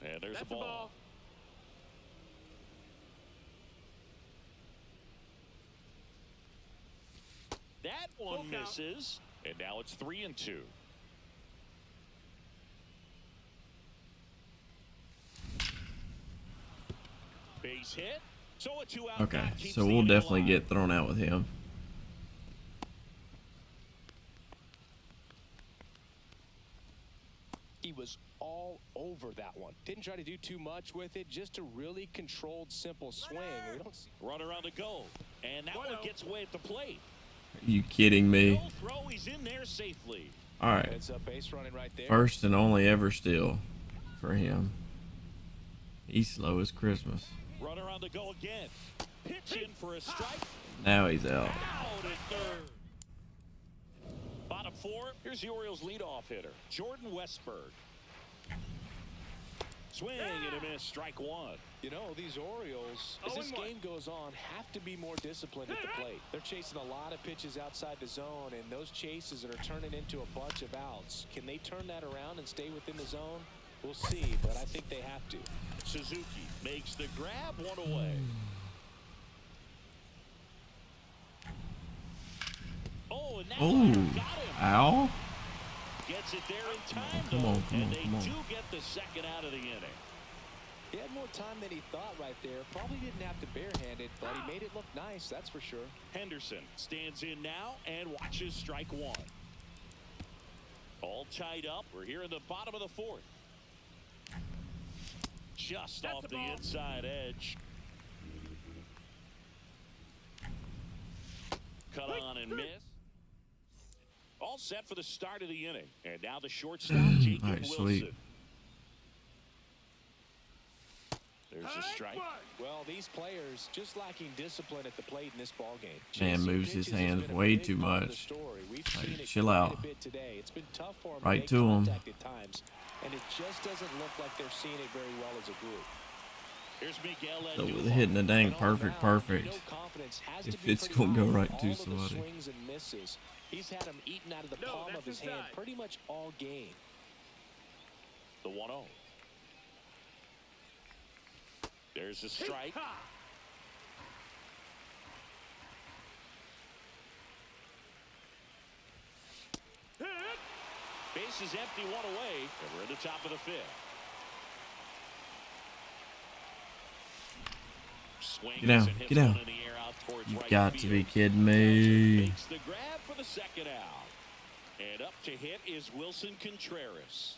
And there's That's the the ball. ball. That one Full count. misses, and now it's 3-2. Base hit. So a 2-out Okay, count keeps so the we'll inning definitely alive. get thrown out with him. He was all over that one. Didn't try to do too much with it, just a really controlled, simple swing. We don't see Runner on the go, and that one 1-0. gets away at the plate. Are you kidding me? No throw, he's in there safely. All right, It's a base running right there. first and only ever steal for him. He's slow as Christmas. Runner on the go again. Pitch in for a strike. Now he's out. Out at third. Bottom 4, here's the Orioles' leadoff hitter, Jordan Westburg. Swing and a miss, strike 1. You know, these Orioles, as this 0-1. game goes on, have to be more disciplined at the plate. They're chasing a lot of pitches outside the zone, and those chases are turning into a bunch of outs. Can they turn that around and stay within the zone? We'll see, but I think they have to. Suzuki makes the grab, 1 away. Oh, and that liner Oh, got him. ow. Gets it there in time, Come though, on, come and on, they come on. do get the second out of the inning. He had more time than he thought right there. Probably didn't have to barehand it, but he made it look nice, that's for sure. Henderson stands in now and watches strike 1. All tied up. We're here in the bottom of the 4th. Just That's off the the ball. inside edge. Cut on and miss. All set for the start of the inning. And now the shortstop, Jacob All right, Wilson. sweet. There's a strike. Well, these players just lacking discipline at the plate in this ballgame. Man Chasing moves his pitches has hands been a way big too part of the much. story. We've Like, seen it chill quite out. a bit today. It's been tough for them Right make to 'em. contact at times, and it just doesn't look like they're seeing it very well as a group. Here's Miguel So Andujar. with hitting the dang And on perfect, the mound, perfect. you know confidence has If to be it's pretty gonna go high. right All to of the somebody. swings and misses. He's had them eaten out of the No, palm that's of his hand inside. pretty much all game. The 1-0. There's a strike. Base is empty, 1 away, and we're at the top of the 5th. Swings Get down, and hits get down. one in the air out towards You right got to field. be kidding Johnson me. makes the grab for the second out. And up to hit is Wilson Contreras.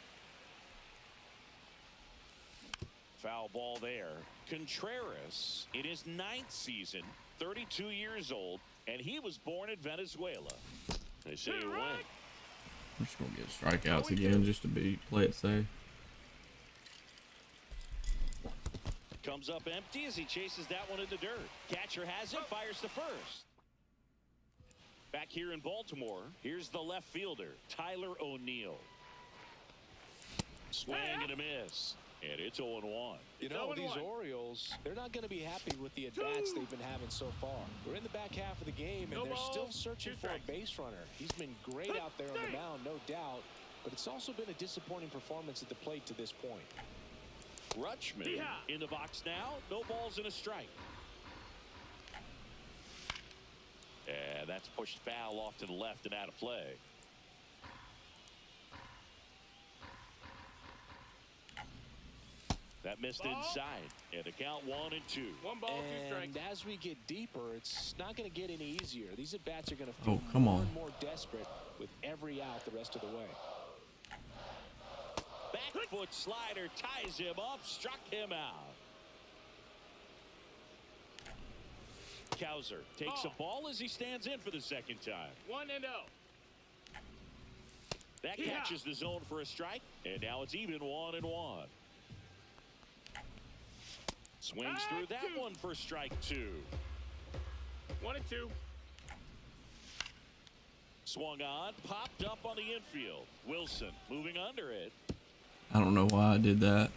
Foul ball there. Contreras in his 9th season, 32 years old, and he was born in Venezuela. They say he won. I'm just gonna get strikeouts again just to play it safe. Comes up empty as he chases that one in the dirt. Catcher has it, fires to first. Back here in Baltimore, here's the left fielder, Tyler O'Neill. Swing and a miss. And it's 0-1. You know, these 0-1. Orioles, they're not going to be happy with the at-bats they've been having so far. We're in the back half of the game, and No they're still balls, searching 2 for a strikes. base runner. He's been great out there on the mound, no doubt, but it's also been a disappointing performance at the plate to this point. Rutschman Yeehaw. in the box now. No balls and a strike. And that's pushed foul off to the left and out of play. That missed Ball. inside. And the count 1-2. One ball, two strikes. And as we get deeper, it's not going to get any easier. These at-bats are going to Oh, feel come more on. and more desperate with every out the rest of the way. Back foot slider ties him up, struck him out. Kowser takes a ball as he stands in for the second time. 1-0. That catches the zone for a strike, and now it's even 1-1. Swings through that one for strike 2. 1-2. Swung on, popped up on the infield. Wilson moving under it. I don't know why I did that.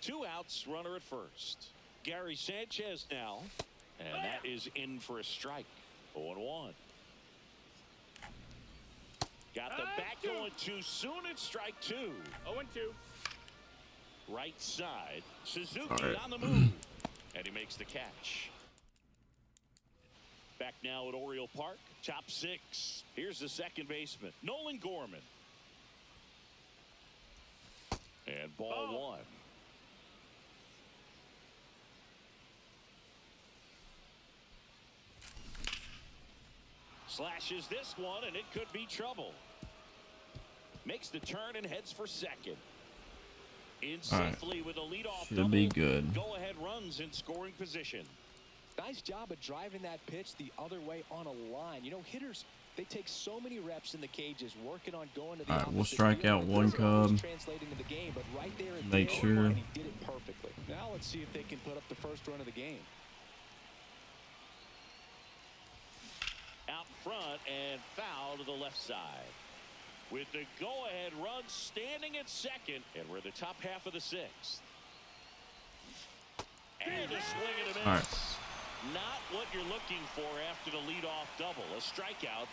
2 outs, runner at first. Gary Sanchez now, and that is in for a strike. 0-1. Got the bat going too soon at strike 2. 0-2. Right side. Suzuki Sorry. on the move. And he makes the catch. Back now at Oriole Park. Top 6. Here's the second baseman, Nolan Gorman. And ball 1. Slashes this one, and it could be trouble. Makes the turn and heads for second. In safely with a leadoff double. Should be good. Go-ahead runs in scoring position. Nice job of driving that pitch the other way on a line. You know, hitters, they take so many reps in the cages working on going to the All right, we'll opposite strike field. out It one doesn't always Cub. translate into the game, but right there at Make the sure. line, he did it perfectly. Now let's see if they can put up the first run of the game. Out front and foul to the left side. With the go-ahead run standing at second, and we're the top half of the 6th. And a swing and a miss. All right. Not what you're looking for after the leadoff double. A strikeout,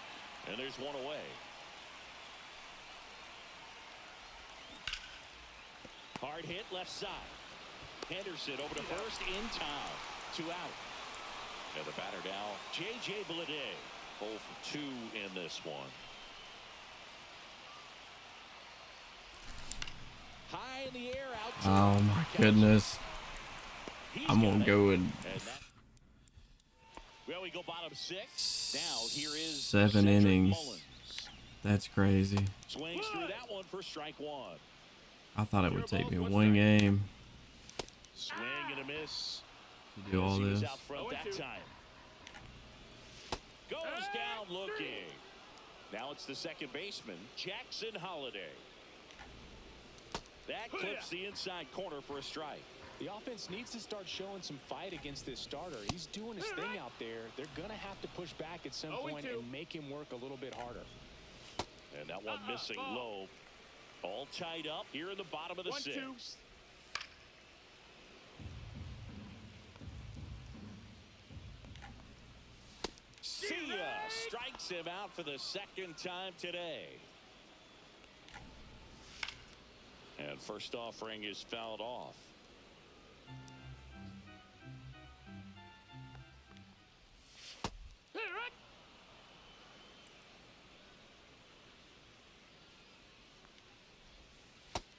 and there's one away. Hard hit left side. Henderson over to first in time. 2 out. And the batter now, J.J. Bleday. 0 for 2 in this one. High in the air, out to Oh my goodness. He's I'm got gonna it. go And that, well, we go bottom 6. Now here is 7 Cedric innings. Mullins. That's crazy. Swings through that one for strike 1. I thought it would take me one game Swing and a miss. to do all He was this. out front that 0-2. time. Goes down looking. Now it's the second baseman, Jackson Holliday. That clips the inside corner for a strike. The offense needs to start showing some fight against this starter. He's doing his thing out there. They're going to have to push back at some point and make him work a little bit harder. And that one missing low. All tied up here in the bottom of the 1-2. 6th. See ya. Strikes him out for the second time today. And first offering is fouled off.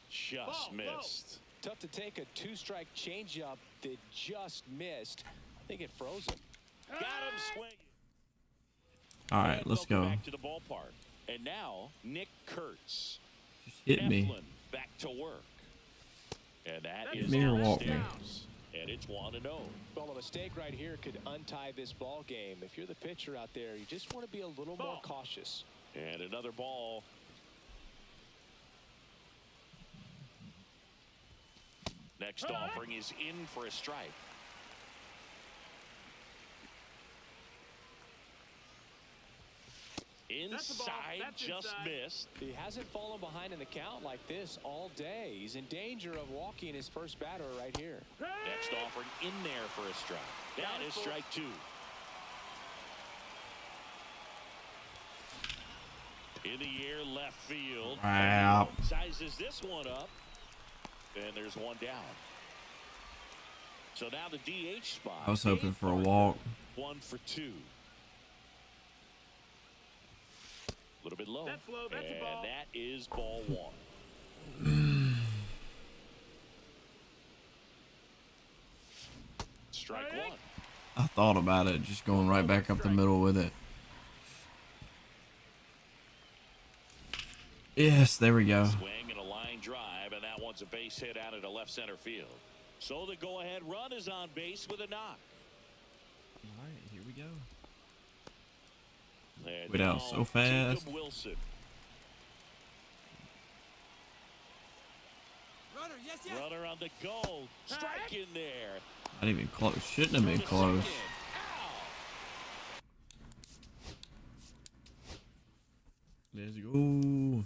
Just missed. Tough to take a 2-strike changeup that just missed. I think it froze him. Got him swinging. All right, And let's welcome go. back to the ballpark. And now Nick Kurtz. Hit me. Eflin back to work. And that Hit is me or on walk me. Stairs. And it's 1-0. Well, a mistake right here could untie this ball game. If you're the pitcher out there, you just want to be a little more cautious. And another ball. Next offering is in for a strike. Inside, That's just inside. missed. He hasn't fallen behind in the count like this all day. He's in danger of walking his first batter right here. Next offering in there for a strike. That is strike 2. In the air, left field. Wow. Sizes this one up. And there's one down. So now the DH spot. I was hoping Dave for a Parker, walk. 1 for 2. A little bit low. That's low. That's a ball. And that is ball 1. Strike one. I thought about it, just going right back up the middle with it. Yes, there we go. Swing and a line drive, and that one's a base hit out into left center field. So the go-ahead run is on base with a knock. All right, here we go. And Went out now so fast. Jacob Wilson. Runner on the go. Strike in there. Not even close. Shouldn't have been close. Let's go.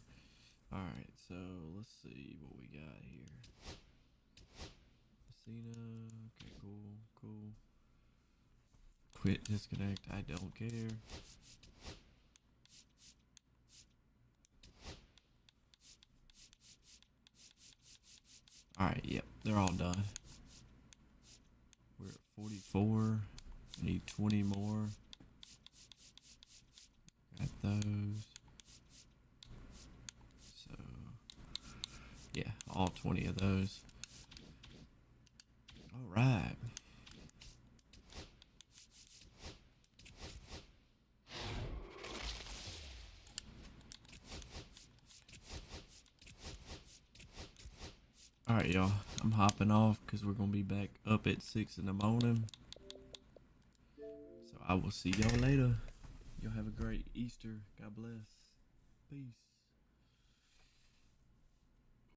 Alright, so let's see what we got here. Messina. Okay, cool. Quit, disconnect. I don't care. Alright, yep, they're all done. We're at 44. Need 20 more. Got those. So, yeah, all 20 of those. Alright. Alright, y'all. I'm hopping off because we're going to be back up at 6 in the morning. So I will see y'all later. Y'all have a great Easter. God bless. Peace.